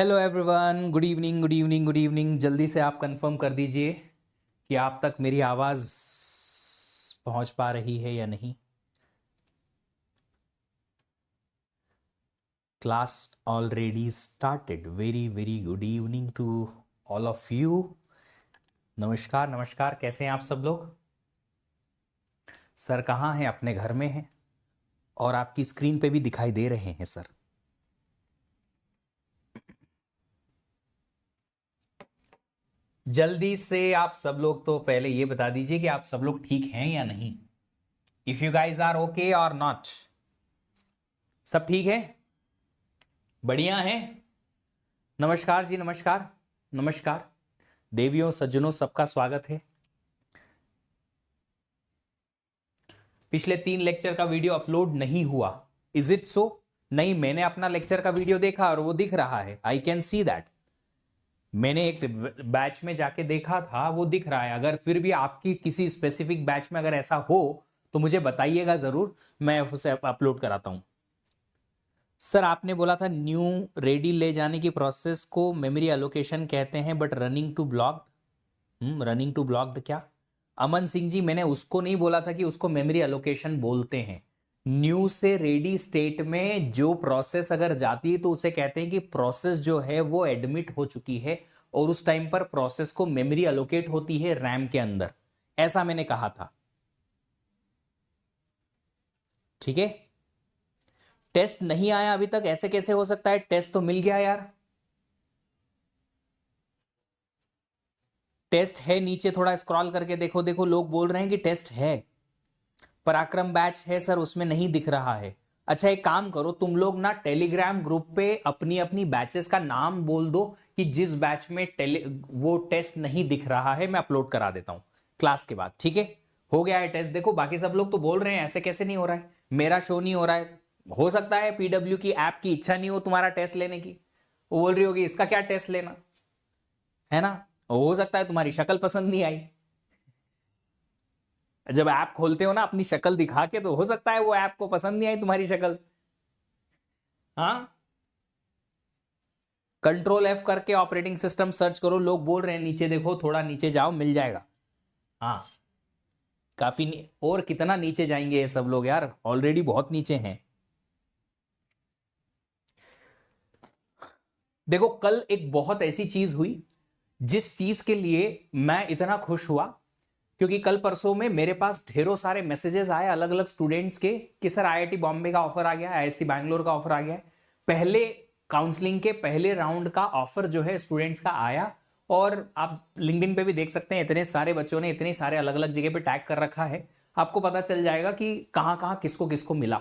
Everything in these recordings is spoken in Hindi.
Hello everyone, good evening good evening good evening. जल्दी से आप कंफर्म कर दीजिए कि आप तक मेरी आवाज़ पहुंच पा रही है या नहीं। Class already started. Very very good evening to all of you. नमस्कार नमस्कार, कैसे हैं आप सब लोग? सर कहाँ हैं? अपने घर में हैं और आपकी स्क्रीन पे भी दिखाई दे रहे हैं सर। जल्दी से आप सब लोग तो पहले ये बता दीजिए कि आप सब लोग ठीक हैं या नहीं। If you guys are okay और नॉट। सब ठीक है? बढ़िया है। नमस्कार जी, नमस्कार नमस्कार। देवियों सज्जनों, सबका स्वागत है। पिछले 3 लेक्चर का वीडियो अपलोड नहीं हुआ, इज इट सो? नहीं, मैंने अपना लेक्चर का वीडियो देखा और वो दिख रहा है। I can see that. मैंने एक बैच में जाके देखा था, वो दिख रहा है। अगर फिर भी आपकी किसी स्पेसिफिक बैच में अगर ऐसा हो तो मुझे बताइएगा जरूर, मैं उसे अपलोड कराता हूं। सर आपने बोला था न्यू रेडी ले जाने की प्रोसेस को मेमोरी एलोकेशन कहते हैं, but running to blocked. Running to blocked क्या? अमन सिंह जी, मैंने उसको नहीं बोला था कि उसको मेमोरी एलोकेशन बोलते हैं। न्यू से रेडी स्टेट में जो प्रोसेस अगर जाती है तो उसे कहते हैं कि प्रोसेस जो है वो एडमिट हो चुकी है और उस टाइम पर प्रोसेस को मेमोरी एलोकेट होती है रैम के अंदर। ऐसा मैंने कहा था, ठीक है। टेस्ट नहीं आया अभी तक, ऐसे कैसे हो सकता है? टेस्ट तो मिल गया यार। टेस्ट है, नीचे थोड़ा स्क्रॉल करके देखो। देखो लोग बोल रहे हैं कि टेस्ट है। पराक्रम बैच है सर, उसमें नहीं दिख रहा है। अच्छा एक काम करो, तुम लोग ना टेलीग्राम ग्रुप पे अपनी अपनी बैचेस का नाम बोल दो कि जिस बैच में वो टेस्ट नहीं दिख रहा है मैं अपलोड करा देता हूं क्लास के बाद, ठीक है? हो गया है टेस्ट। देखो बाकी सब लोग तो बोल रहे हैं, ऐसे कैसे नहीं हो रहा है? मेरा शो नहीं हो रहा है। हो सकता है पीडब्ल्यू की ऐप की इच्छा नहीं हो तुम्हारा टेस्ट लेने की। वो बोल रही होगी इसका क्या टेस्ट लेना, है ना? हो सकता है तुम्हारी शक्ल पसंद नहीं आई। जब ऐप खोलते हो ना अपनी शक्ल दिखा के, तो हो सकता है वो ऐप को पसंद नहीं आई तुम्हारी शक्ल। हाँ, कंट्रोल F करके ऑपरेटिंग सिस्टम सर्च करो। लोग बोल रहे हैं नीचे देखो, थोड़ा नीचे जाओ, मिल जाएगा। हाँ, काफी और कितना नीचे जाएंगे ये सब लोग यार, ऑलरेडी बहुत नीचे हैं। देखो कल एक बहुत ऐसी चीज हुई जिस चीज के लिए मैं इतना खुश हुआ, क्योंकि कल परसों में मेरे पास ढेरों सारे मैसेजेस आए अलग अलग स्टूडेंट्स के कि सर आईआईटी बॉम्बे का ऑफर आ गया, आईआईसी बैंगलोर का ऑफर आ गया है। पहले काउंसलिंग के पहले राउंड का ऑफर जो है स्टूडेंट्स का आया। और आप लिंक्डइन पे भी देख सकते हैं, इतने सारे बच्चों ने इतने सारे अलग अलग जगह पे टैग कर रखा है। आपको पता चल जाएगा कि कहां कहां किसको किसको मिला।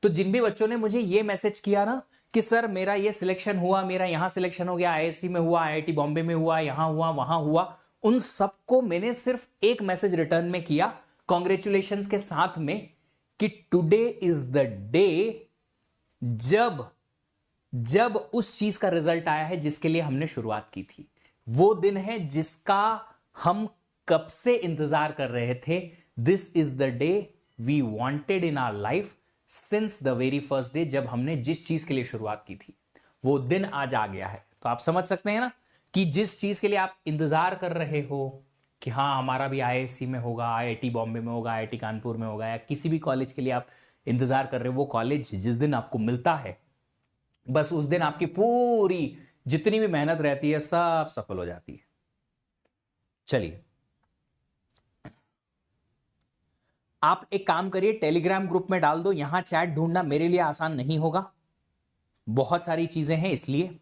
तो जिन भी बच्चों ने मुझे ये मैसेज किया ना कि सर मेरा ये सिलेक्शन हुआ, मेरा यहां सिलेक्शन हो गया, आईआईसी में हुआ, आईआईटी बॉम्बे में हुआ, यहां हुआ, वहां हुआ, उन सबको मैंने सिर्फ एक मैसेज रिटर्न में किया कॉन्ग्रेचुलेशन के साथ में कि टुडे इज द डे जब जब उस चीज का रिजल्ट आया है जिसके लिए हमने शुरुआत की थी। वो दिन है जिसका हम कब से इंतजार कर रहे थे। This is the day we wanted in our life since the very first day, जब हमने जिस चीज के लिए शुरुआत की थी वो दिन आज आ गया है। तो आप समझ सकते हैं ना कि जिस चीज के लिए आप इंतजार कर रहे हो कि हाँ हमारा भी आईआईसी में होगा, आईआईटी बॉम्बे में होगा, आईआईटी कानपुर में होगा, या किसी भी कॉलेज के लिए आप इंतजार कर रहे हो, वो कॉलेज जिस दिन आपको मिलता है बस उस दिन आपकी पूरी जितनी भी मेहनत रहती है सब सफल हो जाती है। चलिए आप एक काम करिए, टेलीग्राम ग्रुप में डाल दो। यहां चैट ढूंढना मेरे लिए आसान नहीं होगा, बहुत सारी चीजें हैं इसलिए।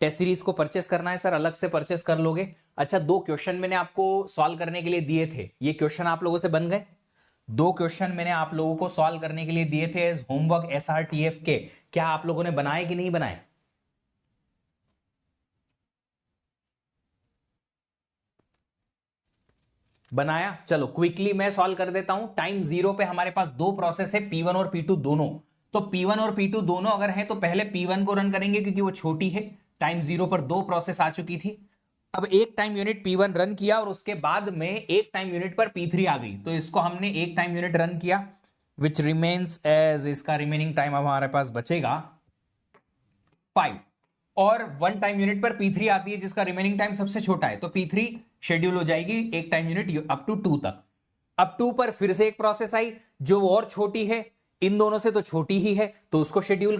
टेस्ट सीरीज को परचेस करना है सर, अलग से परचेस कर लोगे। अच्छा 2 क्वेश्चन मैंने आपको सॉल्व करने के लिए दिए थे, ये क्वेश्चन आप लोगों से बन गए। 2 क्वेश्चन मैंने आप लोगों को सॉल्व करने के लिए दिए थे एज होमवर्क एसआरटीएफ के। क्या आप लोगों ने बनाए कि नहीं बनाए? बनाया? चलो क्विकली मैं सॉल्व कर देता हूं। टाइम 0 पे हमारे पास 2 प्रोसेस है, P1 और P2 दोनों। तो P1 और P2 दोनों अगर हैं तो पहले P1 को रन करेंगे क्योंकि वो छोटी है। टाइम 0 पर 2 प्रोसेस आ चुकी थी। अब एक टाइम यूनिट P1 रन किया और उसके बाद में एक टाइम यूनिट पर P3 आ गई, तो इसको हमने एक टाइम यूनिट रन किया विच रिमेन्स एज, इसका रिमेनिंग टाइम अब हमारे पास बचेगा 5। और 1 टाइम यूनिट पर P3 आती है जिसका रिमेनिंग टाइम सबसे छोटा है, तो P3 शेड्यूल हो जाएगी 1 टाइम यूनिट अप टू 2 तक। अब 2 पर फिर से एक प्रोसेस आई जो और छोटी है, इन दोनों से तो छोटी ही है, तो उसको शेड्यूल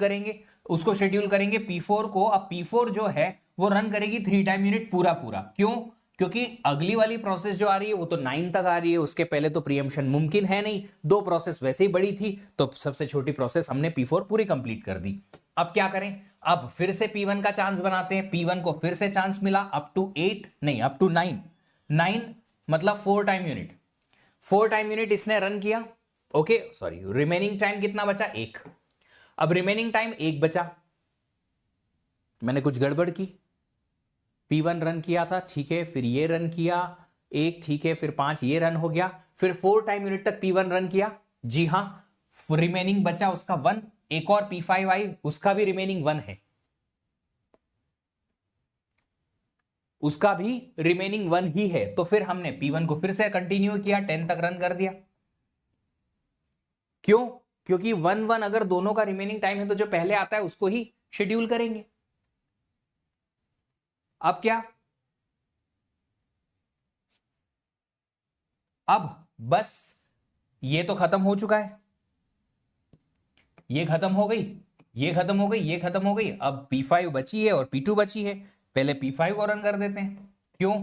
करेंगे, P4 को। अब P4 जो है वो रन करेगी 3 टाइम यूनिट पूरा पूरा। क्यों? क्योंकि अगली वाली प्रोसेस जो आ रही है वो तो 9 तक आ रही है, उसके पहले तो प्रीएम्पशन मुमकिन है नहीं, 2 प्रोसेस वैसे ही बड़ी थी, तो सबसे छोटी प्रोसेस हमने P4 पूरी कंप्लीट कर दी। अब क्या करें? अब फिर से P1 का चांस बनाते हैं, P1 को फिर से चांस मिला अप टू 9। 9 मतलब 4 टाइम यूनिट, 4 टाइम यूनिट इसने रन किया। ओके सॉरी, रिमेनिंग टाइम कितना बचा? 1। अब रिमेनिंग टाइम 1 बचा, मैंने कुछ गड़बड़ की, P1 रन किया था, ठीक है, फिर ये रन किया 1, ठीक है, फिर 5 ये रन हो गया, फिर 4 टाइम यूनिट तक P1 रन किया, जी हां, रिमेनिंग बचा उसका 1। एक और P5 आई, उसका भी रिमेनिंग 1 है, उसका भी रिमेनिंग 1 ही है, तो फिर हमने P1 को फिर से कंटिन्यू किया, 10 तक रन कर दिया। क्यों? क्योंकि 1-1 अगर दोनों का रिमेनिंग टाइम है तो जो पहले आता है उसको ही शेड्यूल करेंगे। अब क्या? अब बस ये तो खत्म हो चुका है, ये खत्म हो गई, ये खत्म हो गई, ये खत्म हो गई, अब P5 बची है और P2 बची है। पहले P5 को रन कर देते हैं, क्यों?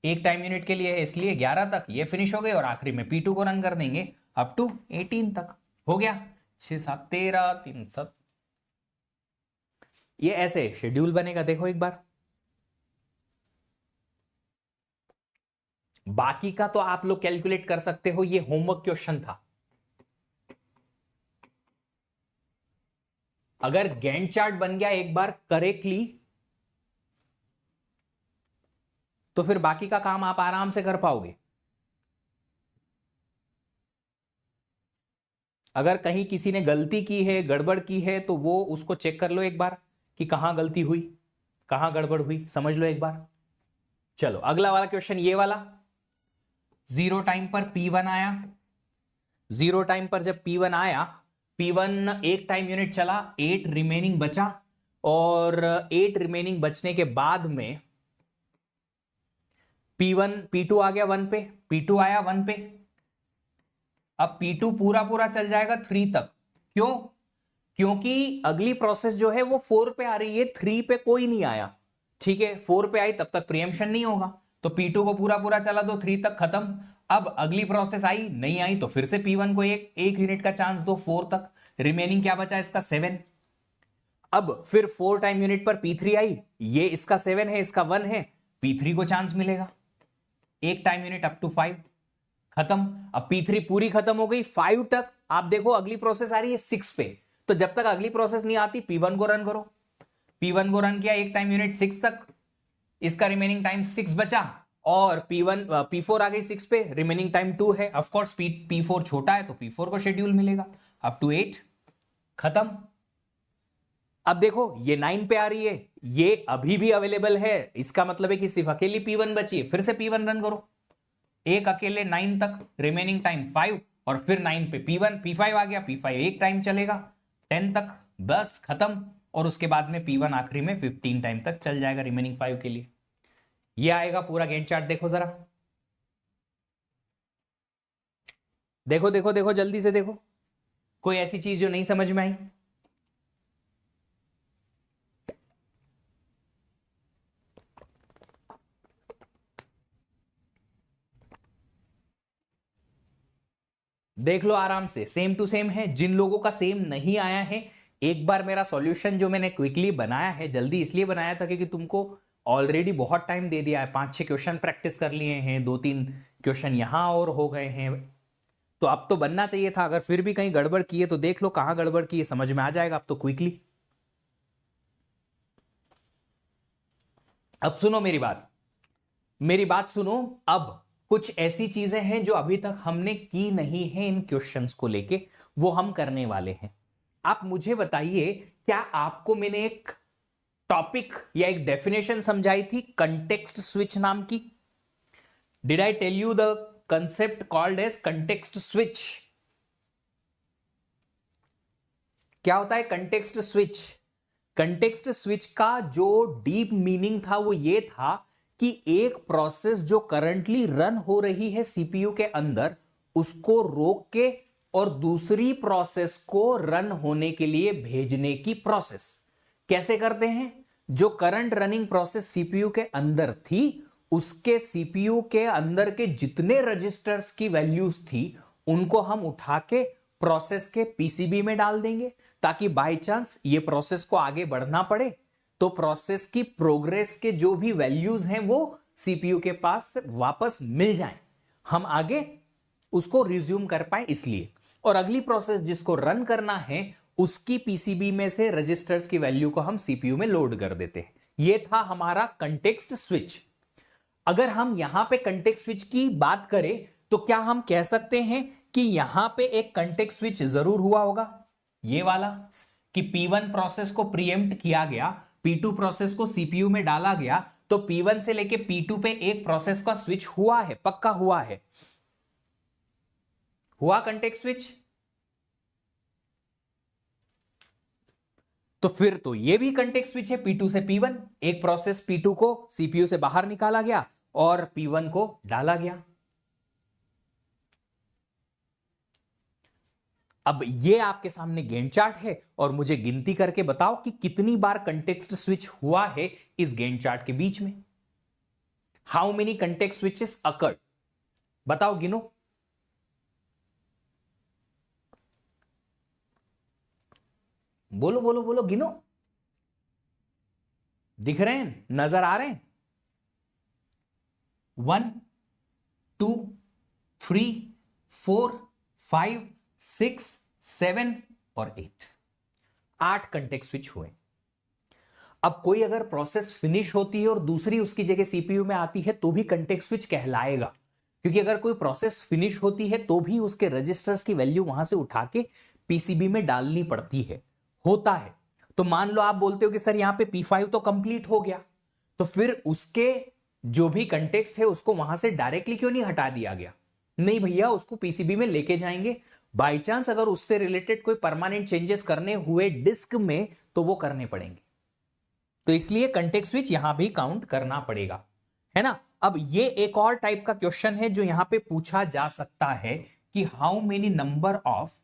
1 टाइम यूनिट के लिए है इसलिए 11 तक ये फिनिश हो गए, और आखिरी में P2 को रन कर देंगे अप टू 18 तक। हो गया 6 7 13 3 7। ये ऐसे शेड्यूल बनेगा, देखो एक बार। बाकी का तो आप लोग कैलकुलेट कर सकते हो, ये होमवर्क क्वेश्चन था। अगर गैंट चार्ट बन गया एक बार करेक्टली, तो फिर बाकी का काम आप आराम से कर पाओगे। अगर कहीं किसी ने गलती की है, गड़बड़ की है, तो वो उसको चेक कर लो एक बार कि कहां गलती हुई, कहां गड़बड़ हुई, समझ लो एक बार। चलो अगला वाला क्वेश्चन, ये वाला। 0 टाइम पर P1 आया, 0 टाइम पर जब P1 आया, P1 1 टाइम यूनिट चला, 8 रिमेनिंग बचा, और 8 रिमेनिंग बचने के बाद में P2 आ गया 1 पे, P2 आया 1 पे। अब P2 पूरा पूरा चल जाएगा 3 तक। क्यों? क्योंकि अगली प्रोसेस जो है वो 4 पे आ रही है, 3 पे कोई नहीं आया, ठीक है, 4 पे आई तब तक प्रीएम्पशन नहीं होगा, तो P2 को पूरा पूरा चला दो, 3 तक खत्म। अब अगली प्रोसेस आई, नहीं आई, तो फिर से P1 को एक यूनिट का चांस दो 4 तक, रिमेनिंग क्या बचा इसका 7। अब फिर 4 टाइम यूनिट पर P3 आई, ये इसका 7 है, इसका 1 है, P3 को चांस मिलेगा 1 टाइम यूनिट अप टू 5, खत्म। अब P3 पूरी खत्म हो गई, 5 तक आप देखो अगली प्रोसेस आ रही है 6 पे, तो जब तक अगली प्रोसेस नहीं आती P1 को रन करो। P1 को रन किया 1 टाइम यूनिट 6 तक, इसका रिमेनिंग टाइम 6 बचा, और P4 आ गई 6 पे, रिमेनिंग टाइम 2 है, ऑफ कोर्स P4 छोटा है तो P4 को शेड्यूल मिलेगा अप टू 8, खत्म। अब देखो ये 9 पे आ रही है, ये अभी भी अवेलेबल है, इसका मतलब है कि सिर्फ अकेली P1 बची है, फिर से P1 रन करो, एक अकेले 9 तक, रिमेनिंग टाइम 5, और फिर 9 पे P5 आ गया, P5 एक टाइम चलेगा 10 तक, बस खत्म। और उसके बाद में P1 आखिरी में 15 टाइम तक चल जाएगा रिमेनिंग 5 के लिए। ये आएगा पूरा गैंट चार्ट, देखो जरा, देखो देखो देखो, जल्दी से देखो, कोई ऐसी चीज जो नहीं समझ में आई? देख लो आराम से, सेम टू सेम है। जिन लोगों का सेम नहीं आया है, एक बार मेरा सॉल्यूशन जो मैंने क्विकली बनाया है, जल्दी इसलिए बनाया था क्योंकि तुमको ऑलरेडी बहुत टाइम दे दिया है, 5-6 क्वेश्चन प्रैक्टिस कर लिए हैं, 2-3 क्वेश्चन यहां और हो गए हैं, तो अब तो बनना चाहिए था। अगर फिर भी कहीं गड़बड़ की है तो देख लो कहां गड़बड़ की है, समझ में आ जाएगा अब तो क्विकली। अब सुनो मेरी बात सुनो। अब कुछ ऐसी चीजें हैं जो अभी तक हमने की नहीं है इन क्वेश्चंस को लेके, वो हम करने वाले हैं। आप मुझे बताइए, क्या आपको मैंने एक टॉपिक या एक डेफिनेशन समझाई थी कंटेक्स्ट स्विच नाम की? Did I tell you the concept called as context switch? क्या होता है कंटेक्स्ट स्विच? कंटेक्स्ट स्विच का जो डीप मीनिंग था वो ये था कि एक प्रोसेस जो करंटली रन हो रही है सीपीयू के अंदर, उसको रोक के और दूसरी प्रोसेस को रन होने के लिए भेजने की प्रोसेस। कैसे करते हैं? जो करंट रनिंग प्रोसेस सीपीयू के अंदर थी, उसके सीपीयू के अंदर के जितने रजिस्टर्स की वैल्यूज थी, उनको हम उठा के प्रोसेस के पीसीबी में डाल देंगे, ताकि बाय चांस ये प्रोसेस को आगे बढ़ना पड़े तो प्रोसेस की प्रोग्रेस के जो भी वैल्यूज हैं वो सीपीयू के पास वापस मिल जाएं, हम आगे उसको रिज्यूम कर पाए इसलिए। और अगली प्रोसेस जिसको रन करना है, उसकी पीसीबी में से रजिस्टर्स की वैल्यू को हम सीपीयू में लोड कर देते हैं। यह था हमारा कंटेक्स्ट स्विच। अगर हम यहां पे कंटेक्स्ट स्विच की बात करें तो क्या हम कह सकते हैं कि यहां पे एक कंटेक्स्ट स्विच जरूर हुआ होगा, ये वाला, कि P1 प्रोसेस को प्रीएम्प्ट किया गया, P2 प्रोसेस को सीपीयू में डाला गया, तो P1 से लेके P2 पे एक प्रोसेस का स्विच हुआ है, पक्का हुआ है। हुआ कंटेक्स्ट स्विच? तो फिर तो ये भी कंटेक्स्ट स्विच है, P2 से P1, एक प्रोसेस P2 को सीपीयू से बाहर निकाला गया और P1 को डाला गया। अब ये आपके सामने गैंट चार्ट है और मुझे गिनती करके बताओ कि कितनी बार कंटेक्स्ट स्विच हुआ है इस गैंट चार्ट के बीच में। How many context switches occurred? बताओ, गिनो। बोलो बोलो बोलो, गिनो। दिख रहे हैं, नजर आ रहे हैं? 1 2 3 4 5 6 7 और 8, 8 कंटेक्स्ट स्विच हुए। अब कोई अगर प्रोसेस फिनिश होती है और दूसरी उसकी जगह सीपीयू में आती है तो भी कंटेक्स्ट स्विच कहलाएगा, क्योंकि अगर कोई प्रोसेस फिनिश होती है तो भी उसके रजिस्टर्स की वैल्यू वहां से उठा के पीसीबी में डालनी पड़ती है, होता है। तो मान लो आप बोलते हो कि सर यहां पे P5 तो कंप्लीट हो गया, तो फिर उसके जो भी कंटेक्स्ट है उसको वहां से डायरेक्टली क्यों नहीं हटा दिया गया? नहीं भैया, उसको पीसीबी में लेके जाएंगे, बाई चांस अगर उससे रिलेटेड कोई परमानेंट चेंजेस करने हुए डिस्क में तो वो करने पड़ेंगे, तो इसलिए कंटेक्स्ट स्विच यहां भी काउंट करना पड़ेगा, है ना। अब ये एक और टाइप का क्वेश्चन है जो यहां पे पूछा जा सकता है कि how many number of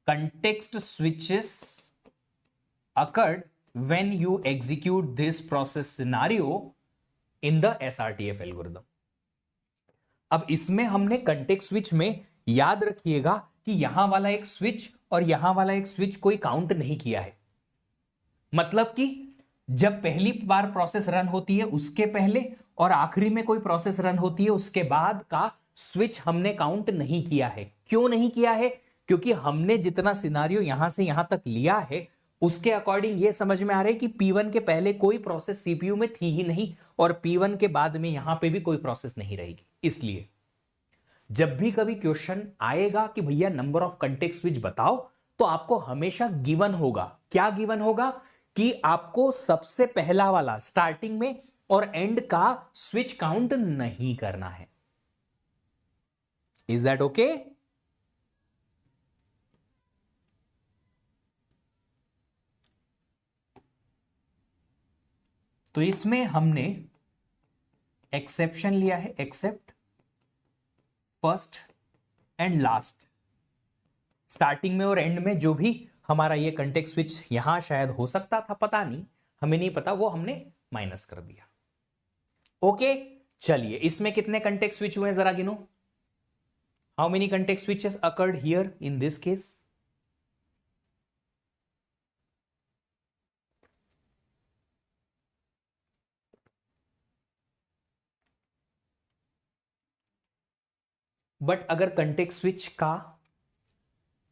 context switches occurred when you execute this process scenario in the SRTF algorithm. अब इसमें हमने कंटेक्स्ट स्विच में याद रखिएगा कि यहां वाला एक स्विच और यहां वाला एक स्विच कोई काउंट नहीं किया है। मतलब कि जब पहली बार प्रोसेस रन होती है उसके पहले और आखिरी में कोई प्रोसेस रन होती है उसके बाद का स्विच हमने काउंट नहीं किया है। क्यों नहीं किया है? क्योंकि हमने जितना सिनारियो यहां से यहां तक लिया है उसके अकॉर्डिंग ये समझ में आ रहा है कि P1 के पहले कोई प्रोसेस सीपीयू में थी ही नहीं और P1 के बाद में यहां पे भी कोई प्रोसेस नहीं रहेगी। इसलिए जब भी कभी क्वेश्चन आएगा कि भैया नंबर ऑफ कंटेक्स्ट स्विच बताओ, तो आपको हमेशा गिवन होगा, क्या गिवन होगा? कि आपको सबसे पहला वाला स्टार्टिंग में और एंड का स्विच काउंट नहीं करना है। Is that okay? तो इसमें हमने एक्सेप्शन लिया है, accept first and last, starting में और एंड में जो भी हमारा ये कंटेक्स्ट स्विच यहां शायद हो सकता था, पता नहीं, हमें नहीं पता, वो हमने माइनस कर दिया। ओके, चलिए इसमें कितने कंटेक्स्ट स्विच हुए जरा गिनो। How many context switches occurred here in this case? But अगर कंटेक्स्ट स्विच का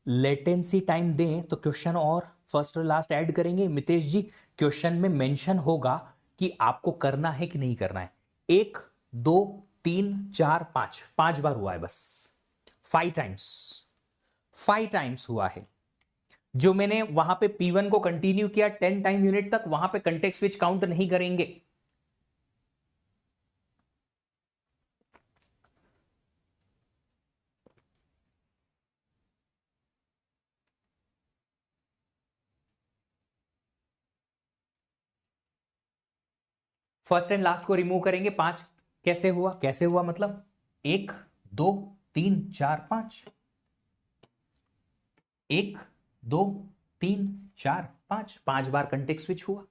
लेटेंसी टाइम दें तो क्वेश्चन और फर्स्ट और लास्ट ऐड करेंगे। मितेश जी, क्वेश्चन में मेंशन होगा कि आपको करना है कि नहीं करना है। 1 2 3 4 5, 5 बार हुआ है बस, 5 टाइम्स, 5 टाइम्स हुआ है। जो मैंने वहां पे P1 को कंटिन्यू किया 10 टाइम यूनिट तक, वहां पे कंटेक्स्ट स्विच काउंट नहीं करेंगे। फर्स्ट एंड लास्ट को रिमूव करेंगे, 5 कैसे हुआ, कैसे हुआ मतलब 1 2 3 4 5, 1 2 3 4 5, 5 बार कंटेक्स्ट स्विच हुआ।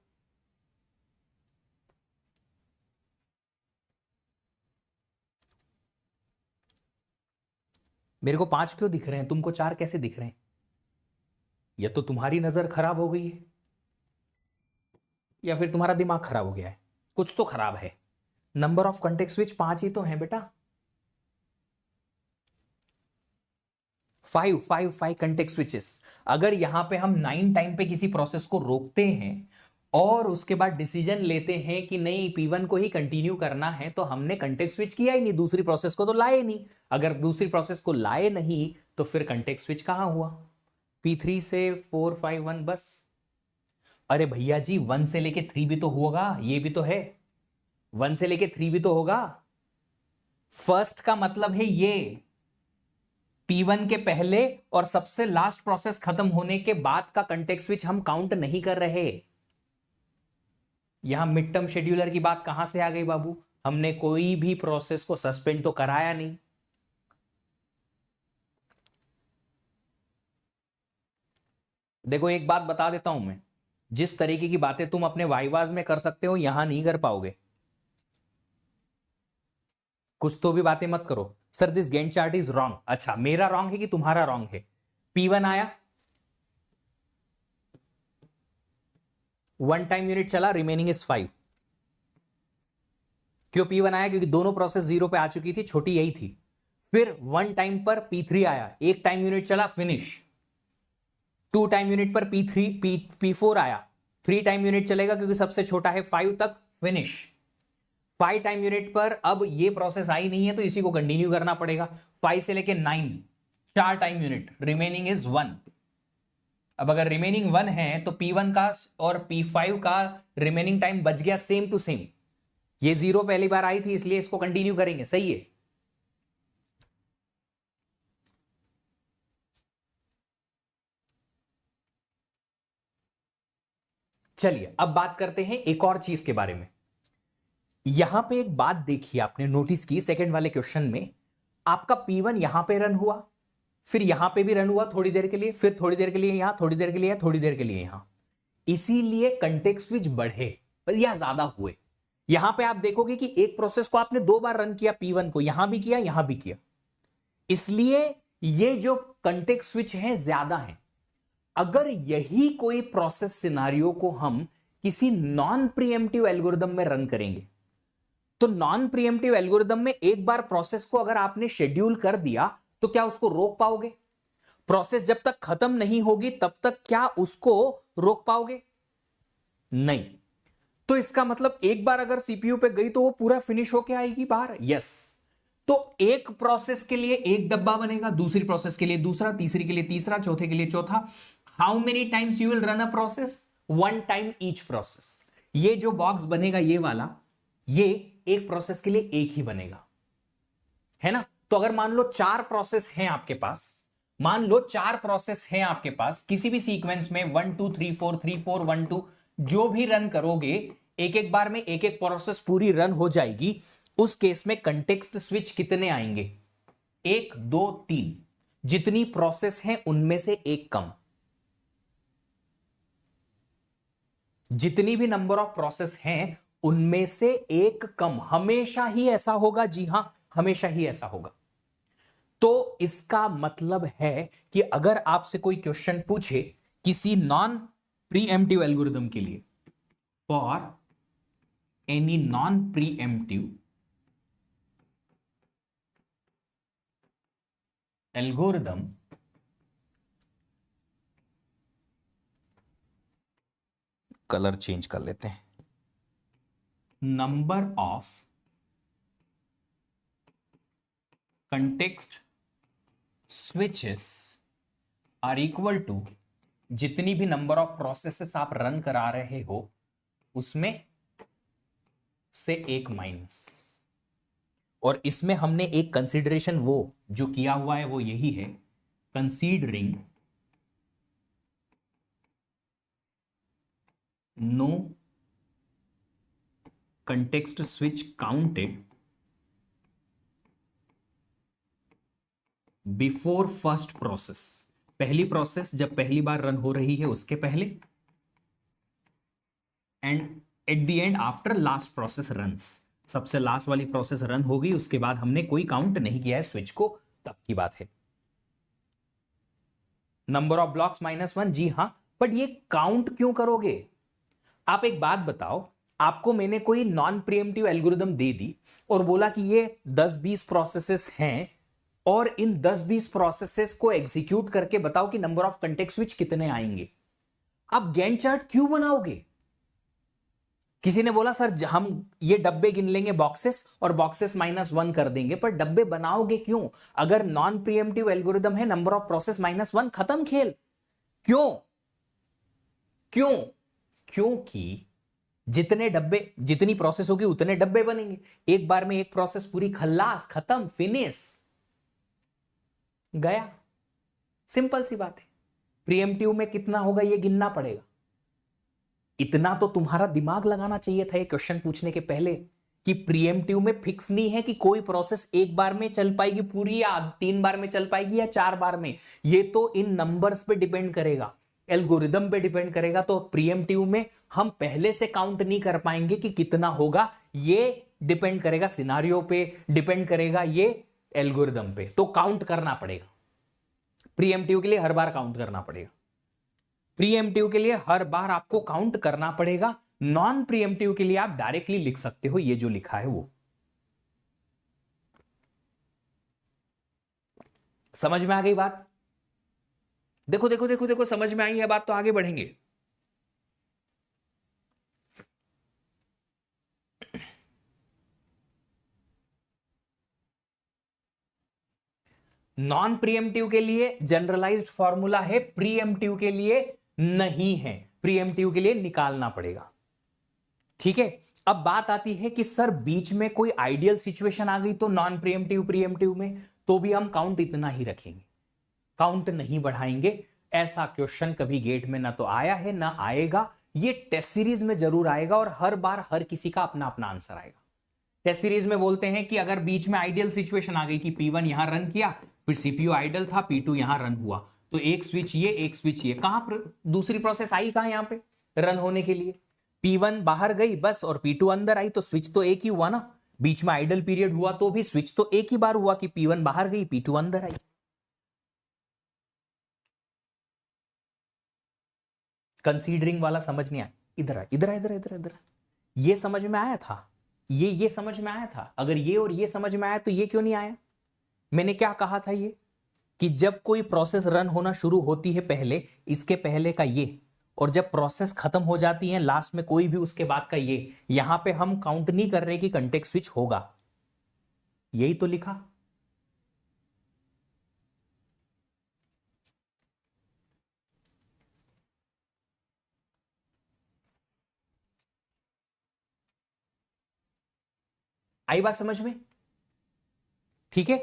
मेरे को 5 क्यों दिख रहे हैं, तुमको 4 कैसे दिख रहे हैं? या तो तुम्हारी नजर खराब हो गई है या फिर तुम्हारा दिमाग खराब हो गया है, कुछ तो खराब है। नंबर ऑफ कंटेक्स्ट स्विच 5 ही तो है बेटा। 5 कंटेक्स्ट स्विचेस। अगर यहां पे हम 9 टाइम पे किसी प्रोसेस को रोकते हैं और उसके बाद डिसीजन लेते हैं कि नहीं P1 को ही कंटिन्यू करना है, तो हमने कंटेक्स्ट स्विच किया ही नहीं, दूसरी प्रोसेस को तो लाए नहीं। अगर दूसरी प्रोसेस को लाए नहीं तो फिर कंटेक्स्ट स्विच कहां हुआ? P3 से 4 5 1 बस। अरे भैया जी 1 से लेके 3 भी तो होगा, ये भी तो है, 1 से लेके 3 भी तो होगा। फर्स्ट का मतलब है ये P1 के पहले और सबसे लास्ट प्रोसेस खत्म होने के बाद का कंटेक्स्ट स्विच हम काउंट नहीं कर रहे। यहां मिड टर्म शेड्यूलर की बात कहां से आ गई बाबू? हमने कोई भी प्रोसेस को सस्पेंड तो कराया नहीं। देखो एक बात बता देता हूं मैं, जिस तरीके की बातें तुम अपने वाइवाज में कर सकते हो यहां नहीं कर पाओगे। कुछ तो भी बातें मत करो, sir this Gantt chart is wrong. अच्छा मेरा रॉन्ग है कि तुम्हारा रॉन्ग है? P1 आया, 1 टाइम यूनिट चला, रिमेनिंग इज 5। क्यों P1 आया? क्योंकि दोनों प्रोसेस 0 पे आ चुकी थी, छोटी यही थी। फिर 1 टाइम पर P3 आया, 1 टाइम यूनिट चला, फिनिश। 2 टाइम यूनिट पर P4 आया, 3 टाइम यूनिट चलेगा क्योंकि सबसे छोटा है 5 तक, फिनिश। 5 टाइम यूनिट पर अब ये प्रोसेस आई नहीं है तो इसी को कंटिन्यू करना पड़ेगा। 5 से लेके 9, 4 टाइम यूनिट, रिमेनिंग इज 1। अब अगर रिमेनिंग 1 है तो P1 का और P5 का रिमेनिंग टाइम बच गया सेम टू सेम। ये 0 पहली बार आई थी इसलिए इसको कंटिन्यू करेंगे, सही है। चलिए अब बात करते हैं एक और चीज के बारे में। यहां पे एक बात देखिए, आपने नोटिस की सेकंड वाले क्वेश्चन में आपका P1 यहां पे रन हुआ, फिर यहां पे भी रन हुआ थोड़ी देर के लिए, फिर थोड़ी देर के लिए यहां, थोड़ी देर के लिए थोड़ी देर के लिए यहां। इसीलिए कंटेक्स्ट स्विच बढ़े या ज्यादा हुए। यहां पे आप देखोगे कि एक प्रोसेस को आपने 2 बार रन किया, P1 को यहां भी किया यहां भी किया, इसलिए ये जो कंटेक्स्ट स्विच है ज्यादा है। अगर यही कोई प्रोसेस सिनारियो को हम किसी नॉन प्रीएम्प्टिव एल्गोरिदम में रन करेंगे, तो नॉन प्रीएम्प्टिव एल्गोरिदम में एक बार प्रोसेस को अगर आपने शेड्यूल कर दिया तो क्या उसको रोक पाओगे? प्रोसेस जब तक खत्म नहीं होगी तब तक क्या उसको रोक पाओगे? नहीं। तो इसका मतलब एक बार अगर सीपीयू पे गई तो वो पूरा फिनिश होके आएगी बाहर। यस। तो एक प्रोसेस के लिए एक डब्बा बनेगा, दूसरी प्रोसेस के लिए दूसरा, तीसरी के लिए तीसरा, चौथे के लिए चौथा। How many times you will run a process? 1 time each process. ये जो बॉक्स बनेगा ये वाला, ये एक प्रोसेस के लिए एक ही बनेगा, है ना? तो अगर मान लो 4 प्रोसेस हैं आपके पास, मान लो 4 प्रोसेस हैं आपके पास किसी भी सीक्वेंस में 1 2 3 4 3 4 1 2, जो भी रन करोगे एक एक बार में एक एक प्रोसेस पूरी रन हो जाएगी। उस केस में कंटेक्स्ट स्विच कितने आएंगे? 1 2 3। जितनी प्रोसेस हैं उनमें से एक कम। जितनी भी नंबर ऑफ प्रोसेस हैं उनमें से एक कम, हमेशा ही ऐसा होगा। जी हां, हमेशा ही ऐसा होगा। तो इसका मतलब है कि अगर आपसे कोई क्वेश्चन पूछे किसी नॉन प्रीएम्प्टिव एल्गोरिदम के लिए, for any non preemptive algorithm, colour change कर लेते हैं, number of context switches are equal to, जितनी भी नंबर ऑफ प्रोसेसेस आप रन करा रहे हो उसमें से एक माइनस। और इसमें हमने एक कंसीडरेशन वो जो किया हुआ है वो यही है, considering no context switch counted before first process, पहली प्रोसेस जब पहली बार रन हो रही है उसके पहले, and at the end after last process runs, सबसे लास्ट वाली प्रोसेस रन होगी उसके बाद हमने कोई काउंट नहीं किया है स्विच को, तब की बात है। नंबर ऑफ ब्लॉक्स -1, जी हां, बट ये काउंट क्यों करोगे? आप एक बात बताओ, आपको मैंने कोई नॉन प्रीएम्प्टिव एल्गोरिदम दे दी और बोला कि ये 10-20 प्रोसेसेस हैं और इन 10-20 प्रोसेसेस को एग्जीक्यूट करके बताओ कि नंबर ऑफ कॉन्टेक्स्ट स्विच कितने आएंगे। आप गैंट चार्ट क्यों बनाओगे? किसी ने बोला सर हम ये डब्बे गिन लेंगे बॉक्सेस और बॉक्सेस -1 कर देंगे, पर डब्बे बनाओगे क्यों? अगर नॉन प्रीएम्प्टिव एल्गोरिदम है, नंबर ऑफ प्रोसेस -1, खत्म खेल। क्यों? क्यों? क्योंकि जितने डब्बे, जितनी प्रोसेस होगी उतने डब्बे बनेंगे। एक बार में एक प्रोसेस पूरी, खल्लास, खत्म, फिनिश, गया। सिंपल सी बात है। प्रीएम्प्टिव में कितना होगा ये गिनना पड़ेगा। इतना तो तुम्हारा दिमाग लगाना चाहिए था ये क्वेश्चन पूछने के पहले कि प्रीएम्प्टिव में फिक्स नहीं है कि कोई प्रोसेस एक बार में चल पाएगी पूरी, या 3 बार में चल पाएगी, या 4 बार में। ये तो इन नंबर्स पे डिपेंड करेगा, एल्गोरिदम पे डिपेंड करेगा। तो प्रीएम्प्टिव में हम पहले से काउंट नहीं कर पाएंगे कि कितना होगा, ये डिपेंड करेगा सिनारियो पे, डिपेंड करेगा ये एल्गोरिदम पे। तो काउंट करना पड़ेगा। प्रीएम्प्टिव के लिए हर बार काउंट करना पड़ेगा। प्रीएम्प्टिव के लिए हर बार आपको काउंट करना पड़ेगा। नॉन प्रीएम्प्टिव के लिए आप डायरेक्टली लिख सकते हो ये जो लिखा है वो। समझ में आ गई बात? देखो देखो देखो देखो, समझ में आई है बात, तो आगे बढ़ेंगे। नॉन प्रीएम्प्टिव के लिए जनरलाइज्ड फॉर्मूला है, प्रीएम्प्टिव के लिए नहीं है। प्रीएम्प्टिव के लिए निकालना पड़ेगा। ठीक है, अब बात आती है कि सर बीच में कोई आइडियल सिचुएशन आ गई तो नॉन प्रीएम्प्टिव प्रीएम्प्टिव में तो भी हम काउंट इतना ही रखेंगे, काउंट नहीं बढ़ाएंगे। ऐसा क्वेश्चन कभी गेट में ना तो आया है ना आएगा। ये टेस्ट सीरीज में जरूर आएगा और हर बार हर किसी का अपना अपना आंसर आएगा। टेस्ट सीरीज में बोलते हैं कि अगर बीच में आइडियल सिचुएशन आ गई कि P1 यहां रन किया, फिर CPU आइडल था, P2 यहां रन हुआ, तो एक स्विच ये, एक स्विच ये, कहां दूसरी प्रोसेस आई कहां यहां पे रन होने के लिए? P1 बाहर गई बस और P2 अंदर आई, तो स्विच तो एक ही हुआ ना। बीच में आइडल पीरियड हुआ तो भी स्विच तो एक ही बार हुआ कि P1 बाहर गई, P2 अंदर आई। कंसीडरिंग वाला समझ नहीं आया? इधर आ, इधर आ, इधर इधर इधर। ये समझ में आया था, ये समझ में आया था। अगर ये और ये समझ में आया तो ये क्यों नहीं आया? मैंने क्या कहा था ये कि जब कोई प्रोसेस रन होना शुरू होती है पहले, इसके पहले का ये, और जब प्रोसेस खत्म हो जाती है लास्ट में कोई भी उसके बाद का ये, यहां पे हम काउंट नहीं कर रहे कि कॉन्टेक्स्ट स्विच होगा। यही तो लिखा। आई बात समझ में? ठीक है,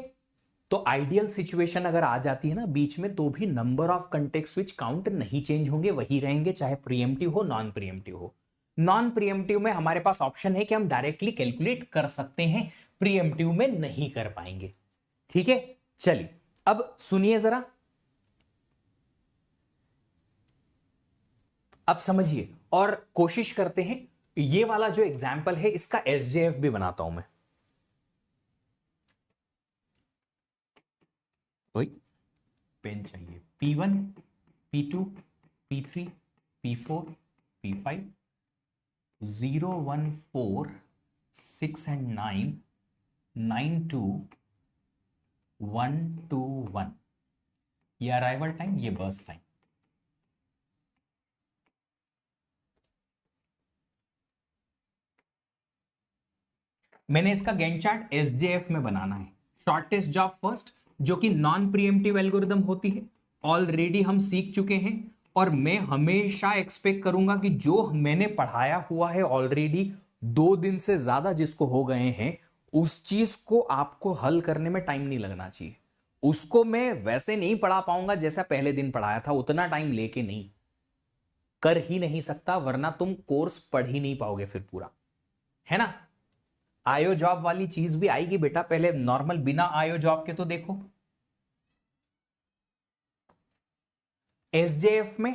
तो आइडियल सिचुएशन अगर आ जाती है ना बीच में, तो भी number of context switch count नहीं चेंज होंगे, वही रहेंगे, चाहे प्रीएम्प्टिव हो नॉन प्रीएम्प्टिव हो। नॉन प्रीएम्प्टिव में हमारे पास ऑप्शन है कि हम डायरेक्टली कैलकुलेट कर सकते हैं, प्रीएम्प्टिव में नहीं कर पाएंगे। ठीक है, चलिए अब सुनिए जरा, अब समझिए और कोशिश करते हैं। ये वाला जो एग्जाम्पल है इसका एसजेएफ भी बनाता हूं मैं। पेन चाहिए। P1, P2, P3, P4, P5, 0, 1, 4, 6 and 9, 9, 2, 1, 2, 1। ये अराइवल टाइम, ये बर्स्ट टाइम। मैंने इसका गैंट चार्ट एसजेएफ में बनाना है। शॉर्टेस्ट जॉब फर्स्ट, जो कि नॉन प्रीएम्प्टिव एल्गोरिदम होती है, ऑलरेडी हम सीख चुके हैं। और मैं हमेशा एक्सपेक्ट करूंगा कि जो मैंने पढ़ाया हुआ है ऑलरेडी 2 दिन से ज्यादा जिसको हो गए हैं, उस चीज को आपको हल करने में टाइम नहीं लगना चाहिए। उसको मैं वैसे नहीं पढ़ा पाऊंगा जैसा पहले दिन पढ़ाया था, उतना टाइम लेके नहीं, कर ही नहीं सकता, वरना तुम कोर्स पढ़ ही नहीं पाओगे फिर पूरा, है ना। आयो जॉब वाली चीज भी आएगी बेटा, पहले नॉर्मल बिना आयो जॉब के तो देखो। एसजेएफ में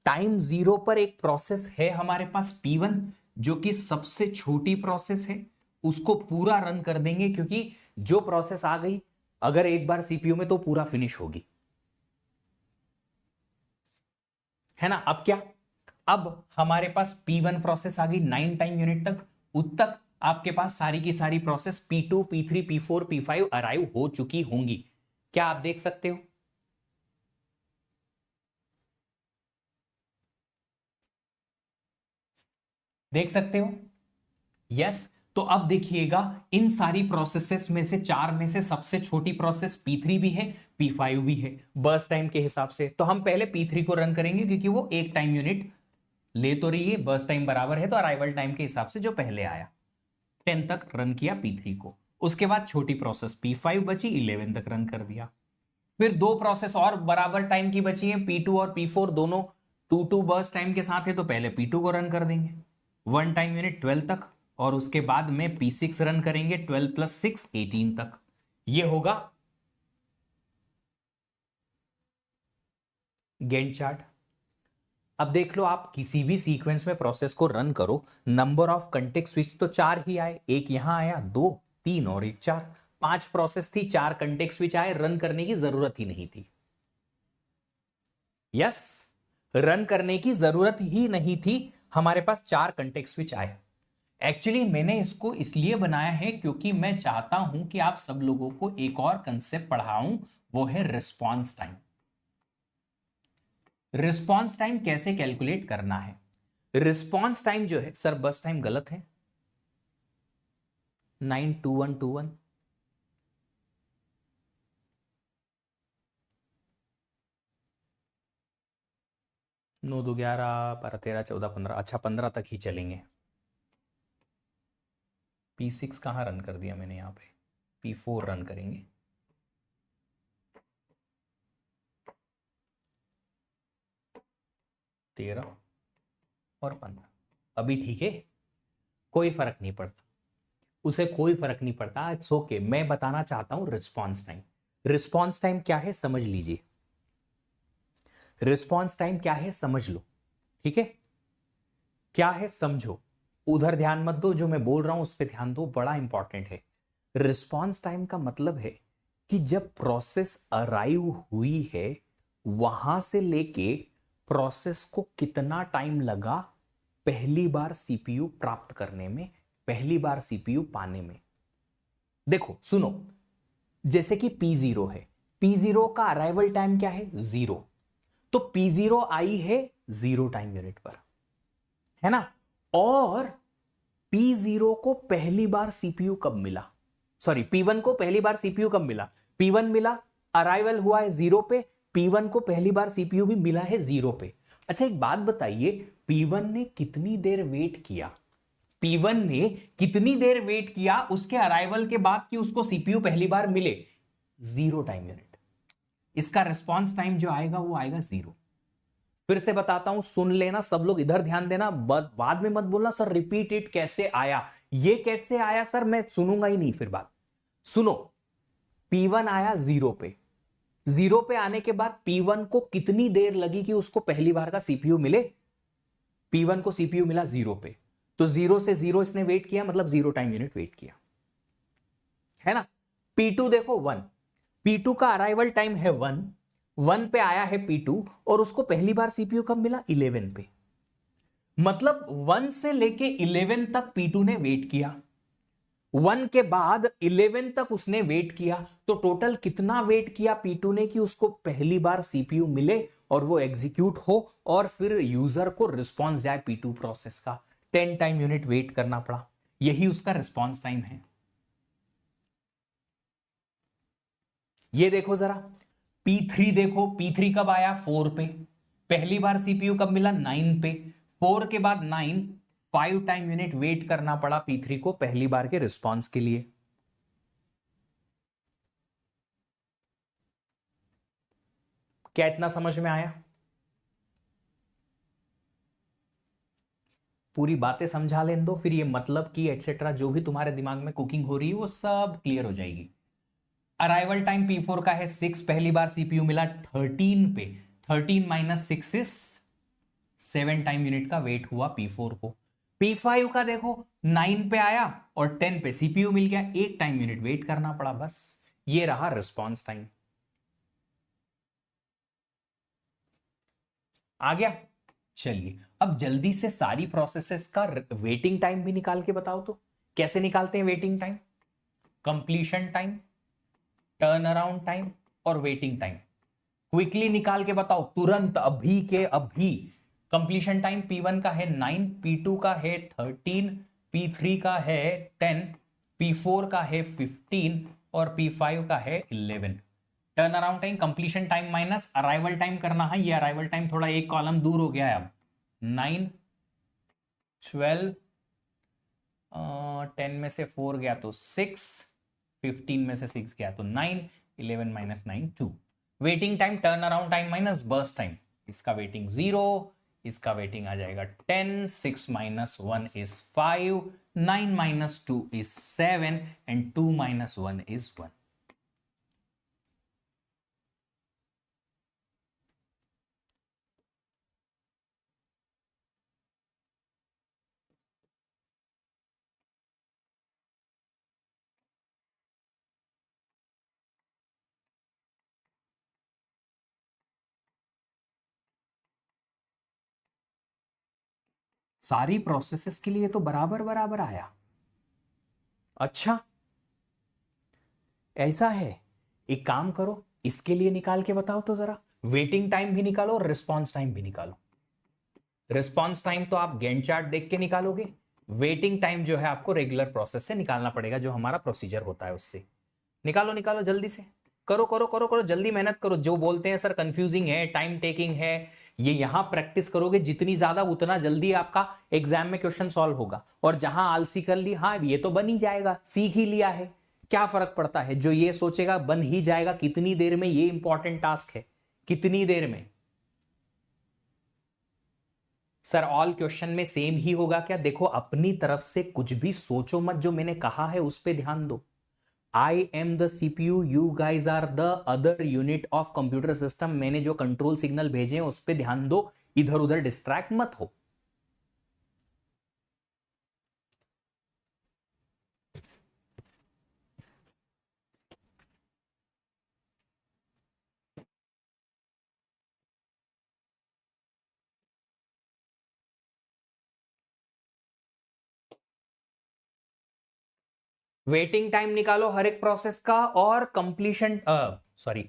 टाइम जीरो पर एक प्रोसेस है हमारे पास P1, जो कि सबसे छोटी प्रोसेस है, उसको पूरा रन कर देंगे, क्योंकि जो प्रोसेस आ गई अगर एक बार सीपीयू में तो पूरा फिनिश होगी, है ना। अब क्या, अब हमारे पास P1 प्रोसेस आ गई 9 टाइम यूनिट तक, उत तक आपके पास सारी की सारी process P2 P3 P4 P5 arrive हो चुकी होंगी। क्या आप देख सकते हो? देख सकते हो? यस। तो अब देखिएगा, इन सारी प्रोसेसेस में से चार में से सबसे छोटी प्रोसेस P3 भी है, P5 भी है बर्स्ट टाइम के हिसाब से। तो हम पहले P3 को रन करेंगे, क्योंकि वो एक टाइम यूनिट ले तो रही है, बर्स्ट टाइम बराबर है, तो अराइवल टाइम के हिसाब से जो पहले आया 10 तक रन किया P3 को। उसके बाद छोटी प्रोसेस P5 बची, 11 तक रन कर दिया। फिर दो प्रोसेस और बराबर टाइम की बची है, P2 और P4 दोनों 2 बर्स्ट टाइम के साथ है, तो पहले P2 को रन कर देंगे 1 टाइम यूनिट 12 तक, और उसके बाद में P6 रन करेंगे 12 + 6 18 तक। ये होगा गैंट चार्ट। अब देख लो, आप किसी भी सीक्वेंस में प्रोसेस को रन करो, नंबर ऑफ कंटेक्स्ट स्विच तो चार ही आए, एक यहां आया, दो, तीन और एक चार, पांच प्रोसेस थी, चार कंटेक्स्ट स्विच आए, रन करने की जरूरत ही नहीं थी। यस, रन करने की जरूरत ही नहीं थी, हमारे पास चार कंटेक्स्ट स्विच आए। एक्चुअली मैंने इसको इसलिए बनाया है क्योंकि मैं चाहता हूं कि आप सब लोगों को एक और कंसेप्ट पढ़ाऊं, वो है रिस्पॉन्स टाइम। रिस्पॉन्स टाइम कैसे कैलकुलेट करना है। रिस्पॉन्स टाइम जो है, सर बस टाइम गलत है, 92121। 9 2 11 12 13 14 15, अच्छा 15 तक ही चलेंगे। P6 कहां रन कर दिया मैंने, यहां पे P4 रन करेंगे। तेरह और 15 अभी ठीक है, कोई फर्क नहीं पड़ता, उसे कोई फर्क नहीं पड़ता, इट्स ओके। मैं बताना चाहता हूं रिस्पॉन्स टाइम। रिस्पॉन्स टाइम क्या है समझ लीजिए, रिस्पॉन्स टाइम क्या है समझ लो, ठीक है, क्या है समझो, उधर ध्यान मत दो, जो मैं बोल रहा हूं उस पर ध्यान दो, बड़ा इंपॉर्टेंट है। रिस्पॉन्स टाइम का मतलब है कि जब प्रोसेस अराइव हुई है, वहां से लेके प्रोसेस को कितना टाइम लगा पहली बार सीपीयू प्राप्त करने में, पहली बार सीपीयू पाने में। देखो सुनो, जैसे कि P0 है, P0 का अराइवल टाइम क्या है, 0, तो P0 आई है 0 टाइम यूनिट पर, है ना। और P0 को पहली बार सीपीयू कब मिला, सॉरी P1 को पहली बार सीपीयू कब मिला, P1 मिला, अराइवल हुआ है 0 पे, P1 को पहली बार सीपीयू भी मिला है 0 पे। अच्छा एक बात बताइए, P1 ने कितनी देर वेट किया, P1 ने कितनी देर वेट किया उसके अराइवल के बाद कि उसको सीपीयू पहली बार मिले, 0 टाइम यूनिट। इसका रिस्पॉन्स टाइम जो आएगा वो आएगा 0। फिर से बताता हूं, सुन लेना सब लोग, इधर ध्यान देना, बाद में मत बोलना सर रिपीट इट कैसे आया, ये कैसे आया सर, मैं सुनूंगा ही नहीं फिर बात। सुनो, P1 आया 0 पे, 0 पे आने के बाद P1 को कितनी देर लगी कि उसको पहली बार का सीपीयू मिले, P1 को सीपीयू मिला 0 पे, तो 0 से 0 इसने वेट किया, मतलब 0 टाइम यूनिट वेट किया, है ना। P2 देखो 1, P2 का अराइवल टाइम है 1, 1 पे आया है P2, और उसको पहली बार सीपीयू कब मिला, 11 पे, मतलब 1 से लेके 11 तक P2 ने वेट किया, 1 के बाद 11 तक उसने वेट किया, तो टोटल कितना वेट किया P2 ने कि उसको पहली बार सीपीयू मिले और वो एग्जीक्यूट हो और फिर यूजर को रिस्पॉन्स जाए P2 प्रोसेस का, 10 टाइम यूनिट वेट करना पड़ा, यही उसका रिस्पॉन्स टाइम है। ये देखो जरा, P3 देखो, P3 कब आया, 4 पे, पहली बार सीपीयू कब मिला, 9 पे, 4 के बाद 9, 5 टाइम यूनिट वेट करना पड़ा P3 को पहली बार के रिस्पॉन्स के लिए। क्या इतना समझ में आया? पूरी बातें समझा लें दो, फिर ये मतलब की एटसेट्रा जो भी तुम्हारे दिमाग में कुकिंग हो रही है वो सब क्लियर हो जाएगी। अराइवल टाइम P4 का है 6, पहली बार सीपीयू मिला 13 पे, 13 माइनस 6 इज 7 टाइम यूनिट का वेट हुआ P4 को। P5 का देखो 9 पे आया और 10 पे सीपीयू मिल गया, 1 टाइम यूनिट वेट करना पड़ा, बस ये रहा रिस्पॉन्स टाइम। आ गया? चलिए अब जल्दी से सारी प्रोसेसेस का वेटिंग टाइम भी निकाल के बताओ तो। कैसे निकालते हैं waiting time? Completion time, turn around time और वेटिंग टाइम। क्विकली निकाल के बताओ तुरंत, अभी के अभी। कंप्लीशन टाइम P1 का है 9, P2 का है 13, P3 का है 10, P4 का है 15 और P5 का है 11। Turn around time completion time minus arrival time करना है, ये अराइवल टाइम थोड़ा एक कॉलम दूर हो गया है अब। 9, 12, 10 में से 4 गया तो 6, 15 में से 6 गया तो 9, 11 minus 9 2। Waiting time turn around time minus burst time, इसका वेटिंग 0, इसका वेटिंग आ जाएगा 10, 6 minus 1 is 5, 9 minus 2 is 7 and 2 minus 1 is 1। सारी प्रोसेसेस के लिए तो बराबर बराबर आया। अच्छा ऐसा है, एक काम करो इसके लिए निकाल के बताओ तो जरा, वेटिंग टाइम भी निकालो और रिस्पॉन्स टाइम भी निकालो। रिस्पॉन्स टाइम तो आप गैंट चार्ट देख के निकालोगे, वेटिंग टाइम जो है आपको रेगुलर प्रोसेस से निकालना पड़ेगा, जो हमारा प्रोसीजर होता है उससे। निकालो निकालो जल्दी से, करो करो करो करो, जल्दी मेहनत करो। जो बोलते हैं सर कंफ्यूजिंग है, टाइम टेकिंग है, ये यहां प्रैक्टिस करोगे जितनी ज्यादा उतना जल्दी आपका एग्जाम में क्वेश्चन सॉल्व होगा। और जहां आलसी कर ली, हाँ ये तो बन ही जाएगा, सीख ही लिया है, क्या फर्क पड़ता है। जो ये सोचेगा बन ही जाएगा, कितनी देर में, ये इंपॉर्टेंट टास्क है, कितनी देर में। सर ऑल क्वेश्चन में सेम ही होगा क्या? देखो अपनी तरफ से कुछ भी सोचो मत, जो मैंने कहा है उस पर ध्यान दो। I am the CPU, you guys are the other unit of computer system. मैंने जो कंट्रोल सिग्नल भेजे हैं उस पर ध्यान दो, इधर उधर डिस्ट्रैक्ट मत हो। वेटिंग टाइम निकालो हर एक प्रोसेस का, और कंप्लीशन सॉरी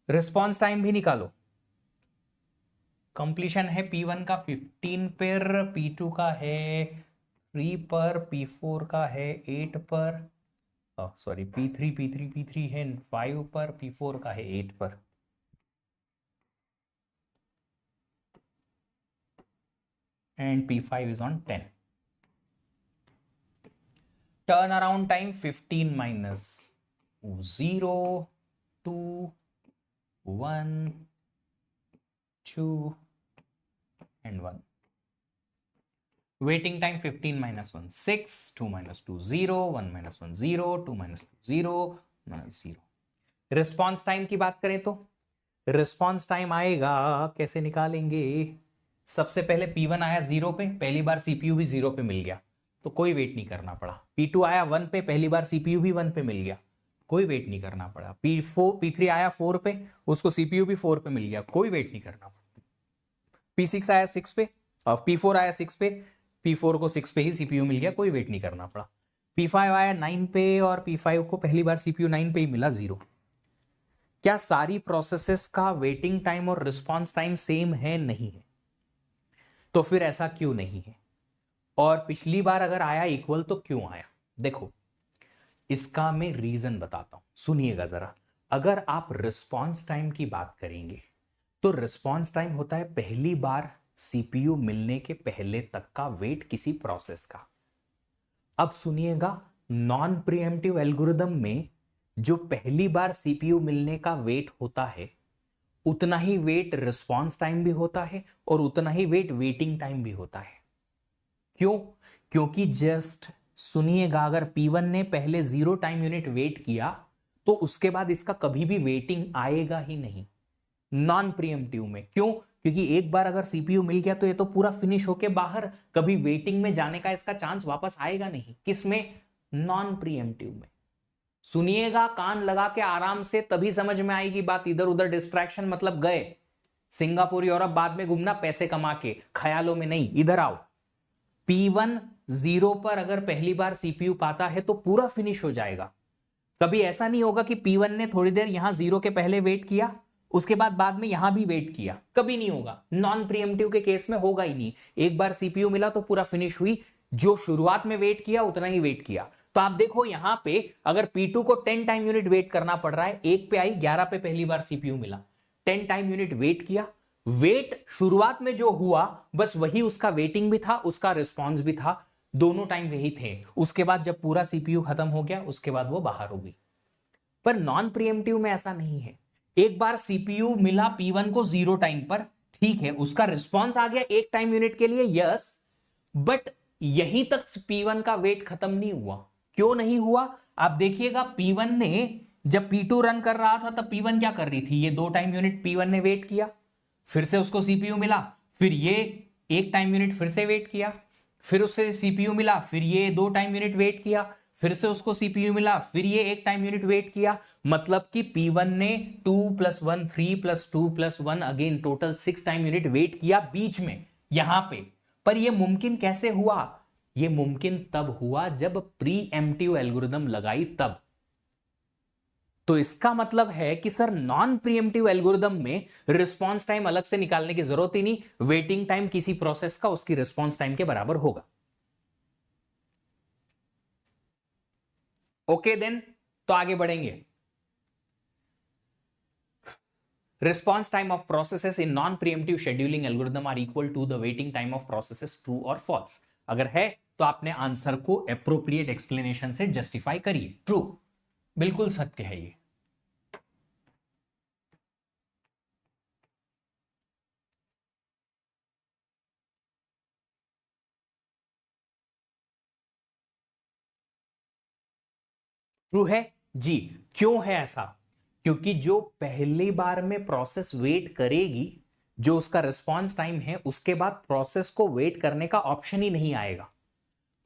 रिस्पॉन्स टाइम भी निकालो। कंप्लीशन है P1 का 15 पर, P2 का है 3 पर, P4 का है 8 पर, सॉरी P3 है 5 पर, P4 का है 8 पर। And P5 is on 10। Turn around time 15 minus 0, 2, 1, 2 and 1। Waiting time 15 minus 1 6, 2 minus 2 0, 1 minus 1 0, 2 minus 2 0, 0। Response time की बात करें तो रिस्पॉन्स टाइम आएगा, कैसे निकालेंगे? सबसे पहले P1 आया 0 पे, पहली बार सीपीयू भी 0 पे मिल गया तो कोई वेट नहीं करना पड़ा। P2 आया 1 पे, पहली बार सीपीयू भी 1 पे मिल गया, कोई वेट नहीं करना पड़ा। P3 आया 4 पे, उसको सीपीयू भी 4 पे मिल गया, कोई वेट नहीं करना पड़ा। P6 आया 6 पे और P4 आया 6 पे, P4 को 6 पे ही सीपीयू मिल गया, कोई वेट नहीं करना पड़ा। P5 आया 9 पे और P5 को पहली बार सीपीयू 9 पे ही मिला 0। क्या सारी प्रोसेसेस का वेटिंग टाइम और रिस्पॉन्स टाइम सेम है? नहीं है। तो फिर ऐसा क्यों नहीं है? और पिछली बार अगर आया इक्वल तो क्यों आया? देखो इसका मैं रीजन बताता हूं, सुनिएगा जरा। अगर आप रिस्पॉन्स टाइम की बात करेंगे तो रिस्पॉन्स टाइम होता है पहली बार सीपीयू मिलने के पहले तक का वेट किसी प्रोसेस का। अब सुनिएगा, नॉन प्रीएम्प्टिव एल्गोरिदम में जो पहली बार सीपीयू मिलने का वेट होता है उतना ही वेट रिस्पॉन्स टाइम भी होता है और उतना ही वेट वेटिंग टाइम भी होता है। क्यों? क्योंकि जस्ट सुनिएगा, अगर P1 ने पहले 0 टाइम यूनिट वेट किया तो उसके बाद इसका कभी भी वेटिंग आएगा ही नहीं नॉन प्रीएम्प्टिव में। क्यों? क्योंकि एक बार अगर सीपीयू मिल गया तो ये तो पूरा फिनिश होके बाहर, कभी वेटिंग में जाने का इसका चांस वापस आएगा नहीं। किसमें? नॉन प्रीएम्प्टिव में। सुनिएगा कान लगा के आराम से, तभी समझ में आएगी बात। इधर उधर डिस्ट्रैक्शन मतलब गए सिंगापुर यूरोप बाद में घूमना पैसे कमा के, ख्यालों में नहीं, इधर आओ। P1 0 पर अगर पहली बार सीपीयू पाता है तो पूरा फिनिश हो जाएगा। कभी ऐसा नहीं होगा कि P1 ने थोड़ी देर यहां 0 के पहले वेट किया उसके बाद में यहां भी वेट किया, कभी नहीं होगा। नॉन प्रीएम्प्टिव के केस में होगा ही नहीं। एक बार सीपीयू मिला तो पूरा फिनिश हुई, जो शुरुआत में वेट किया उतना ही वेट किया। तो आप देखो यहां पे अगर P2 को 10 टाइम यूनिट वेट करना पड़ रहा है, 1 पे आई 11 पे पहली बार सीपीयू मिला, 10 टाइम यूनिट वेट किया। वेट शुरुआत में जो हुआ बस वही उसका वेटिंग भी था, उसका रिस्पॉन्स भी था, दोनों टाइम वही थे। उसके बाद जब पूरा सीपीयू खत्म हो गया उसके बाद वो बाहर हो गई। पर नॉन प्रीएम्प्टिव में ऐसा नहीं है। एक बार सीपीयू मिला P1 को 0 टाइम पर, ठीक है, उसका रिस्पॉन्स आ गया 1 टाइम यूनिट के लिए, यस, बट यहीं तक P1 का वेट खत्म नहीं हुआ। क्यों नहीं हुआ? आप देखिएगा P1 ने जब P2 रन कर रहा था तब P1 क्या कर रही थी, ये 2 टाइम यूनिट P1 ने वेट किया, फिर से उसको सीपीयू मिला, फिर ये 1 टाइम यूनिट फिर से वेट किया, फिर उससे सीपीयू मिला, फिर ये 2 टाइम यूनिट वेट किया, फिर से उसको सीपीयू मिला, फिर ये 1 टाइम यूनिट वेट किया। मतलब कि P1 ने 2 + 1 3 + 2 + 1 again total 6 time unit weight किया बीच में यहां पे। पर यह मुमकिन कैसे हुआ? यह मुमकिन तब हुआ जब प्रीएम्प्टिव एल्गोरिदम लगाई तब। तो इसका मतलब है कि सर नॉन प्रीएम्प्टिव एल्गोरिदम में रिस्पांस टाइम अलग से निकालने की जरूरत ही नहीं, वेटिंग टाइम किसी प्रोसेस का उसकी रिस्पांस टाइम के बराबर होगा। ओके देन, तो आगे बढ़ेंगे। Response time of processes in non preemptive scheduling algorithm are equal to the waiting time of processes, true और फॉल्स। अगर है तो आपने आंसर को एप्रोप्रिएट एक्सप्लेनेशन से जस्टिफाई करिए। ट्रू, बिल्कुल सत्य है ये। ट्रू है जी। क्यों है ऐसा? क्योंकि जो पहली बार में प्रोसेस वेट करेगी, जो उसका रिस्पांस टाइम है, उसके बाद प्रोसेस को वेट करने का ऑप्शन ही नहीं आएगा।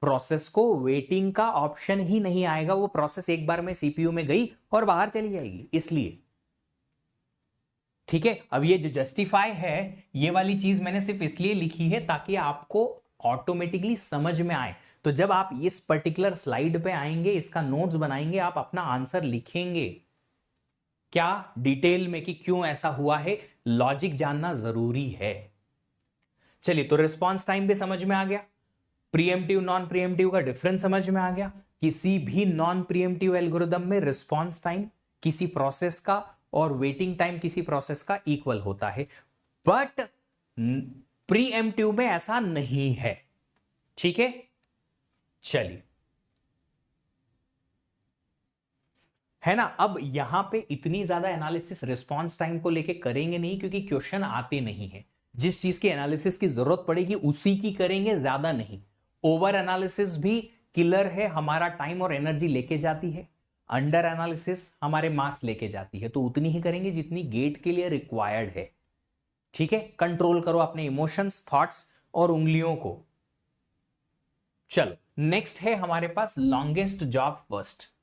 प्रोसेस को वेटिंग का ऑप्शन ही नहीं आएगा। वो प्रोसेस एक बार में सीपीयू में गई और बाहर चली जाएगी, इसलिए। ठीक है, अब ये जो जस्टिफाई है, ये वाली चीज मैंने सिर्फ इसलिए लिखी है ताकि आपको ऑटोमेटिकली समझ में आए। तो जब आप इस पर्टिकुलर स्लाइड पे आएंगे, इसका नोट्स बनाएंगे, आप अपना आंसर लिखेंगे क्या डिटेल में कि क्यों ऐसा हुआ है, लॉजिक जानना जरूरी है। चलिए, तो रिस्पांस टाइम भी समझ में आ गया, प्रीएम्प्टिव नॉन प्रीएम्प्टिव का डिफरेंस समझ में आ गया। किसी भी नॉन प्रीएम्प्टिव एल्गोरिदम में रिस्पांस टाइम किसी प्रोसेस का और वेटिंग टाइम किसी प्रोसेस का इक्वल होता है, बट प्रीएम्प्टिव में ऐसा नहीं है। ठीक है, चलिए, है ना। अब यहां पे इतनी ज्यादा एनालिसिस रिस्पांस टाइम को लेके करेंगे नहीं, क्योंकि क्वेश्चन आते नहीं है। जिस चीज की एनालिसिस की जरूरत पड़ेगी उसी की करेंगे, ज्यादा नहीं। ओवर एनालिसिस भी किलर है, हमारा टाइम और एनर्जी लेके जाती है। अंडर एनालिसिस हमारे मार्क्स लेके जाती है। तो उतनी ही करेंगे जितनी गेट के लिए रिक्वायर्ड है। ठीक है, कंट्रोल करो अपने इमोशंस, थॉट्स और उंगलियों को। चलो, नेक्स्ट है हमारे पास लॉन्गेस्ट जॉब फर्स्ट।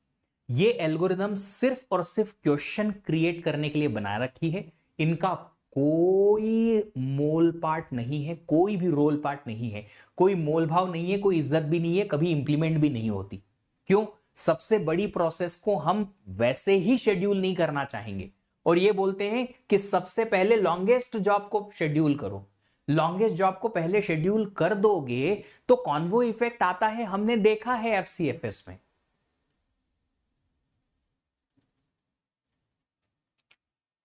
ये एल्गोरिदम सिर्फ और सिर्फ क्वेश्चन क्रिएट करने के लिए बना रखी है। इनका कोई मोल पार्ट नहीं है, कोई भी रोल पार्ट नहीं है, कोई मोल भाव नहीं है, कोई इज्जत भी नहीं है, कभी इंप्लीमेंट भी नहीं होती। क्यों? सबसे बड़ी प्रोसेस को हम वैसे ही शेड्यूल नहीं करना चाहेंगे, और ये बोलते हैं कि सबसे पहले लॉन्गेस्ट जॉब को शेड्यूल करो। लॉन्गेस्ट जॉब को पहले शेड्यूल कर दोगे तो कॉन्वो इफेक्ट आता है, हमने देखा है एफसीएफएस में।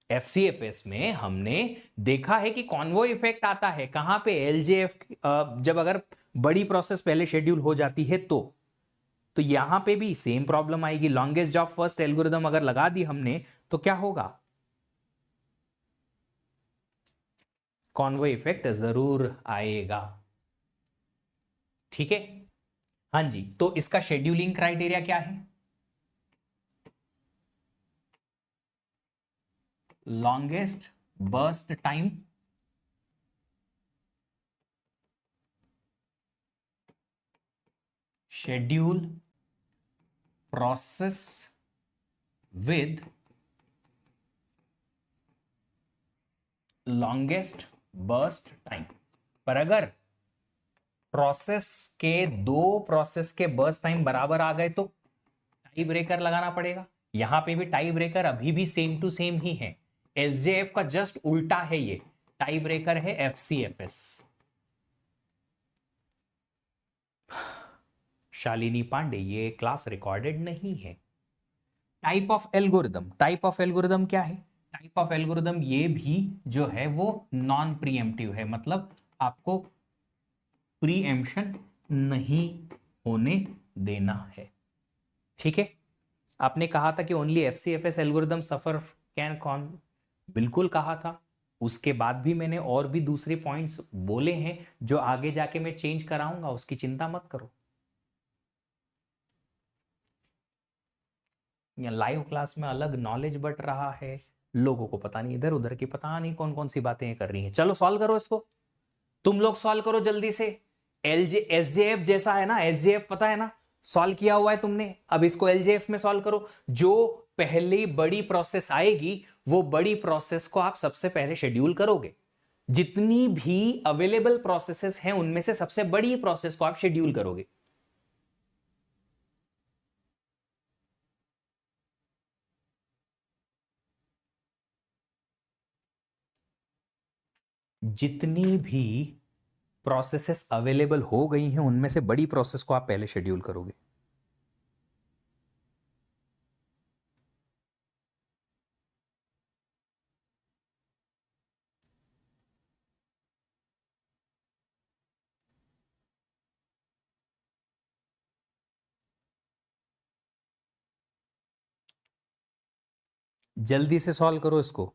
एफसीएफएस में हमने देखा है कि कॉन्वो इफेक्ट आता है। कहां पे? एलजेएफ, जब अगर बड़ी प्रोसेस पहले शेड्यूल हो जाती है तो यहां पे भी सेम प्रॉब्लम आएगी। लॉन्गेस्ट जॉब फर्स्ट एल्गोरिदम अगर लगा दी हमने तो क्या होगा? कॉन्वो इफेक्ट जरूर आएगा। ठीक है। हाँ जी, तो इसका शेड्यूलिंग क्राइटेरिया क्या है? Longest burst time, schedule process with longest burst time. पर अगर प्रोसेस के दो प्रोसेस के बर्स्ट टाइम बराबर आ गए तो टाई ब्रेकर लगाना पड़ेगा। यहां पे भी टाई ब्रेकर अभी भी सेम टू सेम ही है, एसजेएफ का जस्ट उल्टा है, ये टाई ब्रेकर है एफसीएफएस। शालिनी पांडे, ये क्लास रिकॉर्डेड नहीं है। Type of algorithm, type of algorithm क्या है? टाइप ऑफ एल्गोरिदम ये भी जो है वो नॉन प्रीएम्प्टिव है, मतलब आपको प्रीएम्प्शन नहीं होने देना है। ठीक है। आपने कहा था कि only FCFS algorithm suffer can con, बिल्कुल कहा था। उसके बाद भी मैंने और भी दूसरे पॉइंट्स बोले हैं जो आगे जाके मैं चेंज कराऊंगा, उसकी चिंता मत करो। या लाइव क्लास में अलग नॉलेज बढ़ रहा है, लोगों को पता नहीं, इधर उधर की पता नहीं कौन कौन सी बातें कर रही हैं। चलो सॉल्व करो इसको, तुम लोग सॉल्व करो जल्दी से। एसजेएफ जैसा है ना, एसजेएफ पता है ना, सॉल्व किया हुआ है तुमने। अब इसको एलजेएफ में सॉल्व करो। जो पहली बड़ी प्रोसेस आएगी वो बड़ी प्रोसेस को आप सबसे पहले शेड्यूल करोगे। जितनी भी अवेलेबल प्रोसेसेस हैं उनमें से सबसे बड़ी प्रोसेस को आप शेड्यूल करोगे। जितनी भी प्रोसेसेस अवेलेबल हो गई हैं उनमें से बड़ी प्रोसेस को आप पहले शेड्यूल करोगे। जल्दी से सॉल्व करो इसको।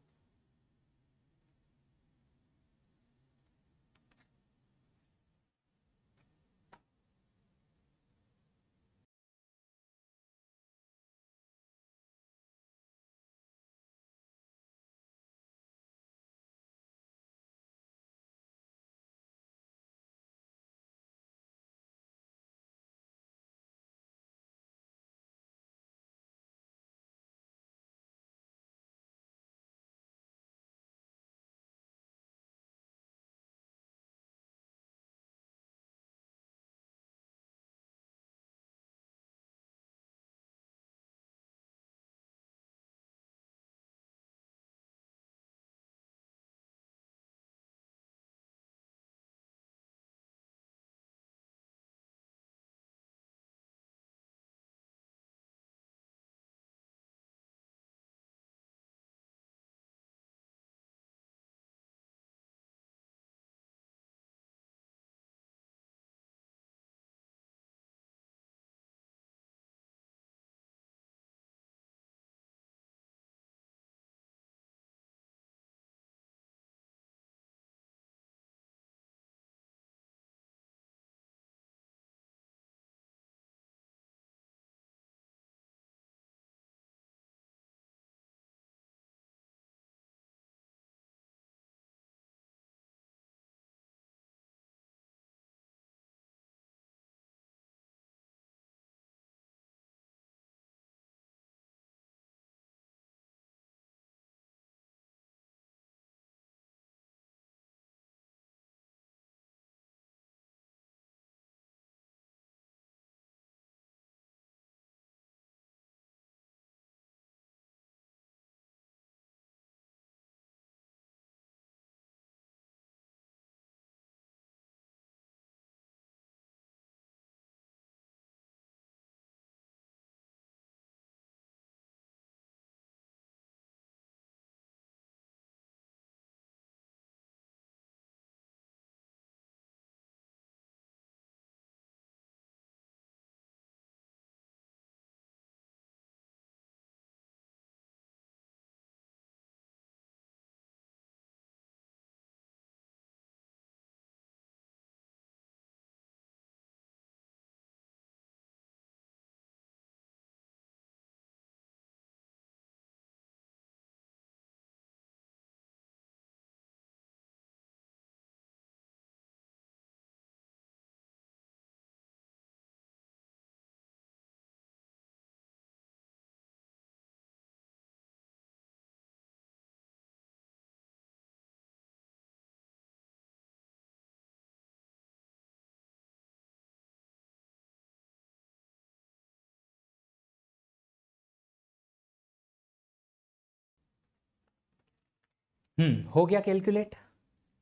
हो गया कैलकुलेट,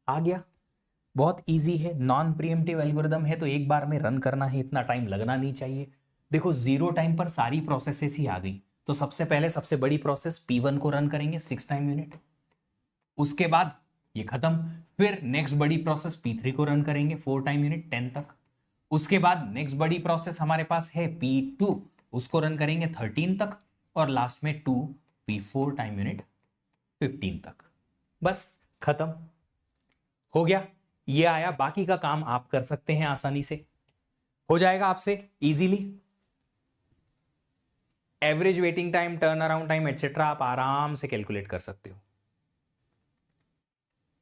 आ गया। बहुत इजी है, नॉन प्रीएम्प्टिव एल्गोरिदम है तो एक बार में रन करना है, इतना टाइम लगना नहीं चाहिए। देखो 0 टाइम पर सारी प्रोसेसेस ही आ गई, तो सबसे पहले सबसे बड़ी प्रोसेस P1 को रन करेंगे 6 टाइम यूनिट, उसके बाद ये खत्म। फिर नेक्स्ट बड़ी प्रोसेस P3 को रन करेंगे 4 टाइम यूनिट 10 तक। उसके बाद नेक्स्ट बड़ी प्रोसेस हमारे पास है P2, उसको रन करेंगे 13 तक, और लास्ट में 2 P4 टाइम यूनिट 15 तक। बस खत्म हो गया, ये आया। बाकी का काम आप कर सकते हैं, आसानी से हो जाएगा आपसे easily. Average waiting time, turn around time etcetera आप आराम से कैलकुलेट कर सकते हो।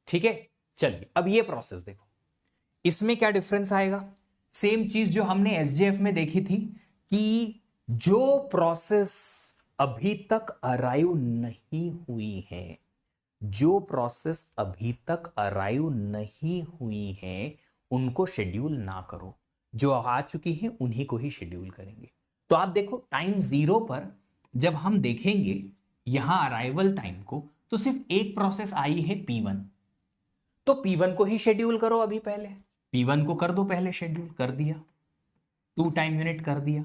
ठीक है, चलिए अब ये प्रोसेस देखो, इसमें क्या डिफरेंस आएगा। सेम चीज जो हमने एसजेएफ में देखी थी कि जो प्रोसेस अभी तक अराइव नहीं हुई है, जो प्रोसेस अभी तक अराइव नहीं हुई है उनको शेड्यूल ना करो, जो आ चुकी है उन्हीं को ही शेड्यूल करेंगे। तो आप देखो टाइम 0 पर जब हम देखेंगे यहां अराइवल टाइम को, तो सिर्फ एक प्रोसेस आई है P1, तो P1 को ही शेड्यूल करो। अभी पहले P1 को कर दो, पहले शेड्यूल कर दिया, 2 टाइम यूनिट कर दिया।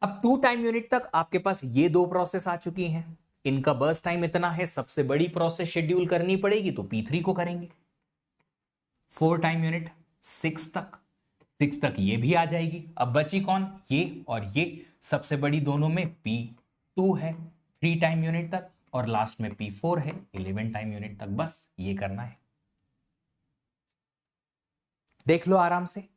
अब 2 टाइम यूनिट तक आपके पास ये 2 प्रोसेस आ चुकी हैं, इनका बर्स्ट टाइम इतना है, सबसे बड़ी प्रोसेस शेड्यूल करनी पड़ेगी तो P3 को करेंगे। 4 टाइम यूनिट 6 तक, 6 तक ये भी आ जाएगी। अब बची कौन, ये और ये, सबसे बड़ी दोनों में P2 है 3 टाइम यूनिट तक, और लास्ट में P4 है 11 टाइम यूनिट तक। बस ये करना है, देख लो आराम से।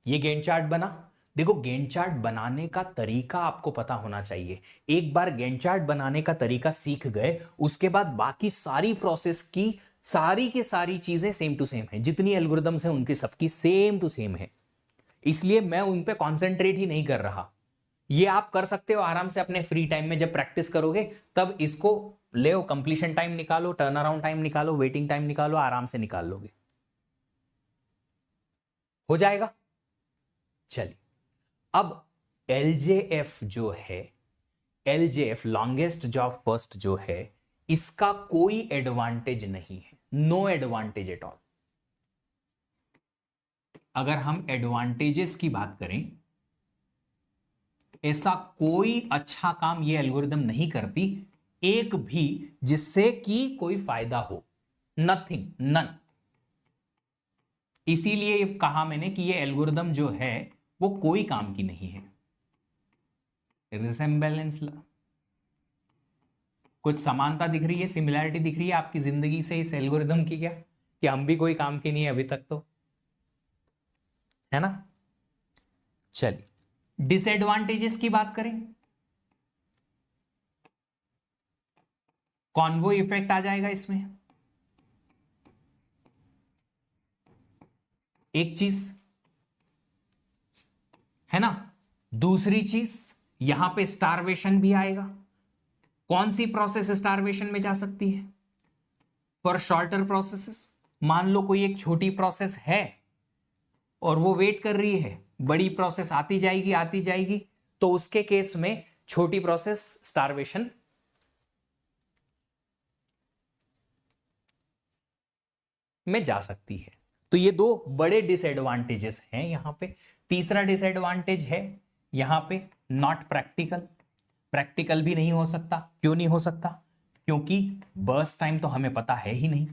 ये गैंट चार्ट बना। देखो गैंट चार्ट बनाने का तरीका आपको पता होना चाहिए। एक बार गैंट चार्ट बनाने का तरीका सीख गए, उसके बाद बाकी सारी प्रोसेस की सारी चीजें सेम टू सेम है, जितनी एल्गोरिदम्स हैं उनकी सबकी सेम टू सेम है, इसलिए मैं उन पे कॉन्सेंट्रेट ही नहीं कर रहा। ये आप कर सकते हो आराम से अपने फ्री टाइम में, जब प्रैक्टिस करोगे तब इसको ले, कंप्लीशन टाइम निकालो, टर्न अराउंड टाइम निकालो, वेटिंग टाइम निकालो, आराम से निकाल लोगे, हो जाएगा। चलिए अब एलजेएफ जो है, एलजेएफ लॉन्गेस्ट जॉब फर्स्ट जो है, इसका कोई एडवांटेज नहीं है, नो एडवांटेज एट ऑल। अगर हम एडवांटेजेस की बात करें, ऐसा कोई अच्छा काम ये एल्गोरिदम नहीं करती एक भी जिससे कि कोई फायदा हो, नथिंग, नन। इसीलिए कहा मैंने कि ये एल्गोरिदम जो है वो कोई काम की नहीं है। रिसेम्बलेंस, कुछ समानता दिख रही है, सिमिलैरिटी दिख रही है आपकी जिंदगी से इस एल्गोरिदम की क्या, कि हम भी कोई काम की नहीं है अभी तक, तो है ना। चलिए डिसएडवांटेजेस की बात करें, कॉन्वो इफेक्ट आ जाएगा इसमें, एक चीज है ना। दूसरी चीज यहां पे स्टारवेशन भी आएगा। कौन सी प्रोसेस स्टारवेशन में जा सकती है, फॉर शॉर्टर प्रोसेसेस। मान लो कोई एक छोटी प्रोसेस है और वो वेट कर रही है, बड़ी प्रोसेस आती जाएगी, तो उसके केस में छोटी प्रोसेस स्टारवेशन में जा सकती है। तो ये 2 बड़े डिसएडवांटेजेस हैं यहां पे। तीसरा डिसएडवांटेज है यहां पे नॉट प्रैक्टिकल, प्रैक्टिकल भी नहीं हो सकता। क्यों नहीं हो सकता, क्योंकि बर्स्ट टाइम तो हमें पता है ही नहीं,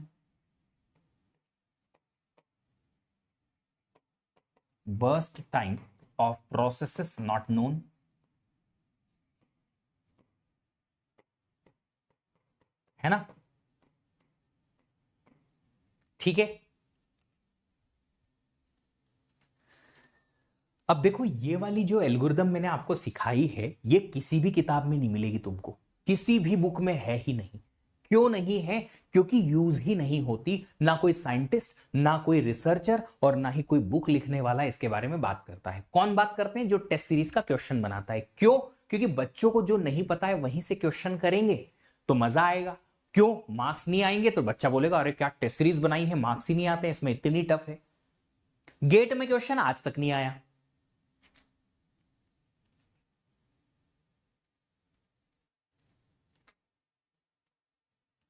burst time of processes not known, है ना। ठीक है, अब देखो ये वाली जो एल्गोरिदम मैंने आपको सिखाई है, ये किसी भी किताब में नहीं मिलेगी तुमको, किसी भी बुक में है ही नहीं। क्यों नहीं है, क्योंकि यूज ही नहीं होती, ना कोई साइंटिस्ट, ना कोई रिसर्चर, और ना ही कोई बुक लिखने वाला इसके बारे में बात करता है। कौन बात करते हैं, जो टेस्ट सीरीज का क्वेश्चन बनाता है। क्यों, क्योंकि बच्चों को जो नहीं पता है वहीं से क्वेश्चन करेंगे तो मजा आएगा। क्यों, मार्क्स नहीं आएंगे तो बच्चा बोलेगा अरे क्या टेस्ट सीरीज बनाई है, मार्क्स ही नहीं आते, इसमें इतनी टफ है। गेट में क्वेश्चन आज तक नहीं आया,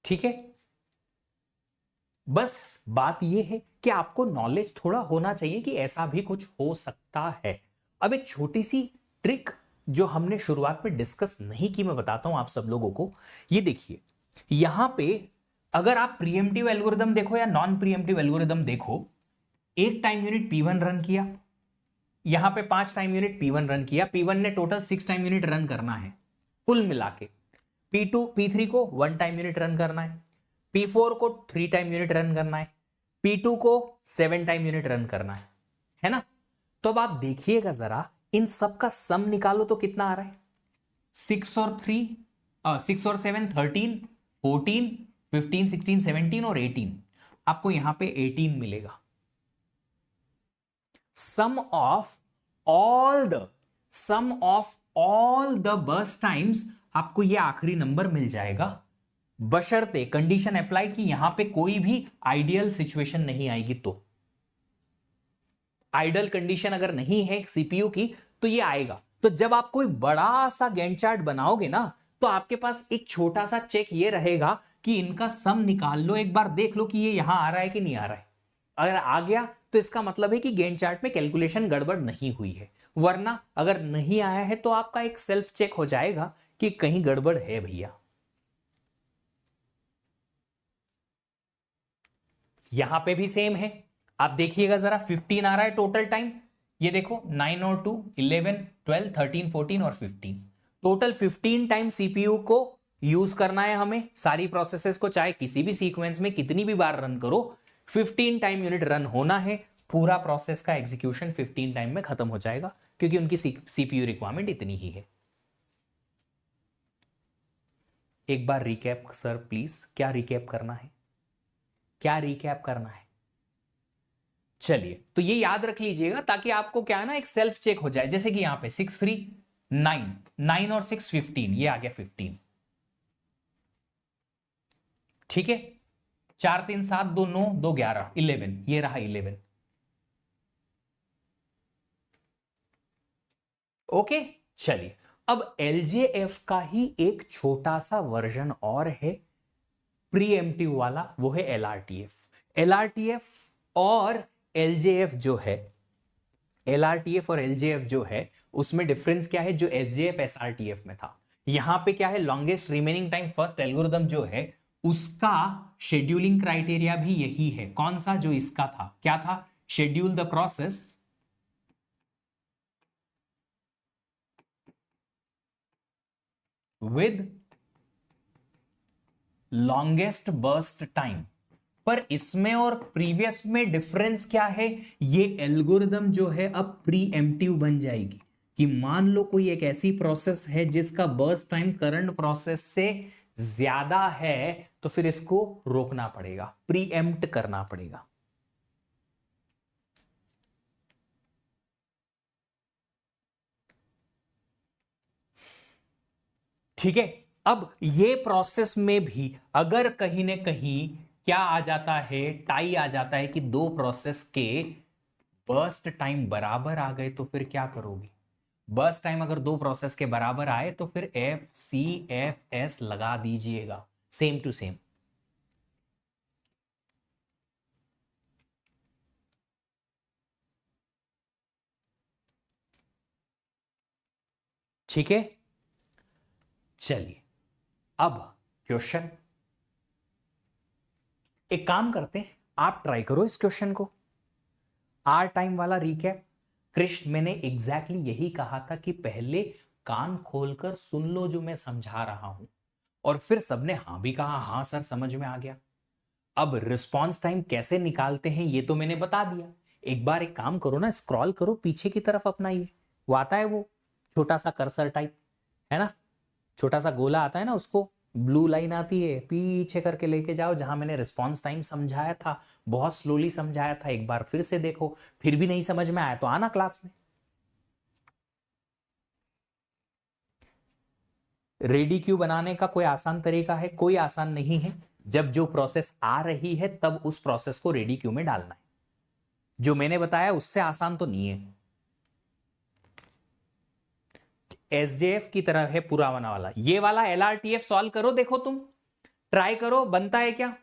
ठीक है, बस बात यह है कि आपको नॉलेज थोड़ा होना चाहिए कि ऐसा भी कुछ हो सकता है। अब एक छोटी सी ट्रिक जो हमने शुरुआत में डिस्कस नहीं की, मैं बताता हूं आप सब लोगों को। ये देखिए, यहां पे अगर आप प्रीएम्प्टिव एल्गोरिदम देखो या नॉन प्रीएम्प्टिव एल्गोरिदम देखो, एक टाइम यूनिट P1 रन किया, यहां पे 5 टाइम यूनिट P1 रन किया, P1 ने टोटल 6 टाइम यूनिट रन करना है कुल मिला के। P2 P3 को 1 टाइम यूनिट रन करना है, P4 को 3 टाइम यूनिट रन करना है, P2 को 7 टाइम यूनिट रन करना है ना। तो अब आप देखिएगा जरा, इन सब का सम निकालो तो कितना आ रहा है। 6 और 7 13, 14, 15, 16, 17 और 18, आपको यहां पे 18 मिलेगा। Sum of all the burst times, आपको यह आखिरी नंबर मिल जाएगा, बशर्ते कंडीशन अप्लाइड कि यहां पे कोई भी आइडियल सिचुएशन नहीं आएगी। तो आइडल कंडीशन अगर नहीं है सीपीयू की तो ये आएगा। तो जब आप कोई बड़ा सा गैंट चार्ट बनाओगे ना, तो आपके पास एक छोटा सा चेक ये रहेगा कि इनका सम निकाल लो, एक बार देख लो कि ये यहां आ रहा है कि नहीं आ रहा है। अगर आ गया तो इसका मतलब है कि गैंट चार्ट में कैलकुलेशन गड़बड़ नहीं हुई है, वरना अगर नहीं आया है तो आपका एक सेल्फ चेक हो जाएगा कि कहीं गड़बड़ है भैया। यहां पे भी सेम है, आप देखिएगा जरा, 15 आ रहा है टोटल टाइम। ये देखो 9 और 2 11 12 13 14 और 15, टोटल 15 टाइम सीपीयू को यूज करना है हमें सारी प्रोसेसेस को, चाहे किसी भी सीक्वेंस में कितनी भी बार रन करो, 15 टाइम यूनिट रन होना है। पूरा प्रोसेस का एग्जीक्यूशन 15 टाइम में खत्म हो जाएगा, क्योंकि उनकी सीपीयू रिक्वायरमेंट इतनी ही है। एक बार रिकैप सर प्लीज, क्या रिकैप करना है, क्या रिकैप करना है? चलिए, तो ये याद रख लीजिएगा ताकि आपको क्या है ना, एक सेल्फ चेक हो जाए। जैसे कि यहां पे 6 3 9, 9 और 6 15, ये आ गया 15, ठीक है। 4 3 7 2 9 2 11 11, ये रहा 11। ओके, चलिए, अब एलजेएफ का ही एक छोटा सा वर्जन और है प्रीएम्प्टिव वाला, वो है एलआरटीएफ। एलआरटीएफ और एलजेएफ जो है, एलआरटीएफ और एलजेएफ जो है, उसमें डिफरेंस क्या है जो एसजेएफ एसआरटीएफ में था। यहां पे क्या है, longest remaining time first algorithm जो है, उसका शेड्यूलिंग क्राइटेरिया भी यही है। कौन सा? जो इसका था, क्या था? Schedule the process with longest burst time. पर इसमें और प्रीवियस में डिफरेंस क्या है, ये एल्गोरिदम जो है अब प्रीएम्प्टिव बन जाएगी कि मान लो कोई एक ऐसी प्रोसेस है जिसका बर्स्ट टाइम करंट प्रोसेस से ज्यादा है, तो फिर इसको रोकना पड़ेगा, प्रीएम्प्ट करना पड़ेगा। ठीक है, अब ये प्रोसेस में भी अगर कहीं ना कहीं क्या आ जाता है, टाई आ जाता है कि दो प्रोसेस के बर्स्ट टाइम बराबर आ गए, तो फिर क्या करोगे? बर्स्ट टाइम अगर दो प्रोसेस के बराबर आए तो फिर एफ सी एफ एस लगा दीजिएगा, सेम टू सेम। ठीक है, चलिए, अब क्वेश्चन, एक काम करते हैं, आप ट्राई करो इस क्वेश्चन को। आर टाइम वाला रीकैप, कृष्ण मैंने एग्जैक्टली यही कहा था कि पहले कान खोलकर सुन लो जो मैं समझा रहा हूं, और फिर सबने हां भी कहा, हां सर समझ में आ गया। अब रिस्पॉन्स टाइम कैसे निकालते हैं ये तो मैंने बता दिया। एक बार एक काम करो ना, स्क्रॉल करो पीछे की तरफ अपना, ये वो आता है, वो छोटा सा कर्सर टाइप है ना, छोटा सा गोला आता है ना, उसको ब्लू लाइन आती है, पीछे करके लेके जाओ जहां मैंने रिस्पॉन्स टाइम समझाया था, बहुत स्लोली समझाया था। एक बार फिर से देखो, फिर भी नहीं समझ में आया तो आना क्लास में। रेडी क्यू बनाने का कोई आसान तरीका है? कोई आसान नहीं है। जब जो प्रोसेस आ रही है तब उस प्रोसेस को रेडी क्यू में डालना है। जो मैंने बताया उससे आसान तो नहीं है। एसजेएफ की तरह है पुराना वाला, ये वाला एलआरटीएफ सॉल्व करो, देखो तुम ट्राई करो, बनता है क्या?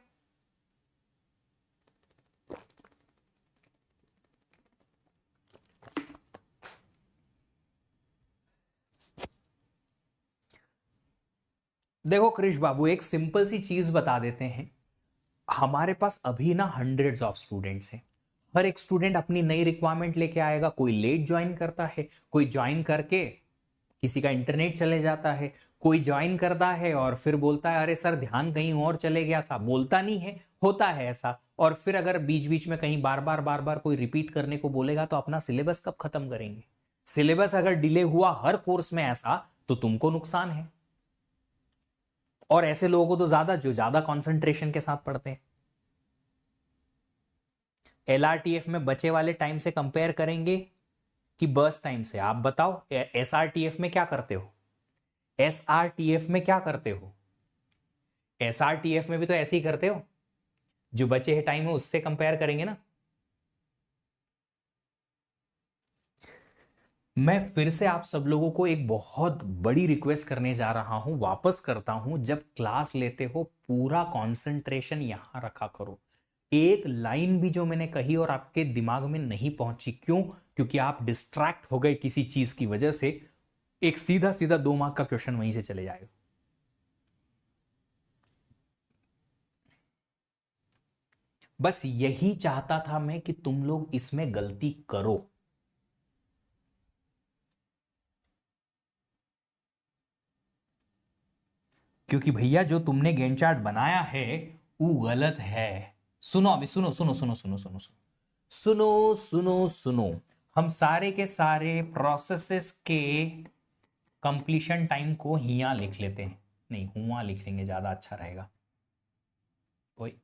देखो कृष बाबू, एक सिंपल सी चीज बता देते हैं। हमारे पास अभी ना हंड्रेड्स ऑफ स्टूडेंट्स हैं। हर एक स्टूडेंट अपनी नई रिक्वायरमेंट लेके आएगा। कोई लेट ज्वाइन करता है, कोई ज्वाइन करके किसी का इंटरनेट चले जाता है, कोई ज्वाइन करता है और फिर बोलता है अरे सर ध्यान कहीं और चले गया था। बोलता नहीं है, होता है ऐसा। और फिर अगर बीच बीच में कहीं बार बार कोई रिपीट करने को बोलेगा तो अपना सिलेबस कब खत्म करेंगे? सिलेबस अगर डिले हुआ हर कोर्स में ऐसा, तो तुमको नुकसान है। और ऐसे लोगों को तो ज्यादा, जो ज्यादा कंसंट्रेशन के साथ पढ़ते हैं। एलआरटीएफ में बचे वाले टाइम से कंपेयर करेंगे कि बर्स्ट टाइम से? आप बताओ, एसआरटीएफ में क्या करते हो? एसआरटीएफ में क्या करते हो? एसआरटीएफ में भी तो ऐसे ही करते हो। जो बचे हैं टाइम है उससे कंपेयर करेंगे ना। मैं फिर से आप सब लोगों को एक बहुत बड़ी रिक्वेस्ट करने जा रहा हूं, वापस करता हूं, जब क्लास लेते हो पूरा कंसंट्रेशन यहां रखा करो। एक लाइन भी जो मैंने कही और आपके दिमाग में नहीं पहुंची, क्यों? क्योंकि आप डिस्ट्रैक्ट हो गए किसी चीज की वजह से, एक सीधा सीधा 2 मार्क का क्वेश्चन वहीं से चले जाएगा। बस यही चाहता था मैं कि तुम लोग इसमें गलती करो। क्योंकि भैया जो तुमने गैंट चार्ट बनाया है वो गलत है। सुनो अभी, सुनो सुनो सुनो सुनो सुनो सुनो सुनो सुनो सुनो। हम सारे के सारे प्रोसेसेस के कंप्लीशन टाइम को हिया लिख लेते हैं। नहीं, हुआ लिख लेंगे, ज्यादा अच्छा रहेगा। ओए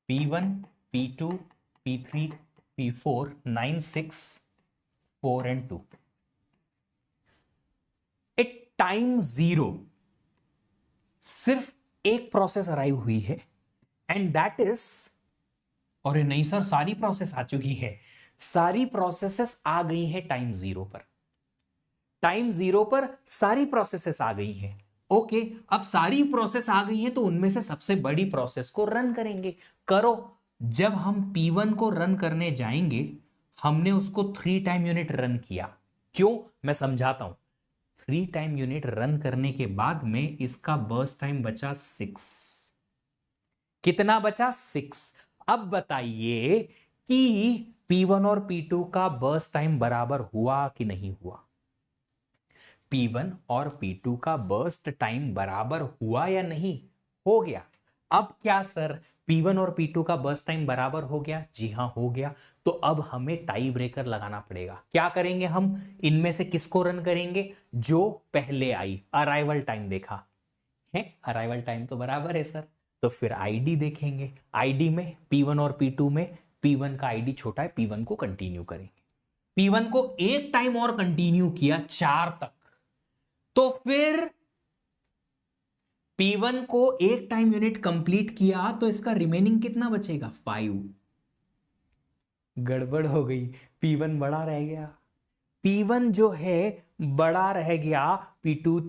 P1, P2, P3, P4, 9, 6, 4 and 2। एक टाइम जीरो, सिर्फ एक प्रोसेस अराइव हुई है एंड दैट इज, और नहीं सर सारी प्रोसेस आ चुकी है। सारी प्रोसेसेस आ गई है टाइम जीरो पर। टाइम जीरो पर सारी प्रोसेसेस आ गई हैं। ओके, अब सारी प्रोसेस आ गई हैं तो उनमें से सबसे बड़ी प्रोसेस को रन करेंगे। करो। जब हम P1 को रन करने जाएंगे, हमने उसको 3 टाइम यूनिट रन किया। क्यों? मैं समझाता हूं। 3 टाइम यूनिट रन करने के बाद में इसका बर्स्ट टाइम बचा 6। कितना बचा? 6। अब बताइए कि P1 और P2 का बर्स्ट टाइम बराबर हुआ कि नहीं हुआ? P1 और P2 का बर्स्ट टाइम बराबर हुआ या नहीं? हो गया। अब क्या सर, P1 और P2 का बर्स्ट टाइम बराबर हो गया? जी हां, हो गया। तो अब हमें टाई ब्रेकर लगाना पड़ेगा। क्या करेंगे हम? इनमें से किसको रन करेंगे? जो पहले आई। अराइवल टाइम देखा है, अराइवल टाइम तो बराबर है सर। तो फिर आईडी देखेंगे। आईडी में P1 और P2 में P1 का आईडी छोटा है, P1 को कंटिन्यू करेंगे। P1 को एक टाइम और कंटिन्यू किया 4 तक, तो फिर P1 को एक टाइम यूनिट कंप्लीट किया तो इसका रिमेनिंग कितना बचेगा? 5। गड़बड़ हो गई, P1 बड़ा रह गया। P1 जो है बड़ा रह गया, P2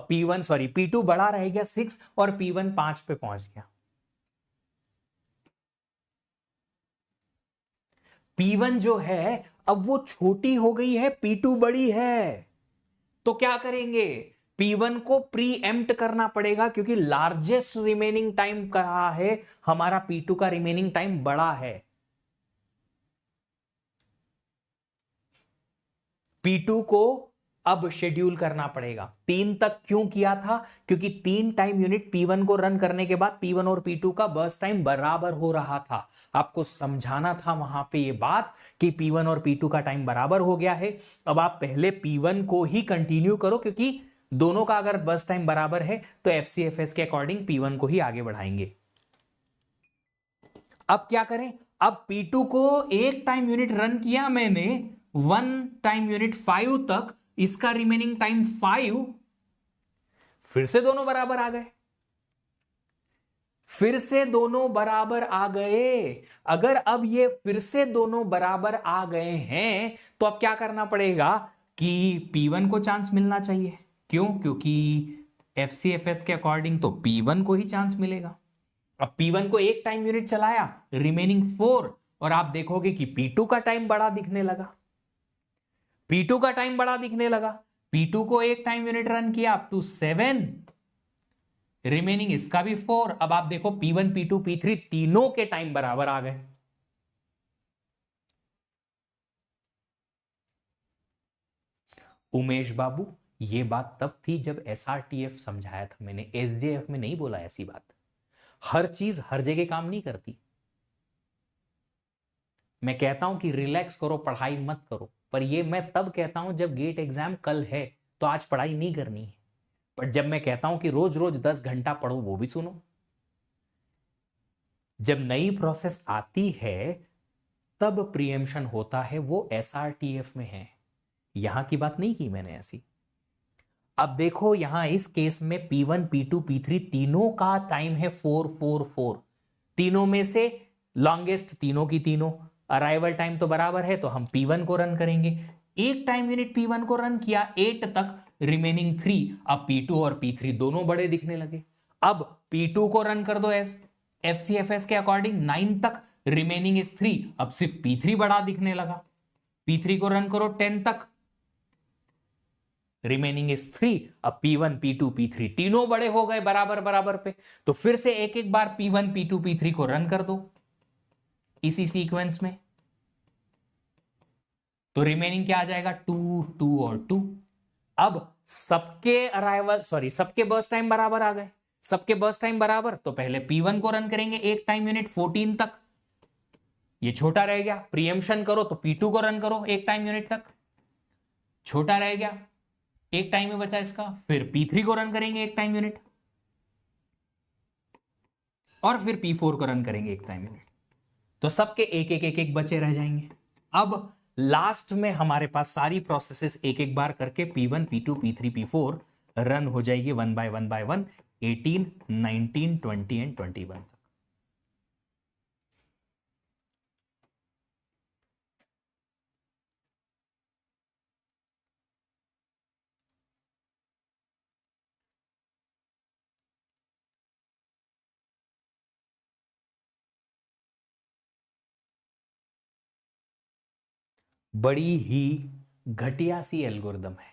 P1 सॉरी P2 बड़ा रह गया 6 और P1 5 पे पहुंच गया। P1 जो है अब वो छोटी हो गई है, P2 बड़ी है। तो क्या करेंगे? P1 को प्री एम्प्ट करना पड़ेगा, क्योंकि लार्जेस्ट रिमेनिंग टाइम कहा है हमारा, P2 का रिमेनिंग टाइम बड़ा है। P2 को अब शेड्यूल करना पड़ेगा। 3 तक क्यों किया था? क्योंकि 3 टाइम यूनिट P1 को रन करने के बाद P1 और P2 का बर्स्ट टाइम बराबर हो रहा था। आपको समझाना था वहां पे ये बात कि P1 और P2 का टाइम बराबर हो गया है। अब आप पहले P1 को ही कंटिन्यू करो, क्योंकि दोनों का अगर बर्स्ट टाइम बराबर है तो एफसीएफएस के अकॉर्डिंग P1 को ही आगे बढ़ाएंगे। अब क्या करें? अब P2 को एक टाइम यूनिट रन किया मैंने, 1 टाइम यूनिट 5 तक, इसका रिमेनिंग टाइम 5। फिर से दोनों बराबर आ गए। फिर से दोनों बराबर आ गए। अगर अब ये फिर से दोनों बराबर आ गए हैं तो अब क्या करना पड़ेगा कि P1 को चांस मिलना चाहिए। क्यों? क्योंकि FCFS के अकॉर्डिंग तो P1 को ही चांस मिलेगा। अब P1 को एक टाइम यूनिट चलाया, रिमेनिंग 4, और आप देखोगे कि P2 का टाइम बड़ा दिखने लगा। P2 का टाइम बड़ा दिखने लगा। P2 को एक टाइम यूनिट रन किया अप टू 7, रिमेनिंग इसका भी 4। अब आप देखो P1 P2 P3 तीनों के टाइम बराबर आ गए। उमेश बाबू, ये बात तब थी जब SRTF समझाया था मैंने, SJF में नहीं बोला ऐसी बात। हर चीज हर जगह काम नहीं करती। मैं कहता हूं कि रिलैक्स करो, पढ़ाई मत करो, पर ये मैं तब कहता हूं जब गेट एग्जाम कल है तो आज पढ़ाई नहीं करनी है। पर जब मैं कहता हूं कि रोज रोज 10 घंटा पढ़ो, वो भी सुनो। जब नई प्रोसेस आती है तब प्रीएम्पशन होता है, वो SRTF में है। यहां की बात नहीं की मैंने ऐसी। अब देखो यहां इस केस में P1 P2 P3 तीनों का टाइम है 4 4 4। तीनों में से लॉन्गेस्ट तीनों की तीनों, अराइवल टाइम तो बराबर है, तो हम P1 को रन करेंगे। एक टाइम यूनिट P1 को रन किया 8 तक, रिमेनिंग 3। अब P2 और P3 दोनों बड़े दिखने लगे। अब P2 को रन कर दो FCFS के अकॉर्डिंग 9 तक, रिमेनिंग इज 3। अब सिर्फ P3 बड़ा दिखने लगा। P3 को रन करो 10 तक, रिमेनिंग इज 3। अब P1 P2 P3 तीनों बड़े हो गए बराबर बराबर पे। तो फिर से एक एक बार P1 P2 P3 को रन कर दो इसी सीक्वेंस में, तो रिमेनिंग क्या आ जाएगा? 2 2 और 2। अब सबके अराइवल सबके बर्स्ट टाइम बराबर आ गए। सबके बर्स्ट टाइम बराबर, तो पहले P1 को रन करेंगे एक टाइम यूनिट 14 तक, ये छोटा रह गया। प्रीएम्पशन करो तो P2 को रन करो एक टाइम यूनिट तक, छोटा रह गया, एक टाइम में बचा इसका। फिर P3 को रन करेंगे एक टाइम यूनिट, और फिर P4 को रन करेंगे एक टाइम यूनिट, तो सबके एक एक एक एक बचे रह जाएंगे। अब लास्ट में हमारे पास सारी प्रोसेसेस एक एक बार करके P1 P2 P3 P4 run हो जाएगी 1 बाय 1 बाय 1, 18 19 20 एंड 21 तक। बड़ी ही घटिया सी एल्गोरिदम है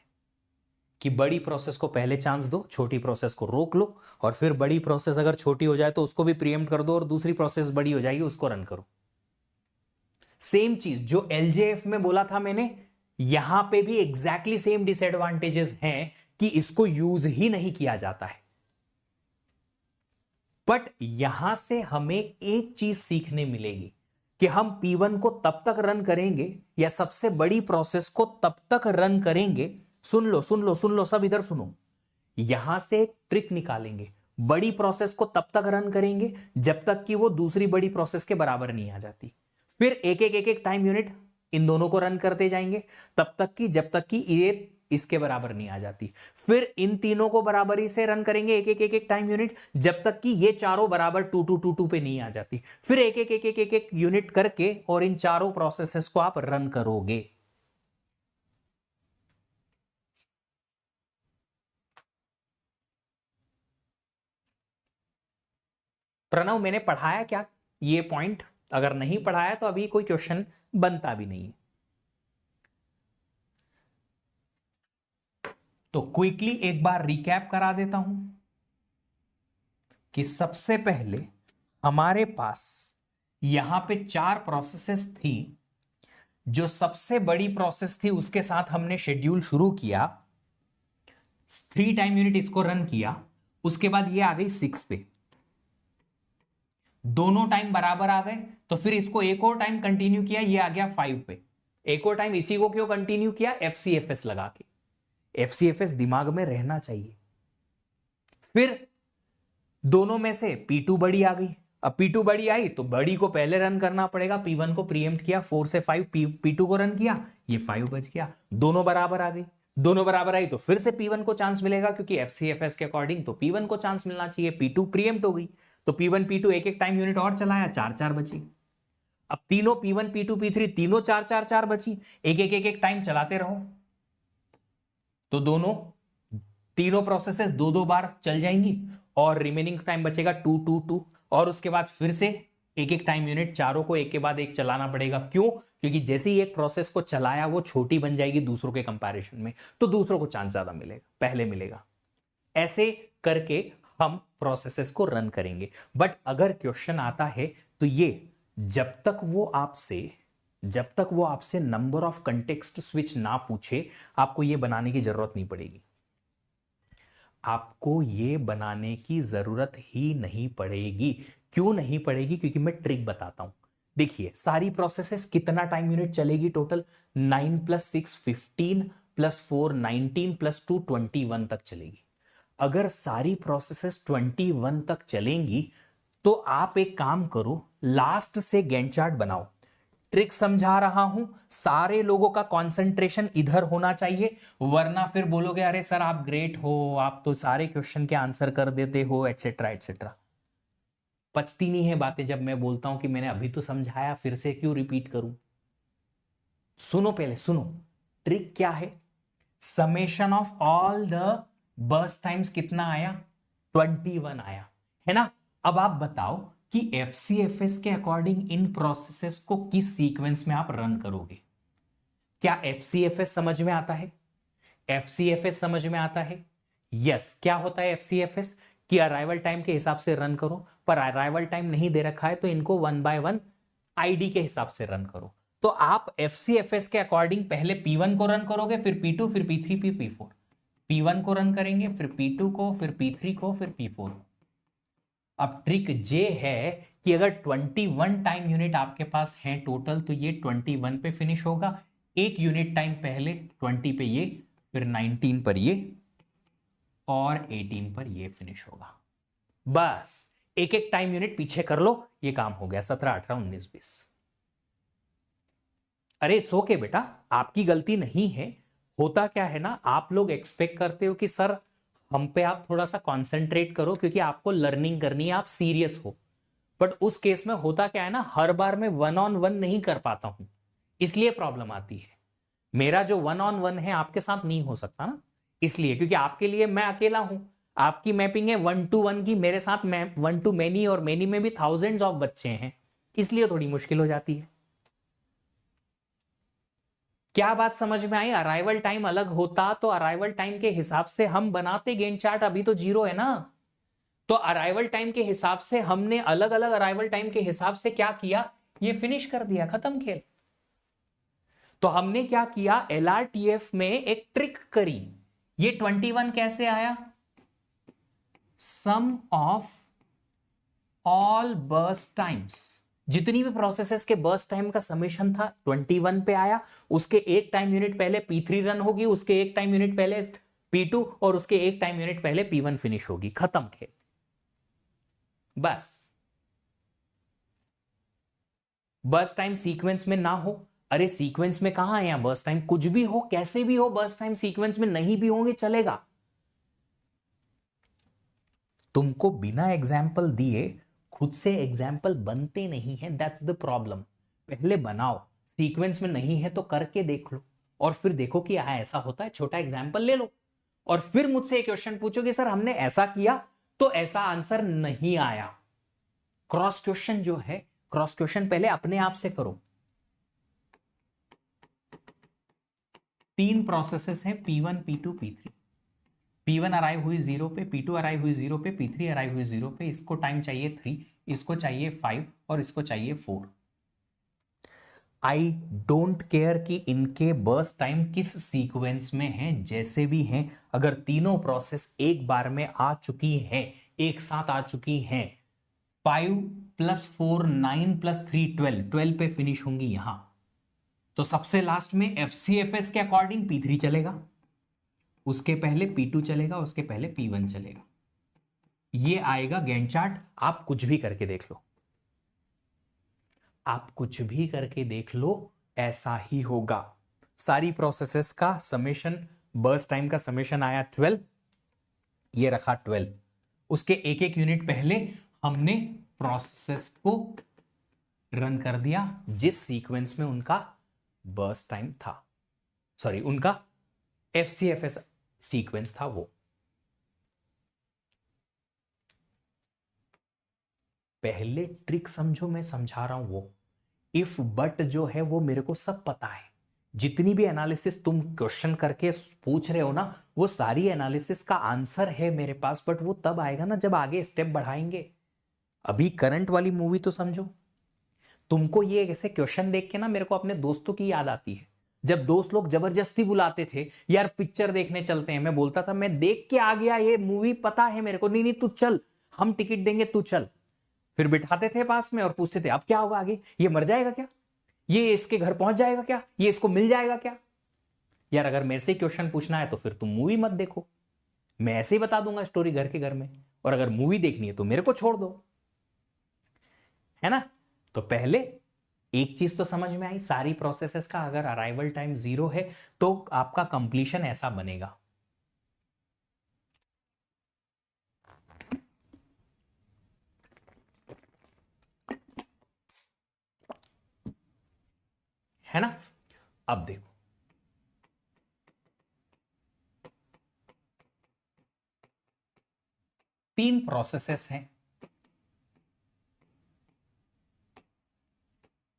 कि बड़ी प्रोसेस को पहले चांस दो, छोटी प्रोसेस को रोक लो, और फिर बड़ी प्रोसेस अगर छोटी हो जाए तो उसको भी प्रीएम्प्ट कर दो, और दूसरी प्रोसेस बड़ी हो जाएगी उसको रन करो। सेम चीज जो LJF में बोला था मैंने, यहां पे भी एग्जैक्टली सेम डिसएडवांटेजेस हैं कि इसको यूज ही नहीं किया जाता है। बट यहां से हमें एक चीज सीखने मिलेगी कि हम P1 को तब तक रन करेंगे, या सबसे बड़ी प्रोसेस को तब तक रन करेंगे। सुन लो सुन लो सुन लो, सब इधर सुनो। यहां से एक ट्रिक निकालेंगे, बड़ी प्रोसेस को तब तक रन करेंगे जब तक कि वो दूसरी बड़ी प्रोसेस के बराबर नहीं आ जाती। फिर एक एक एक एक टाइम यूनिट इन दोनों को रन करते जाएंगे तब तक कि जब तक कि ये इसके बराबर नहीं आ जाती। फिर इन तीनों को बराबरी से रन करेंगे एक एक एक एक टाइम यूनिट जब तक कि ये चारों बराबर 2 2 2 2 पे नहीं आ जाती। फिर एक एक एक एक एक एक यूनिट करके और इन चारों प्रोसेसेस को आप रन करोगे। प्रणव, मैंने पढ़ाया क्या ये पॉइंट? अगर नहीं पढ़ाया तो अभी कोई क्वेश्चन बनता भी नहीं है। तो क्विकली एक बार रिकैप करा देता हूं कि सबसे पहले हमारे पास यहां पे 4 प्रोसेसेस थी। जो सबसे बड़ी प्रोसेस थी उसके साथ हमने शेड्यूल शुरू किया, 3 टाइम यूनिट इसको रन किया, उसके बाद ये आ गई 6 पे, दोनों टाइम बराबर आ गए, तो फिर इसको एक और टाइम कंटिन्यू किया, ये आ गया 5 पे। एक और टाइम इसी को क्यों कंटिन्यू किया? FCFS लगा के। FCFS दिमाग में रहना चाहिए। फिर दोनों में से P2 बड़ी आ गई। अब P2 बड़ी आई तो बड़ी को पहले रन करना पड़ेगा। P1 को प्रीएम्प्ट किया, 4 से 5, P2 को रन किया, ये 5 बच गया, दोनों बराबर आ गई। दोनों बराबर आई तो फिर से P1 को चांस मिलेगा, क्योंकि FCFS के अकॉर्डिंग तो P1 को चांस मिलना चाहिए, P2 प्रीएम्प्ट हो गई, तो P1 P2 एक एक टाइम यूनिट और चलाया, 4 बची। अब तीनों P1 P2 P3 तीनों 4 बची, एक एक टाइम चलाते रहो तो तीनों प्रोसेसेस 2 बार चल जाएंगी और रिमेनिंग टाइम बचेगा 2 और उसके बाद फिर से एक एक टाइम यूनिट चारों को एक के बाद एक चलाना पड़ेगा। क्यों? क्योंकि जैसे ही एक प्रोसेस को चलाया वो छोटी बन जाएगी दूसरों के कंपैरिजन में, तो दूसरों को चांस ज्यादा मिलेगा, पहले मिलेगा। ऐसे करके हम प्रोसेसेस को रन करेंगे। बट अगर क्वेश्चन आता है तो ये जब तक वो आपसे नंबर ऑफ कंटेक्स्ट स्विच ना पूछे, आपको ये बनाने की जरूरत नहीं पड़ेगी। आपको ये बनाने की जरूरत ही नहीं पड़ेगी। क्यों नहीं पड़ेगी? क्योंकि मैं ट्रिक बताता हूं। देखिए, सारी प्रोसेसेस कितना टाइम यूनिट चलेगी टोटल? 9 + 6 15 + 4 19 + 2 21 तक चलेगी। अगर सारी प्रोसेसेस 21 तक चलेंगी तो आप एक काम करो, लास्ट से गैंट चार्ट बनाओ। ट्रिक समझा रहा हूं, सारे लोगों का कंसंट्रेशन इधर होना चाहिए, वरना फिर बोलोगे अरे सर आप ग्रेट हो, आप तो सारे क्वेश्चन के आंसर कर देते हो, एटसेट्रा एटसेट्रा। पचती नहीं है बातें जब मैं बोलता हूं कि मैंने अभी तो समझाया, फिर से क्यों रिपीट करूं? सुनो, पहले सुनो। ट्रिक क्या है? Summation of all the burst times कितना आया? 21 आया, है ना? अब आप बताओ कि FCFS के अकॉर्डिंग इन प्रोसेसेस को किस सीक्वेंस में आप रन करोगे? क्या FCFS समझ में आता है? FCFS समझ में आता है? यस। क्या होता है FCFS? कि अराइवल टाइम के हिसाब से रन करो, पर अराइवल टाइम नहीं दे रखा है तो इनको 1 बाय 1 ID के हिसाब से रन करो। तो आप FCFS के अकॉर्डिंग पहले P1 को रन करोगे, फिर P2, फिर P3, फिर P4। P1 को रन करेंगे, फिर P2 को, फिर P3 को, फिर P4। अब ट्रिक ये है कि अगर 21 टाइम यूनिट आपके पास है टोटल, तो ये 21 पे फिनिश होगा। एक यूनिट टाइम पहले 20 पे ये, फिर 19 पर ये और 18 पर ये फिनिश होगा। बस एक एक टाइम यूनिट पीछे कर लो, ये काम हो गया। 17 18 19 20। अरे इट्स ओके बेटा, आपकी गलती नहीं है। होता क्या है ना, आप लोग एक्सपेक्ट करते हो कि सर हम पे आप थोड़ा सा कंसंट्रेट करो क्योंकि आपको लर्निंग करनी है, आप सीरियस हो। बट उस केस में होता क्या है ना, हर बार मैं 1-on-1 नहीं कर पाता हूं, इसलिए प्रॉब्लम आती है। मेरा जो 1-on-1 है आपके साथ नहीं हो सकता ना, इसलिए, क्योंकि आपके लिए मैं अकेला हूं। आपकी मैपिंग है 1-to-1 की, मेरे साथ मैप 1-to-many, और many में भी थाउजेंड्स ऑफ बच्चे हैं, इसलिए थोड़ी मुश्किल हो जाती है। क्या बात समझ में आई? अराइवल टाइम अलग होता तो अराइवल टाइम के हिसाब से हम बनाते गैंट चार्ट, अभी तो 0 है ना। तो अराइवल टाइम के हिसाब से हमने अलग अलग अराइवल टाइम के हिसाब से क्या किया, ये फिनिश कर दिया, खत्म खेल। तो हमने क्या किया, LRTF में एक ट्रिक करी। ये 21 कैसे आया? सम ऑफ ऑल बर्स्ट टाइम्स, जितनी भी प्रोसेसेस के बर्स्ट टाइम का समेशन था 21 पे आया। उसके एक टाइम यूनिट पहले P3 रन होगी, उसके एक टाइम यूनिट पहले P2, और उसके एक टाइम यूनिट पहले P1 फिनिश होगी, खत्म खेल। बस बर्स्ट टाइम सीक्वेंस में ना हो, अरे सीक्वेंस में कहां है, बर्स्ट टाइम कुछ भी हो, कैसे भी हो, बर्स्ट टाइम सीक्वेंस में नहीं भी होंगे चलेगा। तुमको बिना एग्जाम्पल दिए खुद से एग्जाम्पल बनते नहीं है, दैट्स द प्रॉब्लम। पहले बनाओ, सीक्वेंस में नहीं है तो करके देख लो, और फिर देखो कि ऐसा होता है, छोटा एग्जाम्पल ले लो, और फिर मुझसे एक क्वेश्चन पूछोगे सर हमने ऐसा किया तो ऐसा आंसर नहीं आया। क्रॉस क्वेश्चन जो है, क्रॉस क्वेश्चन पहले अपने आप से करो। 3 प्रोसेसेस हैं, P1 P2 P3। P1 arrive हुई 0 पे, P2 अराइव हुई 0 पे, P3 अराइव हुई 0 पे। इसको टाइम चाहिए 3, इसको चाहिए 5 और इसको चाहिए 4। आई डोंट केयर कि इनके बर्स्ट टाइम किस सीक्वेंस में हैं, जैसे भी हैं, अगर तीनों प्रोसेस एक बार में आ चुकी हैं, एक साथ आ चुकी हैं, 5 + 4 9 + 3 12, 12 पे फिनिश होंगी यहां, तो सबसे लास्ट में FCFS के अकॉर्डिंग P3 चलेगा, उसके पहले P2 चलेगा, उसके पहले P1 चलेगा। ये आएगा गैंट चार्ट। आप कुछ भी करके देख लो, आप कुछ भी करके देख लो, ऐसा ही होगा। सारी प्रोसेसेस का समेशन, बर्स्ट टाइम का समेशन आया 12, ये रखा 12, उसके एक एक यूनिट पहले हमने प्रोसेसेस को रन कर दिया जिस सीक्वेंस में उनका बर्स्ट टाइम था, सॉरी उनका FCFS सीक्वेंस था वो। पहले ट्रिक समझो, मैं समझा रहा हूं वो इफ बट जो है वो मेरे को सब पता है। जितनी भी एनालिसिस तुम क्वेश्चन करके पूछ रहे हो ना, वो सारी एनालिसिस का आंसर है मेरे पास, बट वो तब आएगा ना जब आगे स्टेप बढ़ाएंगे। अभी करंट वाली मूवी तो समझो। तुमको ये ऐसे क्वेश्चन देख के ना मेरे को अपने दोस्तों की याद आती है, जब दोस्त लोग जबरदस्ती बुलाते थे यार पिक्चर देखने चलते हैं, मैं बोलता था मैं देख के आ गया, ये मूवी पता है मेरे को, नहीं नहीं तू चल, हम टिकट देंगे तू चल। फिर बिठाते थे पास में और पूछते थे अब क्या होगा आगे, ये मर जाएगा क्या, ये इसके घर पहुंच जाएगा क्या, ये इसको मिल जाएगा क्या। यार अगर मेरे से क्वेश्चन पूछना है तो फिर तुम मूवी मत देखो, मैं ऐसे ही बता दूंगा स्टोरी घर के घर में, और अगर मूवी देखनी है तो मेरे को छोड़ दो, है ना। तो पहले एक चीज तो समझ में आई, सारी प्रोसेसेस का अगर अराइवल टाइम 0 है तो आपका कंप्लीशन ऐसा बनेगा। है ना। अब देखो, तीन प्रोसेसेस हैं,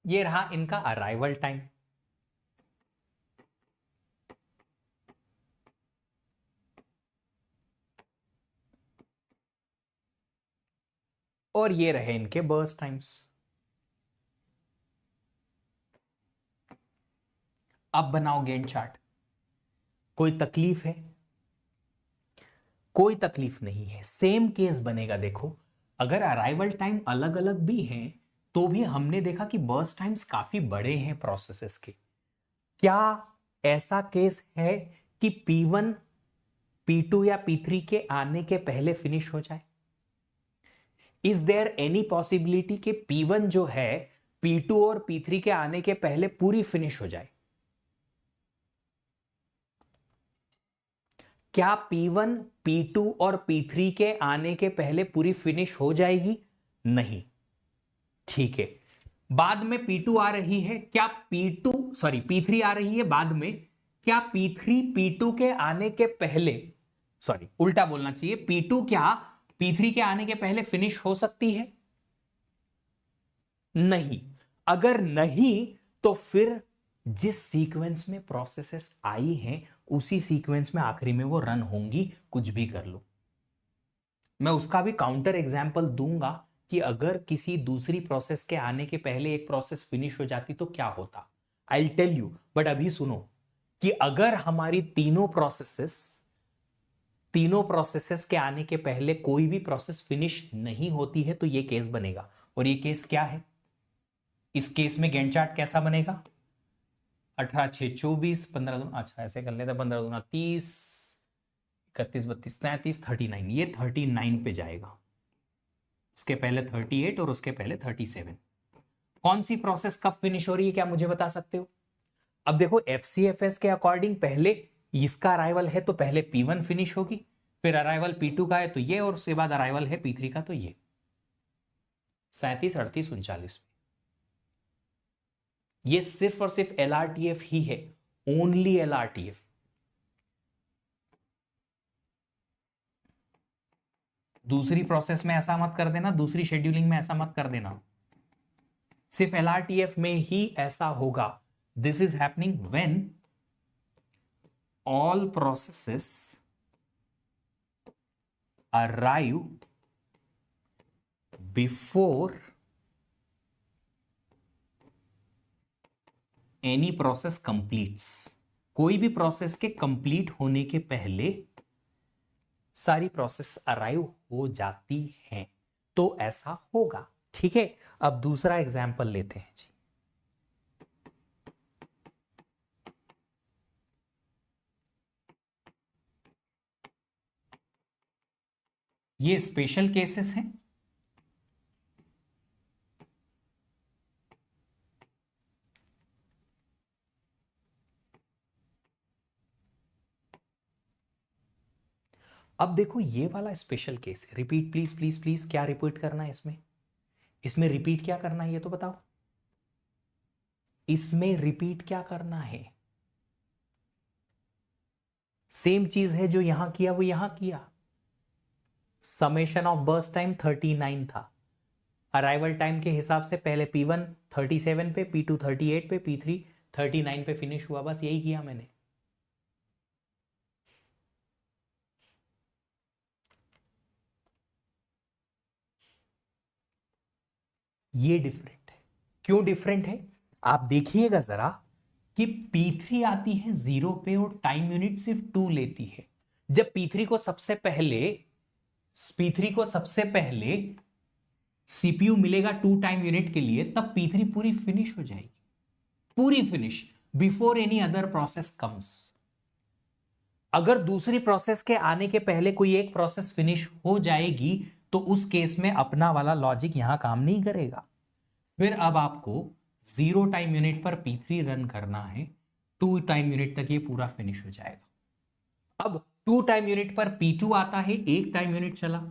ये रहा इनका अराइवल टाइम, और ये रहे इनके बर्स्ट टाइम्स। अब बनाओ गैंट चार्ट। कोई तकलीफ है? कोई तकलीफ नहीं है, सेम केस बनेगा। देखो अगर अराइवल टाइम अलग अलग भी हैं तो भी हमने देखा कि बर्स्ट टाइम्स काफी बड़े हैं प्रोसेसेस के। क्या ऐसा केस है कि P1 P2 या P3 के आने के पहले फिनिश हो जाए? इज देयर एनी पॉसिबिलिटी कि P1 जो है P2 और P3 के आने के पहले पूरी फिनिश हो जाए? क्या P1 P2 और P3 के आने के पहले पूरी फिनिश हो जाएगी? नहीं। ठीक है, बाद में P2 आ रही है, क्या P2 सॉरी P3 आ रही है बाद में, क्या P3 P2 के आने के पहले, सॉरी उल्टा बोलना चाहिए, P2 क्या P3 के आने के पहले फिनिश हो सकती है? नहीं। अगर नहीं तो फिर जिस सीक्वेंस में प्रोसेसेस आई हैं उसी सीक्वेंस में आखिरी में वो रन होंगी, कुछ भी कर लो। मैं उसका भी काउंटर एग्जांपल दूंगा कि अगर किसी दूसरी प्रोसेस के आने के पहले एक प्रोसेस फिनिश हो जाती तो क्या होता, आई टेल यू। बट अभी सुनो कि अगर हमारी तीनों प्रोसेसेस के आने के पहले कोई भी प्रोसेस फिनिश नहीं होती है तो ये केस बनेगा। और ये केस क्या है? इस केस में गैंट चार्ट कैसा बनेगा? 18 6 24 15 दूना, अच्छा ऐसे कर लेते, 15 दूना 30, 31 32 33 39, ये 39 पे जाएगा। उसके पहले 38 और उसके पहले 37। कौन सी प्रोसेस कब फिनिश हो रही है, क्या मुझे बता सकते हो? अब देखो FCFS के अकॉर्डिंग पहले इसका अराइवल है तो पहले P1 फिनिश होगी, फिर अराइवल P2 का है तो ये, और उसके बाद अराइवल है P3 का तो ये। 37 38 39 ये सिर्फ और सिर्फ LRTF ही है, ओनली LRTF। दूसरी प्रोसेस में ऐसा मत कर देना, दूसरी शेड्यूलिंग में ऐसा मत कर देना, सिर्फ LRTF में ही ऐसा होगा। This is happening when all processes arrive before any process completes। कोई भी प्रोसेस के कंप्लीट होने के पहले सारी प्रोसेस अराइव हो जाती हैं तो ऐसा होगा। ठीक है, अब दूसरा एग्जाम्पल लेते हैं जी। ये स्पेशल केसेस हैं, अब देखो ये वाला स्पेशल केस है, रिपीट प्लीज प्लीज प्लीज, क्या रिपीट करना है इसमें, इसमें रिपीट क्या करना है ये तो बताओ, इसमें रिपीट क्या करना है, सेम चीज है जो यहां किया वो यहां किया, समेशन ऑफ बर्स्ट टाइम 39 था, अराइवल टाइम के हिसाब से पहले P1 37 पे, P2 38 पे, P3 39 पे फिनिश हुआ, बस यही किया मैंने। ये डिफरेंट है, क्यों डिफरेंट है आप देखिएगा जरा कि P3 आती है 0 पे और टाइम यूनिट सिर्फ 2 लेती है। जब P3 को सबसे पहले सीपीयू मिलेगा 2 टाइम यूनिट के लिए, तब P3 पूरी फिनिश हो जाएगी, पूरी finish, before any other process comes. अगर दूसरी प्रोसेस के आने के पहले कोई एक प्रोसेस फिनिश हो जाएगी तो उस केस में अपना वाला लॉजिक यहां काम नहीं करेगा। फिर अब आपको 0 टाइम यूनिट पर P3 रन करना है, 2 टाइम यूनिट तक ये पूरा फिनिश हो जाएगा। अब 2 टाइम यूनिट पर P2 आता है, 1 टाइम यूनिट चला,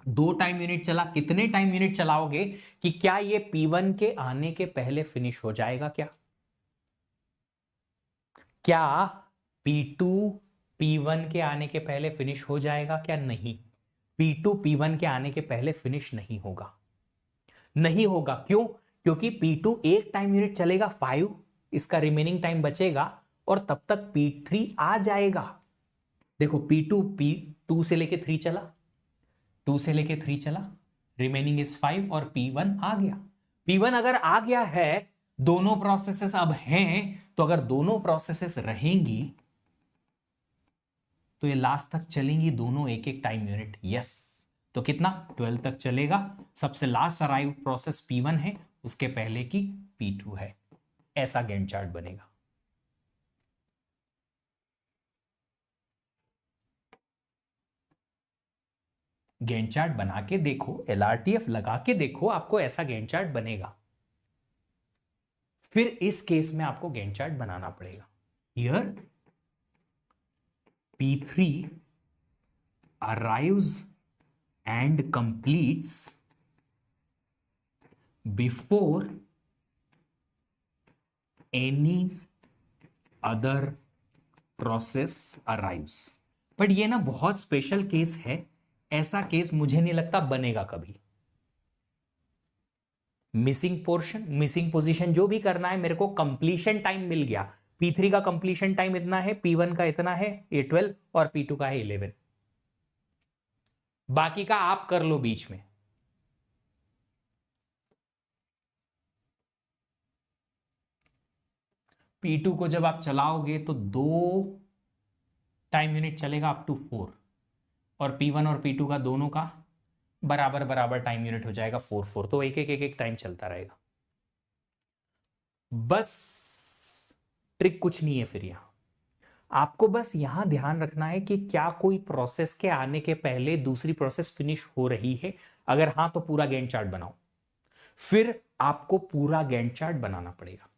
2 टाइम यूनिट चला, कितने टाइम यूनिट चलाओगे कि क्या ये P1 के आने के पहले फिनिश हो जाएगा, क्या P2 P1 के आने के पहले फिनिश हो जाएगा, क्या नहीं, P2 P1 के आने के पहले फिनिश नहीं होगा, नहीं होगा। क्यों? क्योंकि P2 1 टाइम यूनिट चलेगा 5, इसका रिमेनिंग टाइम बचेगा और तब तक P3 आ जाएगा। देखो P2 से लेके 3 चला, 2 से लेके 3 चला, रिमेनिंग इज 5 और P1 आ गया। P1 अगर आ गया है, दोनों प्रोसेसेस अब हैं, तो अगर दोनों प्रोसेसेस रहेंगी तो ये लास्ट तक चलेंगी दोनों 1-1 टाइम यूनिट। यस, तो कितना 12 तक चलेगा। सबसे लास्ट अराइव प्रोसेस P1 है, उसके पहले की P2 है। ऐसा गैंट चार्ट बनेगा। गैंट चार्ट बना के देखो, LRTF लगा के देखो, आपको ऐसा गैंट चार्ट बनेगा। फिर इस केस में आपको गैंट चार्ट बनाना पड़ेगा। Here P3 arrives and completes before any other process arrives। But ये ना बहुत स्पेशल केस है, ऐसा केस मुझे नहीं लगता बनेगा कभी। मिसिंग पोर्शन, मिसिंग पोजीशन जो भी करना है, मेरे को कंप्लीशन टाइम मिल गया। P3 का कंप्लीशन टाइम इतना है, P1 का इतना है, ये 12 और P2 का है 11। बाकी का आप कर लो बीच में। P2 को जब आप चलाओगे तो 2 टाइम यूनिट चलेगा अप टू 4, और P1 और P2 का दोनों का बराबर बराबर टाइम यूनिट हो जाएगा 4-4, तो एक एक एक एक टाइम चलता रहेगा। बस ट्रिक कुछ नहीं है फिर यहां, आपको बस यहां ध्यान रखना है कि क्या कोई प्रोसेस के आने के पहले दूसरी प्रोसेस फिनिश हो रही है, अगर हां तो पूरा गैंट चार्ट बनाओ। फिर आपको पूरा गैंट चार्ट बनाना पड़ेगा।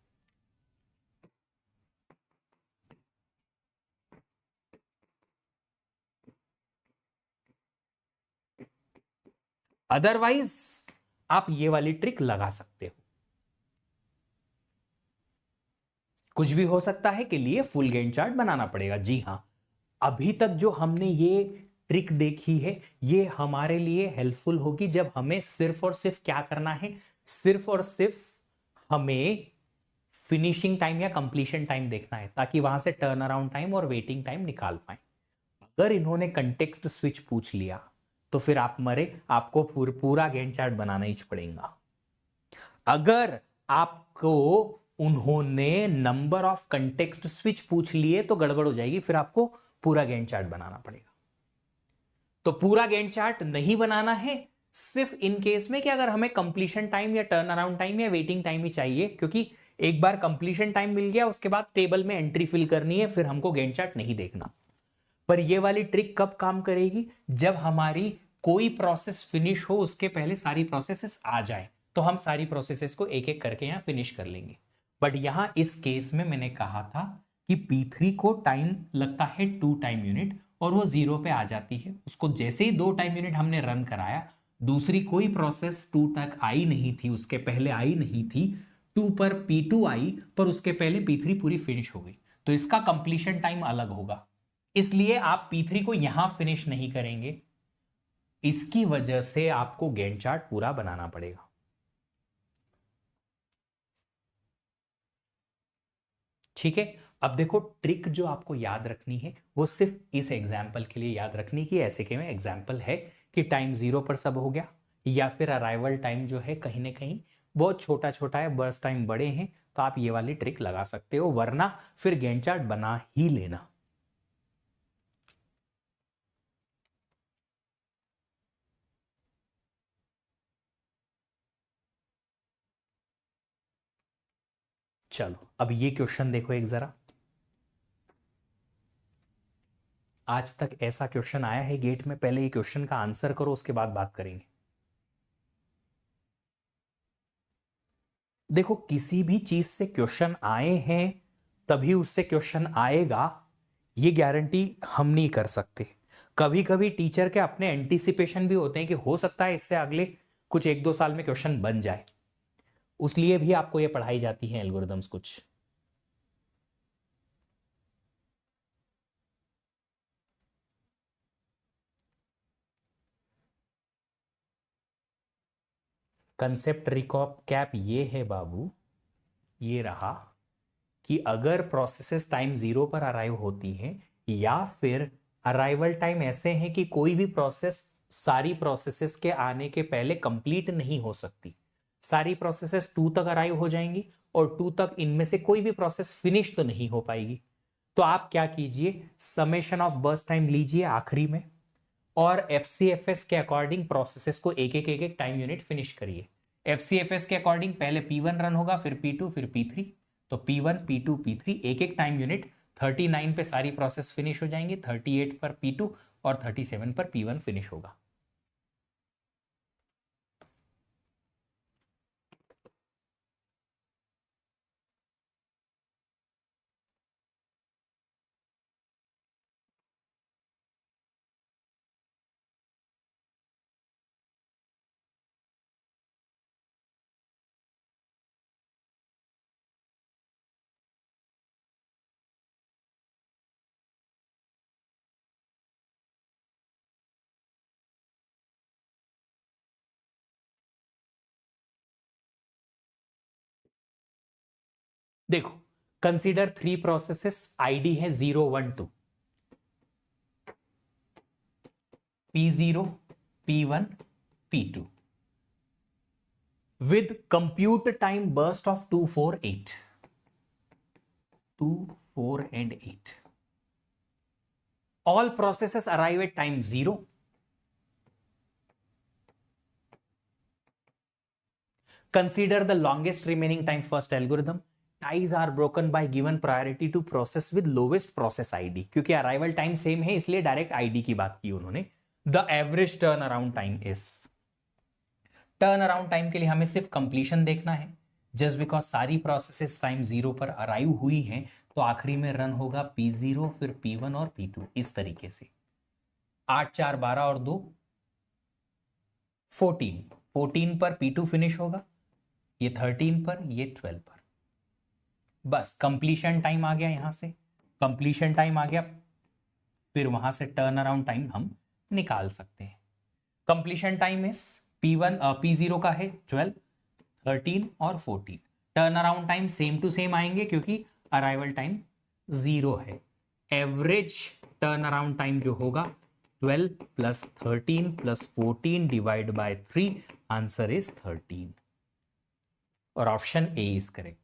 अदरवाइज आप ये वाली ट्रिक लगा सकते हो। कुछ भी हो सकता है के लिए फुल गैंट चार्ट बनाना पड़ेगा। जी हां, अभी तक जो हमने ये ट्रिक देखी है ये हमारे लिए हेल्पफुल होगी जब हमें सिर्फ और सिर्फ क्या करना है, सिर्फ और सिर्फ हमें फिनिशिंग टाइम या कंप्लीशन टाइम देखना है, ताकि वहां से टर्न अराउंड टाइम और वेटिंग टाइम निकाल पाए। अगर इन्होंने कंटेक्स्ट स्विच पूछ लिया तो फिर आप मरे, आपको पूरा गैंट चार्ट बनाना ही पड़ेगा। अगर आपको उन्होंने नंबर ऑफ कंटेक्स्ट स्विच पूछ लिए तो गड़बड़ हो जाएगी, फिर आपको पूरा गैंट चार्ट बनाना पड़ेगा। तो पूरा गैंट चार्ट नहीं बनाना है, सिर्फ इन केस में कि अगर हमें कंप्लीशन टाइम या टर्न अराउंड टाइम या वेटिंग टाइम ही चाहिए, क्योंकि एक बार कंप्लीशन टाइम मिल गया उसके बाद टेबल में एंट्री फिल करनी है, फिर हमको गैंट चार्ट नहीं देखना। पर यह वाली ट्रिक कब काम करेगी, जब हमारी कोई प्रोसेस फिनिश हो, उसके पहले सारी प्रोसेसेस आ जाए, तो हम सारी प्रोसेसेस को एक एक करके यहां फिनिश कर लेंगे। बट यहां इस केस में मैंने कहा था कि P3 को टाइम लगता है 2 टाइम यूनिट और वो 0 पे आ जाती है। उसको जैसे ही 2 टाइम यूनिट हमने रन कराया, दूसरी कोई प्रोसेस 2 तक आई नहीं थी, उसके पहले आई नहीं थी। 2 पर P2 आई, पर उसके पहले P3 पूरी फिनिश हो गई, तो इसका कंप्लीशन टाइम अलग होगा। इसलिए आप P3 को यहां फिनिश नहीं करेंगे, इसकी वजह से आपको गैंट चार्ट पूरा बनाना पड़ेगा। ठीक है, अब देखो ट्रिक जो आपको याद रखनी है वो सिर्फ इस एग्जाम्पल के लिए याद रखनी कि ऐसे के में एग्जाम्पल है कि टाइम 0 पर सब हो गया, या फिर अराइवल टाइम जो है कहीं ना कहीं बहुत छोटा छोटा है, बर्स्ट टाइम बड़े हैं, तो आप ये वाली ट्रिक लगा सकते हो, वरना फिर गैंट चार्ट बना ही लेना। चलो अब ये क्वेश्चन देखो एक जरा। आज तक ऐसा क्वेश्चन आया है गेट में, पहले ये क्वेश्चन का आंसर करो, उसके बाद बात करेंगे। देखो किसी भी चीज से क्वेश्चन आए हैं तभी उससे क्वेश्चन आएगा, ये गारंटी हम नहीं कर सकते। कभी कभी टीचर के अपने एंटीसिपेशन भी होते हैं कि हो सकता है इससे अगले कुछ 1-2 साल में क्वेश्चन बन जाए, उसलिए भी आपको ये पढ़ाई जाती है एल्गोरिदम्स कुछ। कंसेप्ट रिकॉप कैप ये है बाबू, ये रहा कि अगर प्रोसेसेस टाइम 0 पर अराइव होती हैं, या फिर अराइवल टाइम ऐसे हैं कि कोई भी प्रोसेस सारी प्रोसेसेस के आने के पहले कंप्लीट नहीं हो सकती, सारी प्रोसेसेस 2 तक अराइव हो जाएंगी और 2 तक इनमें से कोई भी प्रोसेस फिनिश तो नहीं हो पाएगी, तो आप क्या कीजिए, समेशन ऑफ बर्स्ट टाइम लीजिए आखिरी में, और FCFS के अकॉर्डिंग प्रोसेसेस को एक एक टाइम यूनिट फिनिश करिए। FCFS के अकॉर्डिंग पहले P1 रन होगा, फिर P2, फिर P3, तो P1 P2 P3 एक एक टाइम यूनिट। 39 पे सारी प्रोसेस फिनिश हो जाएंगी, 38 पर P2 और 37 पर P1 फिनिश होगा। देखो कंसीडर 3 प्रोसेसेस, आईडी है 0 1 2, P0 P1 P2 with compute time burst of 2 4 8, 2 4 and 8, all processes arrive at time 0, consider the longest remaining time first algorithm, ties are broken by given priority to process with lowest process id, क्योंकि अराइवल टाइम सेम है इसलिए डायरेक्ट आईडी की बात की उन्होंने। The average turn around time is, turn around time के लिए हमें सिर्फ कंप्लीशन देखना है, जस्ट बिकॉज सारी प्रोसेसेस टाइम 0 पर अराइव हुई हैं, तो आखिरी में रन होगा P0 फिर P1 और P2 इस तरीके से। 8 4 12 और 2 14, 14 पर P2 फिनिश होगा, ये 13 पर, ये 12 पर, बस कंप्लीशन टाइम आ गया, यहां से कंप्लीशन टाइम आ गया, फिर वहां से टर्न अराउंड टाइम हम निकाल सकते हैं। कंप्लीशन टाइम इस P1 P0 का है 12, 13 और 14, turn around time same to same आएंगे क्योंकि अराइवल टाइम 0 है। एवरेज टर्न अराउंड टाइम जो होगा 12 plus 13 plus 14 divide by 3, answer is 13 और option A is correct.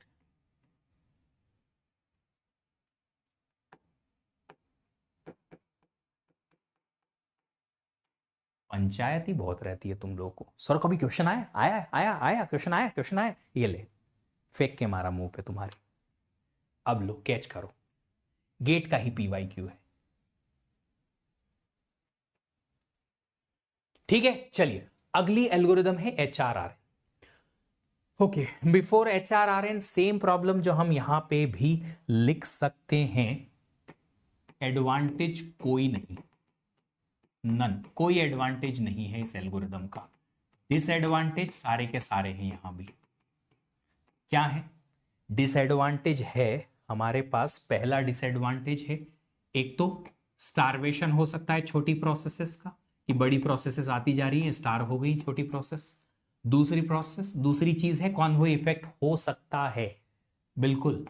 Panchayat ही बहुत रहती है तुम लोगों को। सर कभी क्वेश्चन आया आया आया आया क्वेश्चन आया क्वेश्चन आया, ये ले फेंक के मारा मुंह पे तुम्हारे। अब लो कैच करो, गेट का ही PYQ है। ठीक है चलिए, अगली एल्गोरिदम है HRRN। Okay, before HRRN same problem जो हम यहां पे भी लिख सकते हैं, एडवांटेज कोई नहीं, नन, कोई एडवांटेज नहीं है इस एल्गोरिदम का। डिसएडवांटेज सारे के सारे हैं यहां भी। क्या है डिसएडवांटेज? है हमारे पास पहला डिसएडवांटेज है, एक तो स्टारवेशन हो सकता है छोटी प्रोसेसेस का, कि बड़ी प्रोसेसेस आती जा रही है, स्टार हो गई छोटी प्रोसेस। दूसरी चीज है कॉन्वॉय इफेक्ट हो सकता है, बिल्कुल।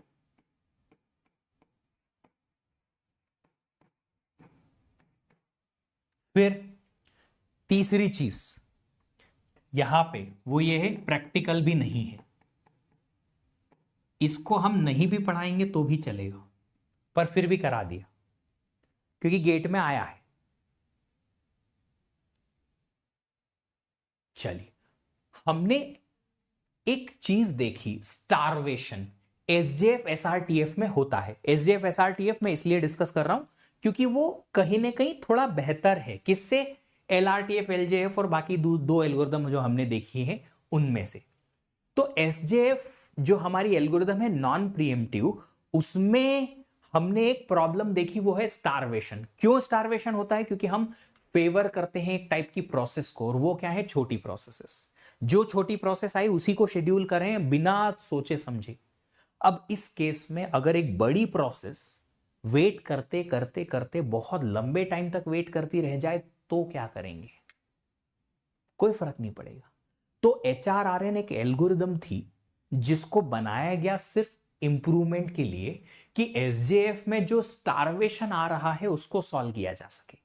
फिर तीसरी चीज यहां पे वो ये है, प्रैक्टिकल भी नहीं है। इसको हम नहीं भी पढ़ाएंगे तो भी चलेगा, पर फिर भी करा दिया क्योंकि गेट में आया है। चलिए, हमने एक चीज देखी, स्टारवेशन। एसजेएफ एसआरटीएफ में होता है। एसजेएफ एसआरटीएफ में इसलिए डिस्कस कर रहा हूं क्योंकि वो कहीं ना कहीं थोड़ा बेहतर है। किससे? एलआरटीएफ, एलजेएफ और बाकी दो एल्गोरिदम जो हमने देखी है उनमें से। तो एसजेएफ जो हमारी एल्गोरिदम है नॉन प्रीएम्प्टिव, उसमें हमने एक प्रॉब्लम देखी, वो है स्टारवेशन। क्यों स्टारवेशन होता है? क्योंकि हम फेवर करते हैं एक टाइप की प्रोसेस को, और वो क्या है? छोटी प्रोसेसेस। जो छोटी प्रोसेस आई उसी को शेड्यूल करें बिना सोचे समझे। अब इस केस में अगर एक बड़ी प्रोसेस वेट करते करते करते बहुत लंबे टाइम तक वेट करती रह जाए तो क्या करेंगे? कोई फर्क नहीं पड़ेगा। तो एचआरआरएन एक एल्गोरिदम थी जिसको बनाया गया सिर्फ इंप्रूवमेंट के लिए, कि एसजेएफ में जो स्टारवेशन आ रहा है उसको सॉल्व किया जा सके।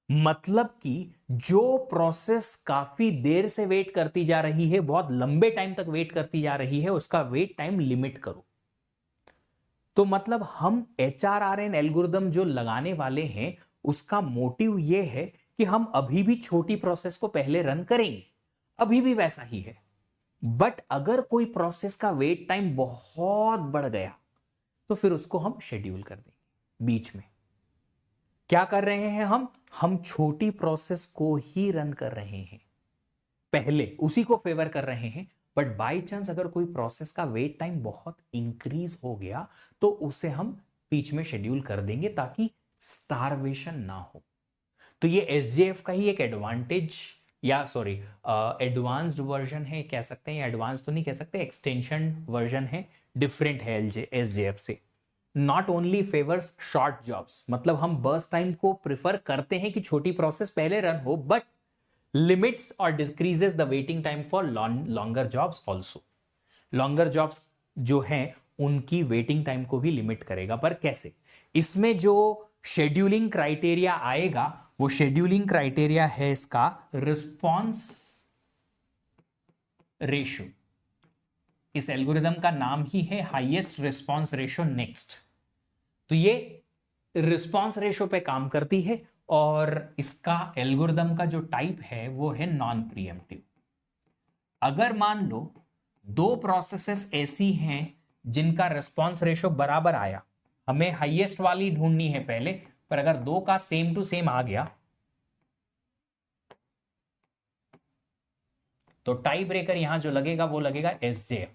मतलब कि जो प्रोसेस काफी देर से वेट करती जा रही है, बहुत लंबे टाइम तक वेट करती जा रही है, उसका वेट टाइम लिमिट करो। तो मतलब हम एचआरआरएन एल्गोरिदम जो लगाने वाले हैं उसका मोटिव यह है कि हम अभी भी छोटी प्रोसेस को पहले रन करेंगे, अभी भी वैसा ही है। बट अगर कोई प्रोसेस का वेट टाइम बहुत बढ़ गया तो फिर उसको हम शेड्यूल कर देंगे बीच में। क्या कर रहे हैं हम छोटी प्रोसेस को ही रन कर रहे हैं, पहले उसी को फेवर कर रहे हैं। बट बाय चांस अगर कोई प्रोसेस का वेट टाइम बहुत इंक्रीज हो गया तो उसे हम बीच में शेड्यूल कर देंगे ताकि स्टारवेशन ना हो। तो ये एसजेएफ का ही एक एडवांटेज, या सॉरी एडवांस्ड वर्जन है कह सकते हैं, एडवांस तो नहीं कह सकते, एक्सटेंशन वर्जन है, डिफरेंट है एसजेएफ से। Not only favours short jobs, मतलब हम बर्स्ट टाइम को प्रिफर करते हैं कि छोटी प्रोसेस पहले रन हो, बट लिमिट्स और decreases the waiting time for longer jobs also. Longer jobs जो हैं उनकी वेटिंग टाइम को भी लिमिट करेगा। पर कैसे? इसमें जो शेड्यूलिंग क्राइटेरिया आएगा वो शेड्यूलिंग क्राइटेरिया है इसका रिस्पॉन्स रेशियो। इस एल्गोरिदम का नाम ही है हाईएस्ट रिस्पॉन्स रेशियो नेक्स्ट। तो ये रिस्पॉन्स रेशियो पे काम करती है, और इसका एल्गोरिदम का जो टाइप है वो है नॉन प्रीएम्प्टिव। अगर मान लो दो प्रोसेसेस ऐसी हैं जिनका रिस्पॉन्स रेशियो बराबर आया, हमें हाईएस्ट वाली ढूंढनी है पहले, पर अगर दो का सेम टू सेम आ गया तो टाई ब्रेकर यहां जो लगेगा वो लगेगा एसजेएफ।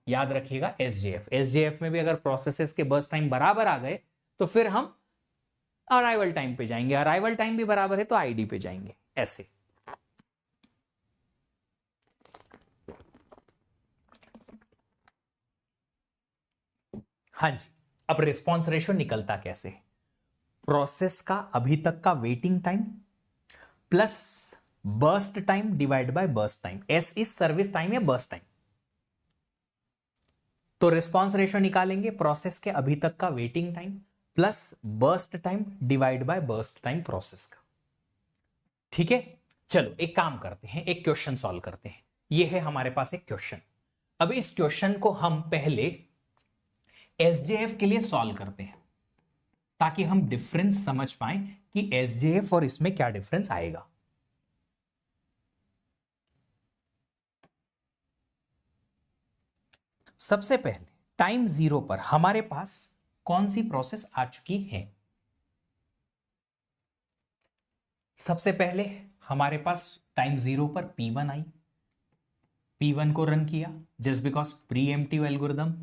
याद रखिएगा एसजेएफ। एसजेएफ में भी अगर प्रोसेसेस के बर्स्ट टाइम बराबर आ गए तो फिर हम अराइवल टाइम पे जाएंगे, अराइवल टाइम भी बराबर है तो आईडी पे जाएंगे, ऐसे। हाँ जी, अब रिस्पॉन्स रेशियो निकलता कैसे? प्रोसेस का अभी तक का waiting time plus burst time divide by burst time. S is service time या बर्स्ट टाइम। तो रिस्पॉन्स रेशियो निकालेंगे प्रोसेस के अभी तक का waiting time plus burst time divide by burst time process का। ठीक है, चलो एक काम करते हैं, एक क्वेश्चन सॉल्व करते हैं। ये है हमारे पास एक क्वेश्चन। अब इस क्वेश्चन को हम पहले एसजेएफ के लिए सॉल्व करते हैं ताकि हम डिफरेंस समझ पाए कि एसजेएफ और इसमें क्या डिफरेंस आएगा। सबसे पहले टाइम जीरो पर हमारे पास कौन सी प्रोसेस आ चुकी है? सबसे पहले हमारे पास टाइम जीरो पर P1 आई, P1 को रन किया। Just because pre emptive algorithm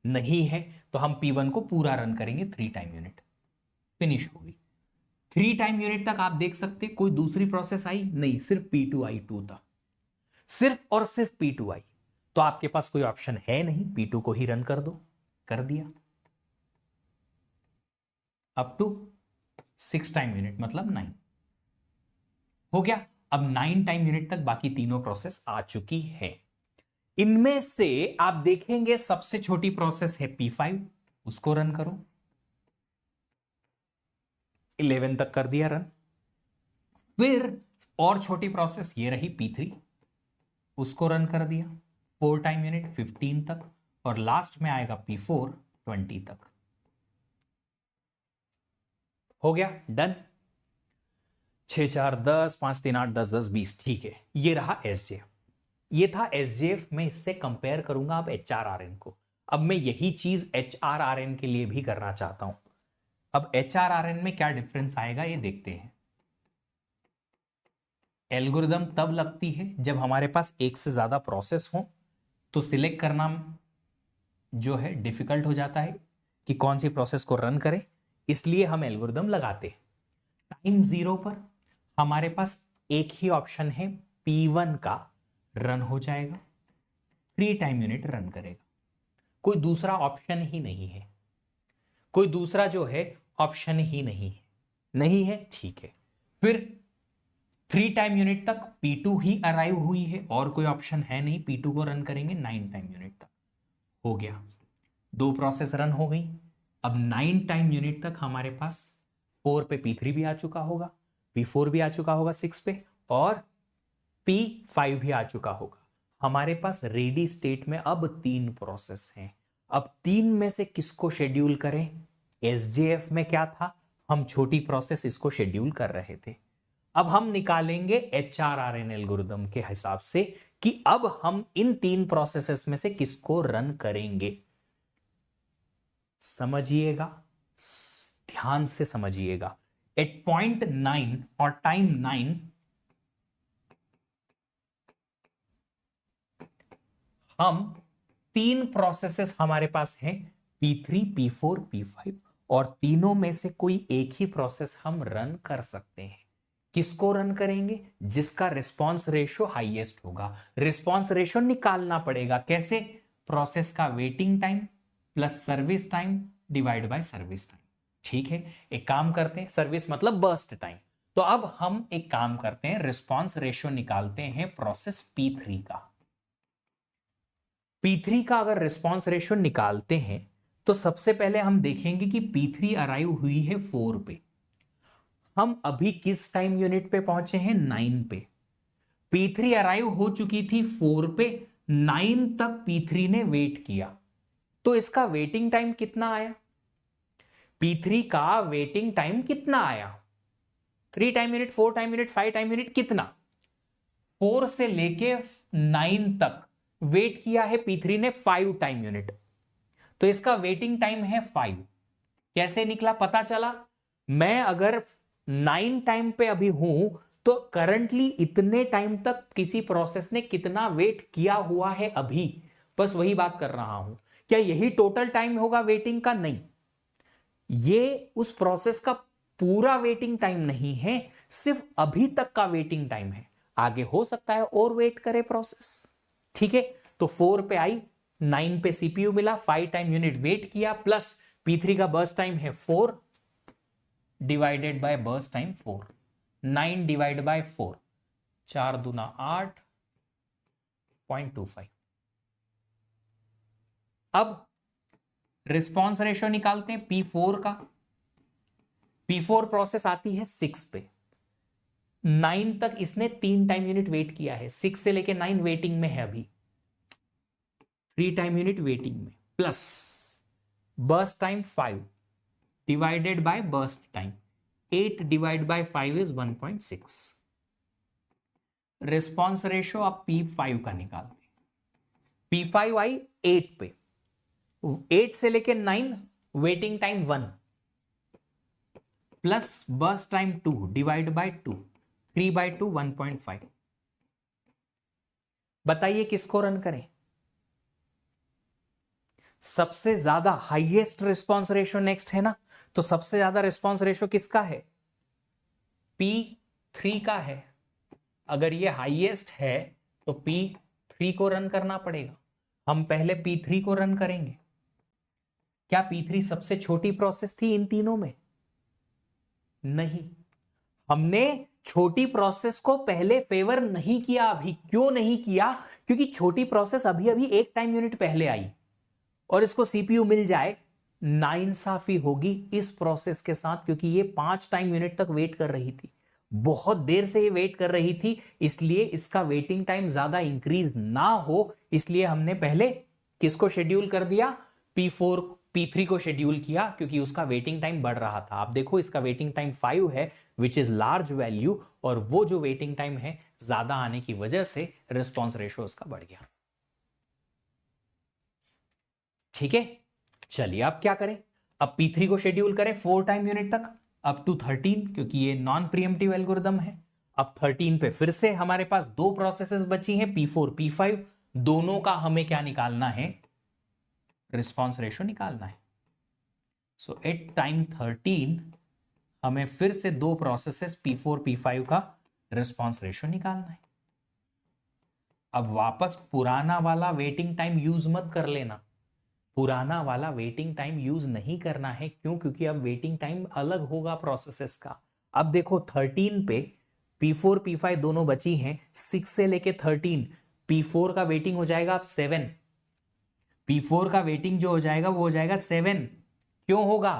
नहीं है तो हम P1 को पूरा रन करेंगे 3 टाइम यूनिट, फिनिश होगी। 3 टाइम यूनिट तक आप देख सकते कोई दूसरी प्रोसेस आई नहीं, सिर्फ P2 आई 2 तक, सिर्फ और सिर्फ P2 आई। तो आपके पास कोई ऑप्शन है नहीं, P2 को ही रन कर दो, कर दिया। अप टू 6 टाइम यूनिट मतलब 9 हो गया। अब 9 टाइम यूनिट तक बाकी तीनों प्रोसेस आ चुकी है। इनमें से आप देखेंगे सबसे छोटी प्रोसेस है P5, उसको रन करो, 11 तक कर दिया रन। फिर और छोटी प्रोसेस ये रही P3, उसको रन कर दिया 4 टाइम यूनिट 15 तक, और लास्ट में आएगा P4 20 तक। हो गया डन। 6 4 10 5 3 8 10 10 20, ठीक है। ये रहा SJF, ये था SJF। मैं इससे कंपेयर करूंगा अब HRRN को। अब मैं यही चीज HRRN के लिए भी करना चाहता हूं। अब HRRN में क्या डिफरेंस आएगा ये देखते हैं। एल्गोरिदम तब लगती है जब हमारे पास एक से ज्यादा प्रोसेस हो, तो सिलेक्ट करना जो है डिफिकल्ट हो जाता है कि कौन सी प्रोसेस को रन करें, इसलिए हम एल्गोरिदम लगाते हैं। टाइम 0 पर हमारे पास एक ही ऑप्शन है, P1 का रन हो जाएगा, 3 टाइम यूनिट रन करेगा, कोई दूसरा ऑप्शन ही नहीं है, कोई दूसरा जो है ऑप्शन ही नहीं है। नहीं है, ठीक है। फिर 3 टाइम यूनिट तक P2 ही अराइव हुई है और कोई ऑप्शन है नहीं, P2 को रन करेंगे 9 टाइम यूनिट तक। हो गया, 2 प्रोसेस रन हो गई। अब 9 टाइम यूनिट तक हमारे पास 4 पे P3 भी आ चुका होगा, P4 भी आ चुका होगा 6 पे, और P5 भी आ चुका होगा। हमारे पास रेडी स्टेट में अब 3 प्रोसेस हैं। अब 3 में से किसको शेड्यूल करें? SJF में क्या था, हम छोटी प्रोसेस इसको शेड्यूल कर रहे थे। अब हम निकालेंगे HRRN एल्गोरिदम के हिसाब से कि अब हम इन 3 प्रोसेसेस में से किसको रन करेंगे। समझिएगा, ध्यान से समझिएगा। एट पॉइंट 9 और टाइम 9 हम 3 प्रोसेसेस हमारे पास हैं, P3 P4 P5, और तीनों में से कोई एक ही प्रोसेस हम रन कर सकते हैं। किसको रन करेंगे? जिसका रिस्पांस रेशियो हाईएस्ट होगा। रिस्पांस रेशियो निकालना पड़ेगा, कैसे? प्रोसेस का waiting time plus service time divide by service time. ठीक है, एक काम करते हैं, सर्विस मतलब बर्स्ट टाइम। तो अब हम एक काम करते हैं, रिस्पांस रेशियो निकालते हैं प्रोसेस P3 का। P3 का अगर रिस्पांस रेशियो निकालते हैं तो सबसे पहले हम देखेंगे कि P3 अराइव हुई है 4 पे। हम अभी किस टाइम यूनिट पे पहुंचे हैं? 9 पे। P3 अराइव हो चुकी थी 4 पे, 9 तक P3 ने वेट किया, तो इसका वेटिंग टाइम कितना आया? P3 का वेटिंग टाइम कितना आया? 3 time unit, 4 time unit, 5 time unit, कितना? 4 से लेके 9 तक वेट किया है P3 ने 5 टाइम यूनिट, तो इसका वेटिंग टाइम है 5। कैसे निकला पता चला? मैं अगर 9 टाइम पे अभी हूं तो करंटली इतने टाइम तक किसी प्रोसेस ने कितना वेट किया हुआ है अभी, बस वही बात कर रहा हूं। क्या यही टोटल टाइम होगा वेटिंग का? नहीं, ये उस प्रोसेस का पूरा वेटिंग टाइम नहीं है, सिर्फ अभी तक का वेटिंग टाइम है। आगे हो सकता है और वेट करे प्रोसेस। ठीक है, तो 4 पे आई, 9 पे सीपीयू मिला, 5 टाइम यूनिट वेट किया, प्लस P3 का बर्स्ट टाइम है 4 divided by burst time 4, 9 divide by 4, 4 दूना 8.25। अब रिस्पांस रेशियो निकालते हैं P4 का। P4 प्रोसेस आती है 6 पे, 9 तक इसने 3 टाइम यूनिट वेट किया है, 6 से लेके 9 वेटिंग में है अभी, 3 टाइम यूनिट वेटिंग में, plus burst time 5 divided by burst time, 8 divide by 5 is 1.6। Response ratio आप P5 का निकालते हैं। P5 आई 8 पे, 8 से लेके 9 waiting time 1 plus burst time 2 divide by 2, 3/2 1.5। बताइए किसको रन करें? सबसे ज्यादा हाईएस्ट रिस्पांस रेशियो नेक्स्ट है ना, तो सबसे ज्यादा रिस्पांस रेशियो किसका है? P3 का है, अगर ये हाईएस्ट है तो P3 को रन करना पड़ेगा। हम पहले P3 को रन करेंगे। क्या P3 सबसे छोटी प्रोसेस थी इन तीनों में? नहीं, हमने छोटी प्रोसेस को पहले फेवर नहीं किया। अभी क्यों नहीं किया? क्योंकि छोटी प्रोसेस अभी अभी एक टाइम यूनिट पहले आई और इसको सीपीयू मिल जाए, नाइंसाफी होगी इस प्रोसेस के साथ, क्योंकि ये 5 टाइम यूनिट तक वेट कर रही थी, बहुत देर से ये वेट कर रही थी, इसलिए इसका वेटिंग टाइम ज्यादा इंक्रीज ना हो, इसलिए हमने पहले किसको शेड्यूल कर दिया? P4 P3 को शेड्यूल किया, क्योंकि उसका वेटिंग टाइम बढ़ रहा था। आप देखो इसका वेटिंग टाइम 5 है, विच इज लार्ज वैल्यू, और वो जो वेटिंग टाइम है ज्यादा आने की वजह से रिस्पॉन्स रेशियो उसका बढ़ गया। ठीक है, चलिए अब क्या करें? अब P3 को शेड्यूल करें 4 टाइम यूनिट तक, अप टू 13, क्योंकि ये नॉन प्रीएम्प्टिव एल्गोरिदम है। अब 13 पे फिर से हमारे पास दो प्रोसेसेस बची हैं, P4 P5, दोनों का हमें क्या निकालना है? रिस्पॉन्स रेशियो निकालना है। सो एट टाइम 13 हमें फिर से दो प्रोसेसेस P4 P5 का रिस्पॉन्स रेशियो निकालना है। अब वापस पुराना वाला वेटिंग टाइम यूज मत कर लेना, पुराना वाला वेटिंग टाइम यूज नहीं करना है। क्यों? क्योंकि अब वेटिंग टाइम अलग होगा प्रोसेसेस का। अब देखो 13 पे P4 P5 दोनों बची हैं, 6 से लेके 13, P4 का वेटिंग हो जाएगा अब 7, P4 का वेटिंग जो हो जाएगा वो हो जाएगा 7। क्यों होगा?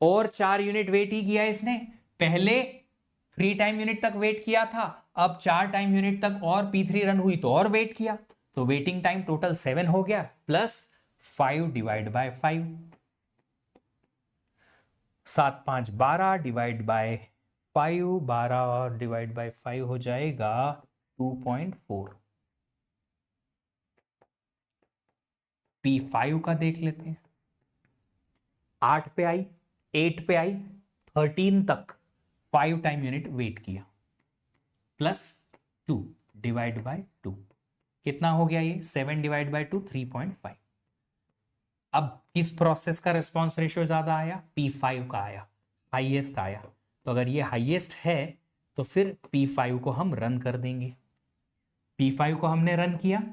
और 4 यूनिट वेट ही किया इसने, पहले 3 टाइम यूनिट तक वेट किया था, अब 4 टाइम यूनिट तक और P3 रन हुई तो और वेट किया, तो वेटिंग टाइम टोटल 7 हो गया, plus 5 divide by 5, 7 5 12 divide by 5, 12 divide by 5 हो जाएगा 2.4। P5 का देख लेते हैं, 8 पे आई, 8 पे आई, 13 तक 5 टाइम यूनिट वेट किया, प्लस 2 डिवाइड बाय 2, कितना हो गया ये? 7 डिवाइड बाय 2 3.5। अब किस प्रोसेस का रिस्पॉन्स रेशियो ज्यादा आया? P5 का आया, हाईएस्ट आया। तो अगर ये हाईएस्ट है तो फिर P5 को हम रन कर देंगे। P5 को हमने रन किया,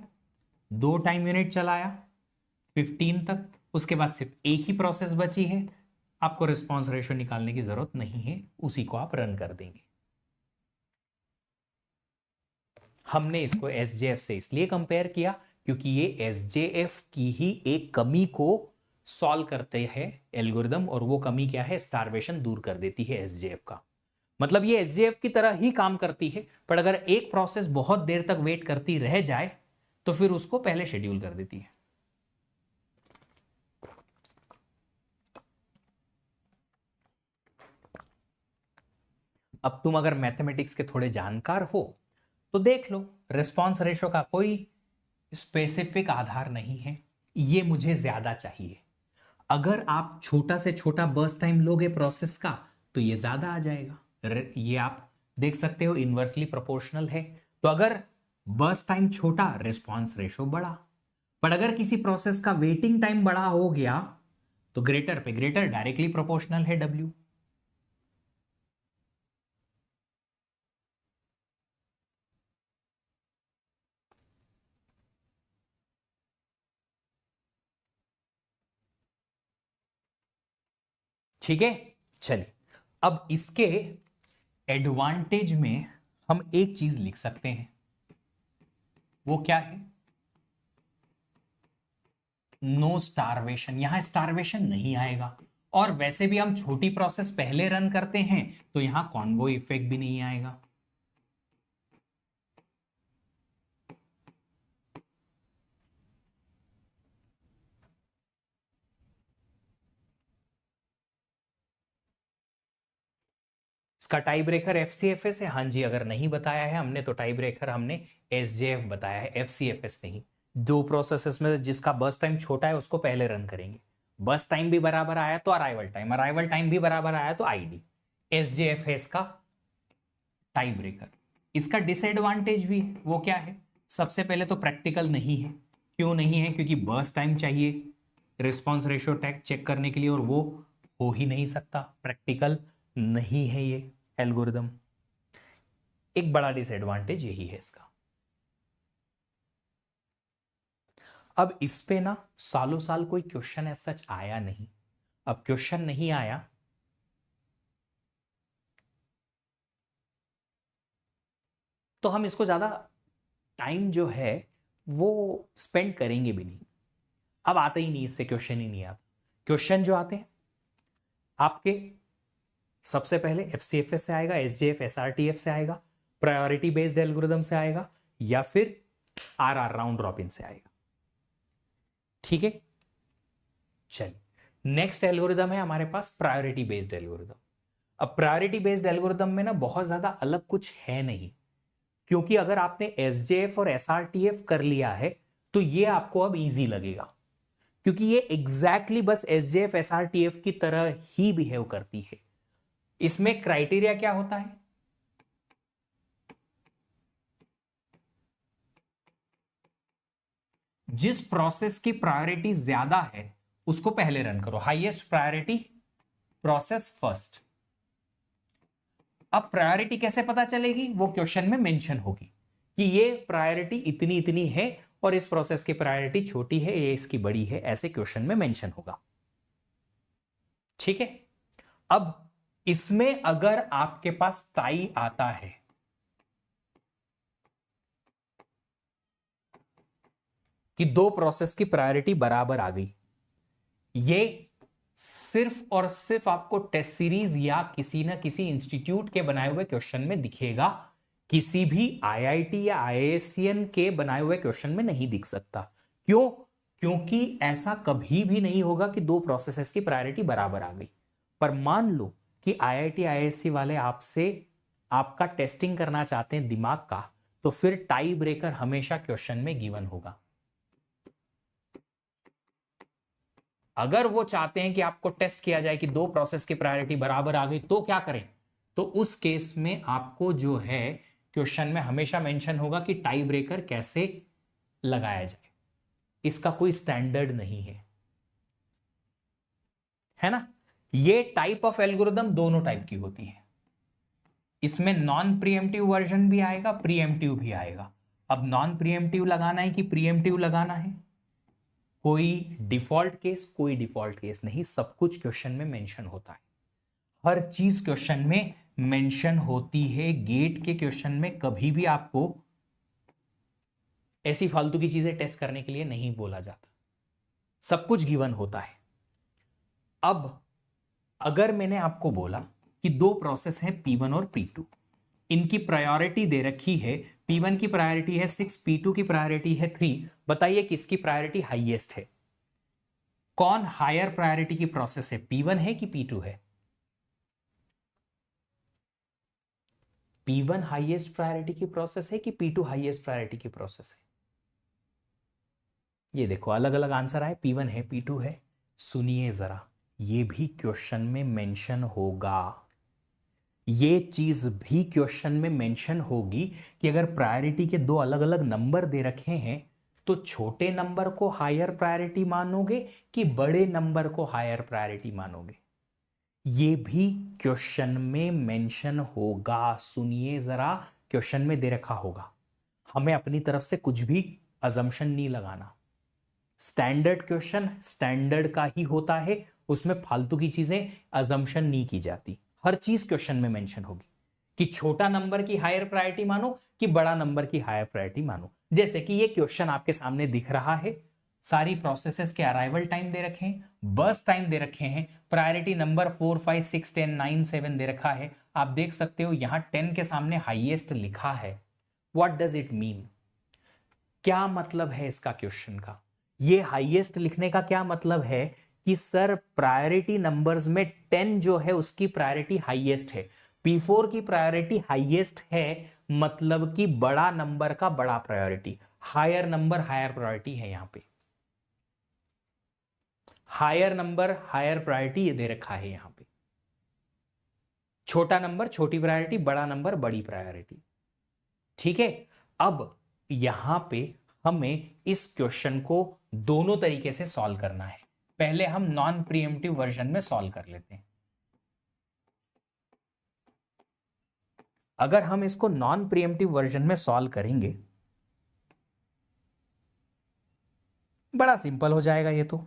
2 टाइम यूनिट चलाया 15 तक, उसके बाद सिर्फ एक ही प्रोसेस बची है, आपको रिस्पॉन्स रेशियो निकालने की जरूरत नहीं है, उसी को आप रन कर देंगे। हमने इसको SJF से इसलिए कंपेयर किया क्योंकि ये SJF की ही एक कमी को सॉल्व करते हैं एल्गोरिदम, और वो कमी क्या है? स्टारवेशन दूर कर देती है SJF का। मतलब ये SJF की तरह ही काम करती है, पर अगर एक प्रोसेस बहुत देर तक वेट करती रह जाए तो फिर उसको पहले शेड्यूल कर देती है। अब तुम अगर मैथमेटिक्स के थोड़े जानकार हो तो देख लो, रिस्पॉन्स रेशियो का कोई स्पेसिफिक आधार नहीं है, ये मुझे ज्यादा चाहिए। अगर आप छोटा से छोटा बर्स्ट टाइम लोगे प्रोसेस का तो ये ज्यादा आ जाएगा। ये आप देख सकते हो इनवर्सली प्रोपोर्शनल है, तो अगर बर्स्ट टाइम छोटा, रिस्पॉन्स रेशियो बड़ा। पर अगर किसी प्रोसेस का वेटिंग टाइम बड़ा हो गया तो ग्रेटर पे ग्रेटर डायरेक्टली प्रोपोर्शनल है W। ठीक है, चलिए अब इसके एडवांटेज में हम एक चीज लिख सकते हैं, वो क्या है? No starvation. यहां स्टारवेशन नहीं आएगा, और वैसे भी हम छोटी प्रोसेस पहले रन करते हैं तो यहां कॉन्वो इफेक्ट भी नहीं आएगा। इसका टाई ब्रेकर FCFS है। हाँ जी, अगर नहीं बताया है हमने तो टाई ब्रेकर हमने SJF बताया है, FCFS नहीं। दो प्रोसेसेस में जिसका बर्स्ट टाइम छोटा है उसको पहले रन करेंगे, बर्स्ट टाइम भी बराबर आया तो अराइवल टाइम भी बराबर आया तो ID। SJF है इसका टाई ब्रेकर। इसका डिसएडवांटेज भी है, वो क्या है? सबसे पहले तो प्रैक्टिकल नहीं है। क्यों नहीं है? क्योंकि बर्स्ट टाइम चाहिए रिस्पॉन्स रेशियो टैग चेक करने के लिए, और वो हो ही नहीं सकता, प्रैक्टिकल नहीं है ये एल्गोरिदम। एक बड़ा डिसएडवांटेज यही है इसका। अब इस पे ना सालों साल कोई क्वेश्चन ऐसा सच आया नहीं। अब क्वेश्चन नहीं आया तो हम इसको ज्यादा टाइम जो है वो स्पेंड करेंगे भी नहीं। अब आते ही नहीं, इससे क्वेश्चन ही नहीं आता। क्वेश्चन जो आते हैं आपके सबसे पहले एफसीएफएस से आएगा, एसजेएफ एसआरटीएफ से आएगा, प्रायोरिटी बेस्ड एल्गोरिदम से आएगा, या फिर आरआर राउंड रॉबिन से आएगा। ठीक है, चलिए नेक्स्ट एल्गोरिदम है हमारे पास प्रायोरिटी बेस्ड एल्गोरिदम। अब प्रायोरिटी बेस्ड एल्गोरिदम में ना बहुत ज्यादा अलग कुछ है नहीं, क्योंकि अगर आपने एसजेएफ और एसआरटीएफ कर लिया है तो ये आपको अब इजी लगेगा, क्योंकि ये एग्जैक्टली बस एसजेएफ एसआरटीएफ की तरह ही बिहेव करती है। इसमें क्राइटेरिया क्या होता है, जिस प्रोसेस की प्रायोरिटी ज्यादा है उसको पहले रन करो, हाईएस्ट प्रायोरिटी प्रोसेस फर्स्ट। अब प्रायोरिटी कैसे पता चलेगी, वो क्वेश्चन में मेंशन होगी कि ये प्रायोरिटी इतनी इतनी है और इस प्रोसेस की प्रायोरिटी छोटी है, ये इसकी बड़ी है, ऐसे क्वेश्चन में मेंशन होगा। ठीक है, अब इसमें अगर आपके पास टाई आता है कि दो प्रोसेस की प्रायोरिटी बराबर आ गई, ये सिर्फ और सिर्फ आपको टेस्ट सीरीज या किसी ना किसी इंस्टीट्यूट के बनाए हुए क्वेश्चन में दिखेगा, किसी भी आईआईटी या आईआईएससीएन के बनाए हुए क्वेश्चन में नहीं दिख सकता। क्यों? क्योंकि ऐसा कभी भी नहीं होगा कि दो प्रोसेसेस की प्रायोरिटी बराबर आ गई। पर मान लो कि आईआईटी आईआईएससी वाले आपसे आपका टेस्टिंग करना चाहते हैं दिमाग का, तो फिर टाई ब्रेकर हमेशा क्वेश्चन में गिवन होगा। अगर वो चाहते हैं कि आपको टेस्ट किया जाए कि दो प्रोसेस की प्रायोरिटी बराबर आ गई तो क्या करें, तो उस केस में आपको जो है क्वेश्चन में हमेशा मेंशन होगा कि टाई ब्रेकर कैसे लगाया जाए। इसका कोई स्टैंडर्ड नहीं है ना। ये टाइप ऑफ एल्गोरिदम दोनों टाइप की होती है, इसमें नॉन प्रीएम्प्टिव वर्जन भी आएगा, प्रीएम्प्टिव भी आएगा। अब नॉन प्रीएम्प्टिव लगाना है कि प्रीएम्प्टिव लगाना है, कोई डिफॉल्ट केस कोई डिफॉल्ट केस नहीं, सब कुछ क्वेश्चन में मेंशन होता है। हर चीज क्वेश्चन में मेंशन होती है। गेट के क्वेश्चन में कभी भी आपको ऐसी फालतू की चीजें टेस्ट करने के लिए नहीं बोला जाता, सब कुछ गिवन होता है। अब अगर मैंने आपको बोला कि दो प्रोसेस हैं P1 और P2, इनकी प्रायोरिटी दे रखी है, P1 की प्रायोरिटी है 6, P2 की प्रायोरिटी है 3, बताइए किसकी प्रायोरिटी हाईएस्ट है? कौन हायर प्रायोरिटी की प्रोसेस है, P1 है कि P2 है? P1 हाईएस्ट प्रायोरिटी की प्रोसेस है कि P2 हाईएस्ट प्रायोरिटी की प्रोसेस है? ये देखो अलग अलग आंसर आए, P1 है P2 है। सुनिए जरा, ये भी क्वेश्चन में मेंशन होगा, ये चीज भी क्वेश्चन में मेंशन होगी कि अगर प्रायोरिटी के दो अलग अलग नंबर दे रखे हैं तो छोटे नंबर को हायर प्रायोरिटी मानोगे कि बड़े नंबर को हायर प्रायोरिटी मानोगे, ये भी क्वेश्चन में मेंशन होगा। सुनिए जरा, क्वेश्चन में दे रखा होगा, हमें अपनी तरफ से कुछ भी अजम्पशन नहीं लगाना। स्टैंडर्ड क्वेश्चन स्टैंडर्ड का ही होता है, उसमें फालतू की चीजें अजम्पशन नहीं की जाती। हर चीज क्वेश्चन में मेंशन होगी कि छोटा नंबर की हायर प्रायोरिटी मानो कि बड़ा नंबर की हायर प्रायोरिटी मानो। जैसे कि ये क्वेश्चन आपके सामने दिख रहा है, सारी प्रोसेसेस के अराइवल टाइम दे रखे हैं, बर्स्ट टाइम दे रखे हैं, प्रायोरिटी नंबर 4, 5, 6, 10, 9, 7 दे रखा है। आप देख सकते हो यहां 10 के सामने हाईएस्ट लिखा है। What does it mean? क्या मतलब है इसका क्वेश्चन का? ये हाईएस्ट लिखने का क्या मतलब है कि सर प्रायोरिटी नंबर्स में 10 जो है उसकी प्रायोरिटी हाईएस्ट है, P4 की प्रायोरिटी हाईएस्ट है, मतलब कि बड़ा नंबर का बड़ा priority, higher number higher priority है। यहां पे हायर नंबर हायर प्रायोरिटी ये दे रखा है, यहां पे छोटा नंबर छोटी प्रायोरिटी, बड़ा नंबर बड़ी प्रायोरिटी। ठीक है, अब यहां पे हमें इस क्वेश्चन को दोनों तरीके से सॉल्व करना है। पहले हम नॉन प्रीएम्प्टिव वर्जन में सॉल्व कर लेते हैं। अगर हम इसको नॉन प्रीएम्प्टिव वर्जन में सॉल्व करेंगे, बड़ा सिंपल हो जाएगा ये तो।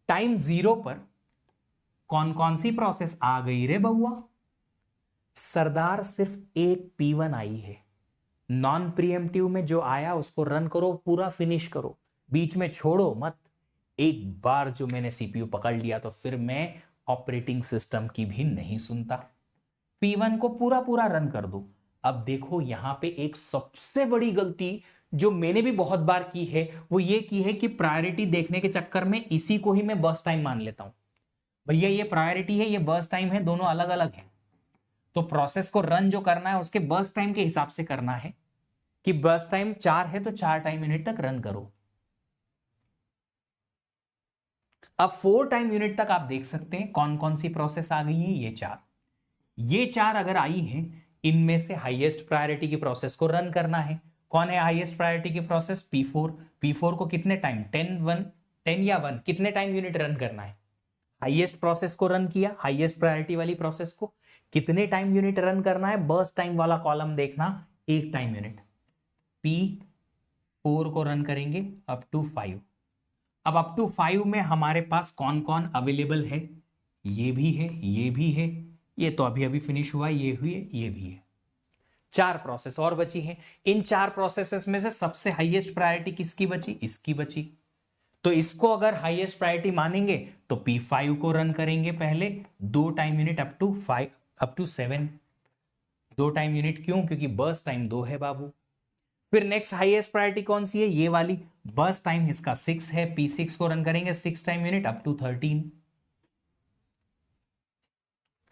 टाइम 0 पर कौन कौन सी प्रोसेस आ गई रे बउआ? सरदार सिर्फ एक P1 आई है। नॉन प्रीएम्प्टिव में जो आया उसको रन करो, पूरा फिनिश करो, बीच में छोड़ो मत। एक बार जो मैंने सीपीयू पकड़ लिया तो फिर मैं ऑपरेटिंग सिस्टम की भी नहीं सुनता। P1 को पूरा पूरा रन कर दो। अब देखो यहां पे एक सबसे बड़ी गलती जो मैंने भी बहुत बार की है वो ये की है कि प्रायोरिटी देखने के चक्कर में इसी को ही मैं बर्स्ट टाइम मान लेता हूं। भैया ये प्रायोरिटी है, ये बर्स्ट टाइम है, दोनों अलग अलग है। तो प्रोसेस को रन जो करना है उसके बर्स्ट टाइम के हिसाब से करना है कि बर्स्ट टाइम 4 है तो 4 टाइम यूनिट तक रन करो। अब 4 टाइम यूनिट तक आप देख सकते हैं कौन कौन सी प्रोसेस आ गई है। ये चार अगर आई हैं, इनमें से हाईएस्ट प्रायोरिटी की प्रोसेस को रन करना है। कौन है हाईएस्ट प्रायोरिटी की प्रोसेस? P4। P4 को कितने टाइम, 10 या 1 कितने टाइम यूनिट रन करना है? हाईएस्ट प्रोसेस को रन किया, हाईएस्ट प्रायोरिटी वाली प्रोसेस को कितने टाइम यूनिट रन करना है? बर्स्ट टाइम वाला कॉलम देखना, 1 टाइम यूनिट। P4 को रन करेंगे अप टू 5। अब अप टू 5 में हमारे पास कौन कौन अवेलेबल है? ये भी है, ये भी है, ये तो अभी अभी फिनिश हुआ, ये हुई है, ये भी है। 4 प्रोसेस और बची हैं। इन 4 प्रोसेसेस में से सबसे हाईएस्ट प्रायोरिटी किसकी बची? इसकी बची। तो इसको अगर हाईएस्ट प्रायोरिटी मानेंगे तो P5 को रन करेंगे पहले 2 time unit up to 7। 2 time unit क्यों? क्योंकि बर्स्ट टाइम 2 है बाबू। फिर नेक्स्ट हाईएस्ट प्रायोरिटी कौन सी है? ये वाली। बर्स्ट टाइम इसका 6 है, P6 को रन करेंगे 6 टाइम यूनिट अप टू 13।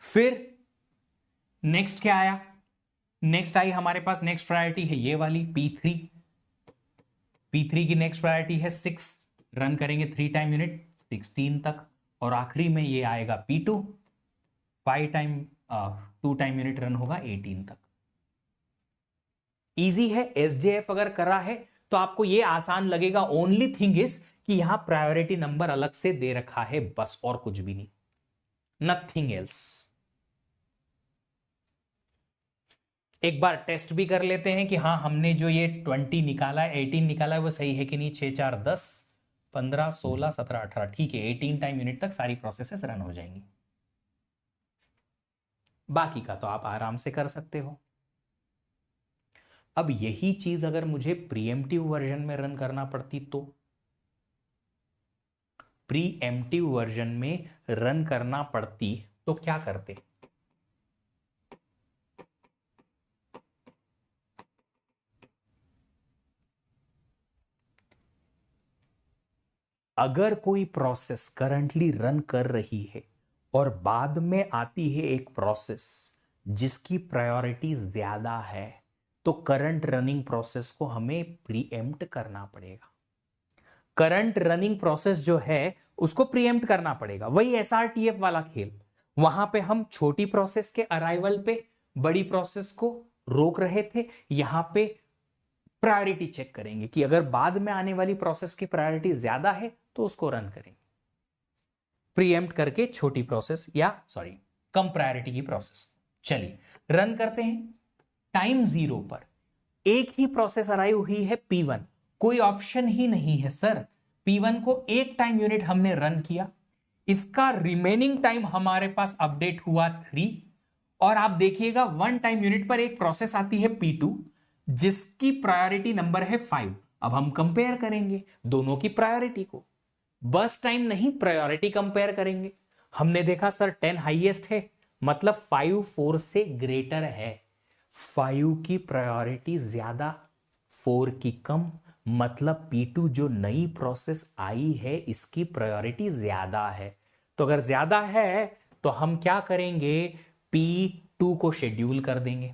फिर नेक्स्ट क्या आया? नेक्स्ट आई हमारे पास नेक्स्ट प्रायोरिटी है ये वाली P3। P3 की नेक्स्ट प्रायोरिटी है 6, रन करेंगे 3 टाइम यूनिट 16 तक। और आखिरी में ये आएगा P2, 2 टाइम यूनिट रन होगा 18 तक। इजी है। SJF अगर करा है तो आपको ये आसान लगेगा। ओनली थिंग इज कि यहां प्रायोरिटी नंबर अलग से दे रखा है, बस और कुछ भी नहीं, नथिंग एल्स। एक बार टेस्ट भी कर लेते हैं कि हाँ हमने जो ये 20 निकाला है, 18 निकाला है, वो सही है कि नहीं। 6 4 10 15 16 17 18, ठीक है। 18 टाइम यूनिट तक सारी प्रोसेसेस रन हो जाएंगी। बाकी का तो आप आराम से कर सकते हो। अब यही चीज अगर मुझे प्रीएम्प्टिव वर्जन में रन करना पड़ती तो प्रीएम्प्टिव वर्जन में रन करना पड़ती तो क्या करते? अगर कोई प्रोसेस करंटली रन कर रही है और बाद में आती है एक प्रोसेस जिसकी प्रायोरिटी ज्यादा है, तो करंट रनिंग प्रोसेस को हमें प्रीएम्प्ट करना पड़ेगा। करंट रनिंग प्रोसेस जो है उसको प्रीएम्प्ट करना पड़ेगा। वही SRTF वाला खेल। वहां पे हम छोटी प्रोसेस के अराइवल पे बड़ी प्रोसेस को रोक रहे थे, यहां पे प्रायोरिटी चेक करेंगे कि अगर बाद में आने वाली प्रोसेस की प्रायोरिटी ज्यादा है तो उसको रन करेंगे, प्रीएम्प्ट करके छोटी प्रोसेस कम प्रायोरिटी की प्रोसेस। चलिए रन करते हैं। टाइम 0 पर एक ही प्रोसेस अराइव हुई है P1। कोई ऑप्शन ही नहीं है सर। P1 को 1 टाइम यूनिट हमने रन किया, इसका रिमेनिंग टाइम हमारे पास अपडेट हुआ 3। और आप देखिएगा 1 टाइम यूनिट पर एक प्रोसेस आती है P2 जिसकी प्रायोरिटी नंबर है 5। अब हम कंपेयर करेंगे दोनों की प्रायोरिटी को, बस टाइम नहीं, प्रायोरिटी कंपेयर करेंगे। हमने देखा सर 10 हाईएस्ट है, मतलब 5 4 से ग्रेटर है। 5 की प्रायोरिटी ज्यादा, 4 की कम, मतलब P2 जो नई प्रोसेस आई है इसकी प्रायोरिटी ज्यादा है। तो अगर ज्यादा है तो हम क्या करेंगे? P2 को शेड्यूल कर देंगे।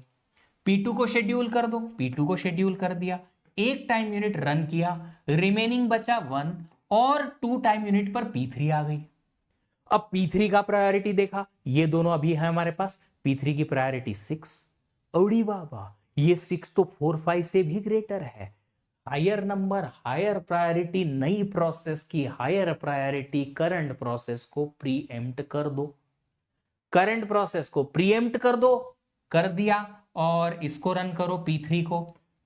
P2 को शेड्यूल कर दो, P2 को शेड्यूल कर दिया, 1 टाइम यूनिट रन किया, रिमेनिंग बचा 1 और 2 टाइम यूनिट पर P3 आ गई। अब P3 का प्रायोरिटी देखा, ये दोनों अभी है हमारे पास। P3 की प्रायोरिटी 6। अड़ी बाबा, ये 6 तो 4 5 से भी ग्रेटर है। हायर नंबर, हायर प्रायोरिटी नई प्रोसेस की हायर प्रायोरिटी करंट प्रोसेस को प्रीएम्प्ट कर दो। करंट प्रोसेस को प्रीएम्प्ट कर दो कर दिया और इसको रन करो P3 को,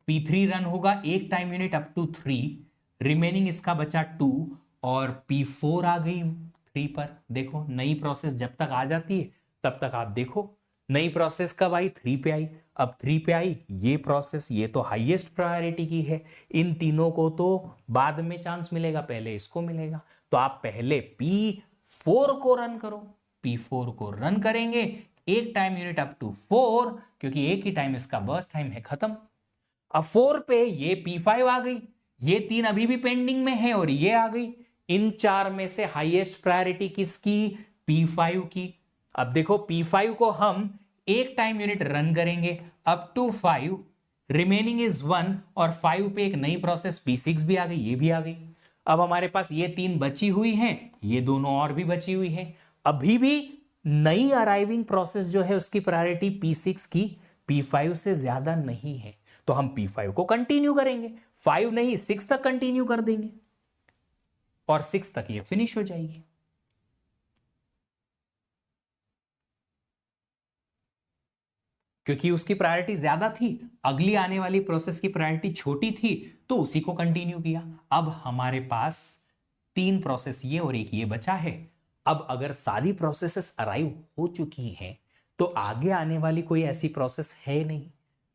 P3 रन होगा एक time unit up to 3, remaining इसका बचा 2 और P4 आ गई 3 पर। देखो नई प्रोसेस जब तक आ जाती है तब तक आप देखो नई प्रोसेस कब आई, 3 पे आई। अब 3 पे आई ये प्रोसेस, ये तो हाईएस्ट प्रायोरिटी की है, इन तीनों को तो बाद में चांस मिलेगा, पहले इसको मिलेगा। तो आप पहले P4 को रन करो, P4 को रन करेंगे एक टाइम यूनिट अप टू 4, क्योंकि एक ही टाइम इसका बर्स्ट टाइम है, खत्म। अब 4 पे ये P5 आ गई, ये 3 अभी भी पेंडिंग में है और ये आ गई। इन 4 में से हाईएस्ट प्रायोरिटी किसकी, P5 की। अब देखो P5 को हम एक टाइम यूनिट रन करेंगे अप टू 5, रिमेनिंग इज 1 और 5 पे एक नई प्रोसेस P6 भी आ गई, ये भी आ गई। अब हमारे पास ये 3 बची हुई हैं, ये दोनों और भी बची हुई हैं। अभी भी नई अराइविंग प्रोसेस जो है उसकी प्रायोरिटी P6 की P5 से ज्यादा नहीं है, तो हम P5 को कंटिन्यू करेंगे, 5 नहीं 6 तक कंटिन्यू कर देंगे और 6 तक ये फिनिश हो जाएगी। क्योंकि उसकी प्रायोरिटी ज्यादा थी, अगली आने वाली प्रोसेस की प्रायोरिटी छोटी थी, तो उसी को कंटिन्यू किया। अब हमारे पास 3 प्रोसेस ये और एक ये बचा है। अब अगर सारी प्रोसेसेस अराइव हो चुकी हैं तो आगे आने वाली कोई ऐसी प्रोसेस है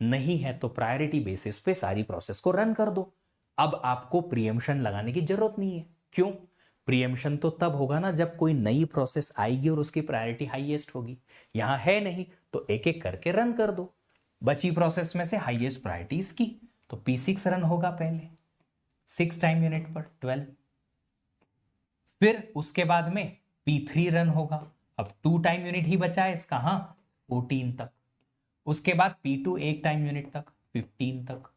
नहीं है, तो प्रायोरिटी बेसिस पे सारी प्रोसेस को रन कर दो। अब आपको प्रीएम्पशन लगाने की जरूरत नहीं है। क्यों? प्रीएम्पशन तो तब होगा ना जब कोई नई प्रोसेस आएगी और उसकी प्रायोरिटी हाईएस्ट होगी, यहां है नहीं, तो एक एक करके रन कर दो। बची प्रोसेस में से हाईएस्ट प्रायोरिटी इसकी, तो P6 रन होगा पहले 6 टाइम यूनिट पर 12, फिर उसके बाद में P3 रन होगा, अब 2 टाइम यूनिट ही बचा है इसका, हाँ 14 तक। उसके बाद P2 एक टाइम यूनिट तक 15 तक,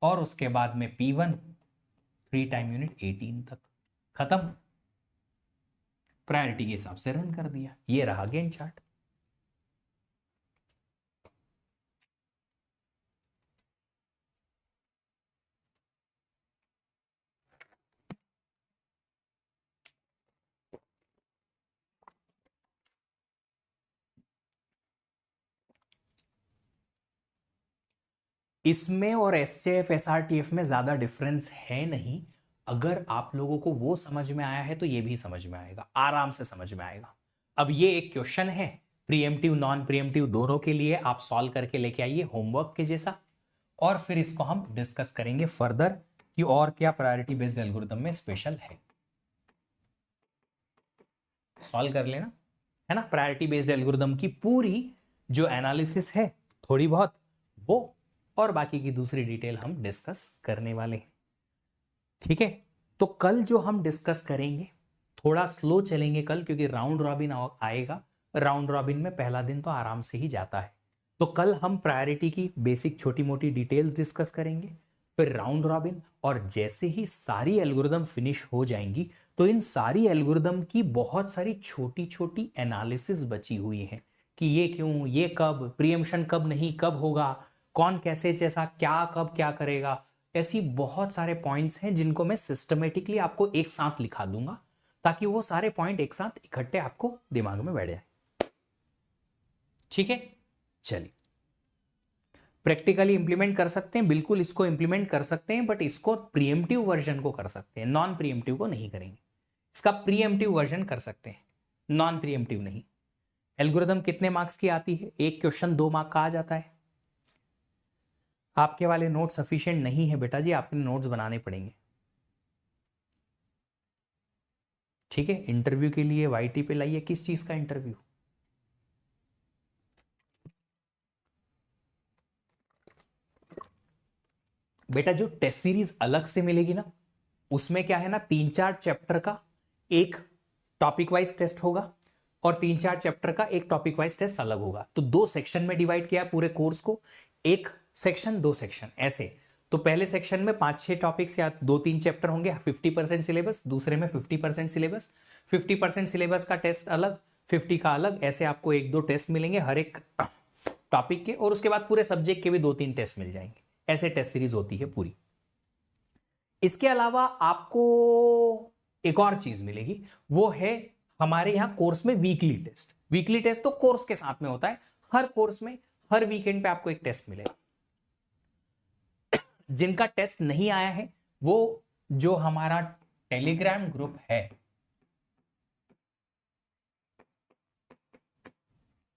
और उसके बाद में P1 3 टाइम यूनिट 18 तक, खत्म। प्रायोरिटी के हिसाब से रन कर दिया। ये रहा गेन चार्ट। इसमें और एसजेएफ एसआरटीएफ में ज्यादा डिफरेंस है नहीं। अगर आप लोगों को वो समझ में आया है तो ये भी समझ में आएगा, आराम से समझ में आएगा। अब ये एक क्वेश्चन है प्रीएम्प्टिव नॉन प्रीएम्प्टिव दोनों के लिए, आप सॉल्व करके लेके आइए होमवर्क के जैसा, और फिर इसको हम डिस्कस करेंगे फर्दर कि और क्या प्रायोरिटी बेस्ड एल्गोरिथम में स्पेशल है। सॉल्व कर लेना, है ना। प्रायोरिटी बेस्ड एल्गोरिथम की पूरी जो एनालिसिस है थोड़ी बहुत वो, और बाकी की दूसरी डिटेल हम डिस्कस करने वाले हैं, ठीक है। तो कल जो हम डिस्कस करेंगे थोड़ा स्लो चलेंगे कल, क्योंकि राउंड रॉबिन आएगा। राउंड रॉबिन में पहला दिन तो आराम से ही जाता है, तो कल हम प्रायोरिटी की बेसिक छोटी मोटी डिटेल्स डिस्कस करेंगे, फिर राउंड रॉबिन, और जैसे ही सारी एल्गोरिदम फिनिश हो जाएंगी तो इन सारी एल्गोरिदम की बहुत सारी छोटी छोटी एनालिसिस बची हुई है कि ये क्यों, ये कब, प्रीएम्पशन कब नहीं कब होगा, कौन कैसे जैसा क्या कब क्या करेगा। ऐसी बहुत सारे पॉइंट्स हैं जिनको मैं सिस्टमेटिकली आपको एक साथ लिखा दूंगा, ताकि वो सारे पॉइंट एक साथ इकट्ठे आपको दिमाग में बैठ जाए, ठीक है। चलिए, प्रैक्टिकली इंप्लीमेंट कर सकते हैं, बिल्कुल इसको इंप्लीमेंट कर सकते हैं, बट इसको प्रीएम्प्टिव वर्जन को कर सकते हैं, नॉन प्रीएम्प्टिव को नहीं करेंगे। इसका प्रीएम्प्टिव वर्जन कर सकते हैं, नॉन प्रीएम्प्टिव नहीं। एल्गोरिथम कितने मार्क्स की आती है? एक क्वेश्चन 2 मार्क का आ जाता है। आपके वाले नोट सफिशिएंट नहीं है बेटा जी, आपके नोट्स बनाने पड़ेंगे, ठीक है। इंटरव्यू के लिए वाईटी पे लाइए। किस चीज का इंटरव्यू? बेटा जो टेस्ट सीरीज अलग से मिलेगी ना, उसमें क्या है ना, 3-4 चैप्टर का एक टॉपिक वाइज टेस्ट होगा और 3-4 चैप्टर का एक टॉपिक वाइज टेस्ट अलग होगा। तो 2 सेक्शन में डिवाइड किया पूरे कोर्स को, एक सेक्शन 2 सेक्शन ऐसे। तो पहले सेक्शन में 5-6 टॉपिक्स या 2-3 चैप्टर होंगे, 50% सिलेबस, दूसरे में 50% सिलेबस, 50% सिलेबस का टेस्ट अलग, 50 का अलग, ऐसे आपको 1-2 टेस्ट मिलेंगे हर एक टॉपिक के, और उसके बाद पूरे सब्जेक्ट के भी 2-3 टेस्ट मिल जाएंगे। ऐसे टेस्ट सीरीज होती है पूरी। इसके अलावा आपको एक और चीज मिलेगी, वो है हमारे यहां कोर्स में वीकली टेस्ट। वीकली टेस्ट तो कोर्स के साथ में होता है, हर कोर्स में हर वीकेंड पे आपको एक टेस्ट मिलेगा। जिनका टेस्ट नहीं आया है वो जो हमारा टेलीग्राम ग्रुप है,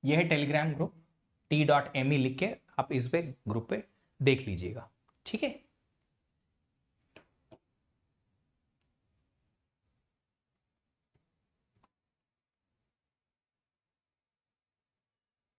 यह है टेलीग्राम ग्रुप, t.me लिख के आप इस पे ग्रुप पे देख लीजिएगा, ठीक है।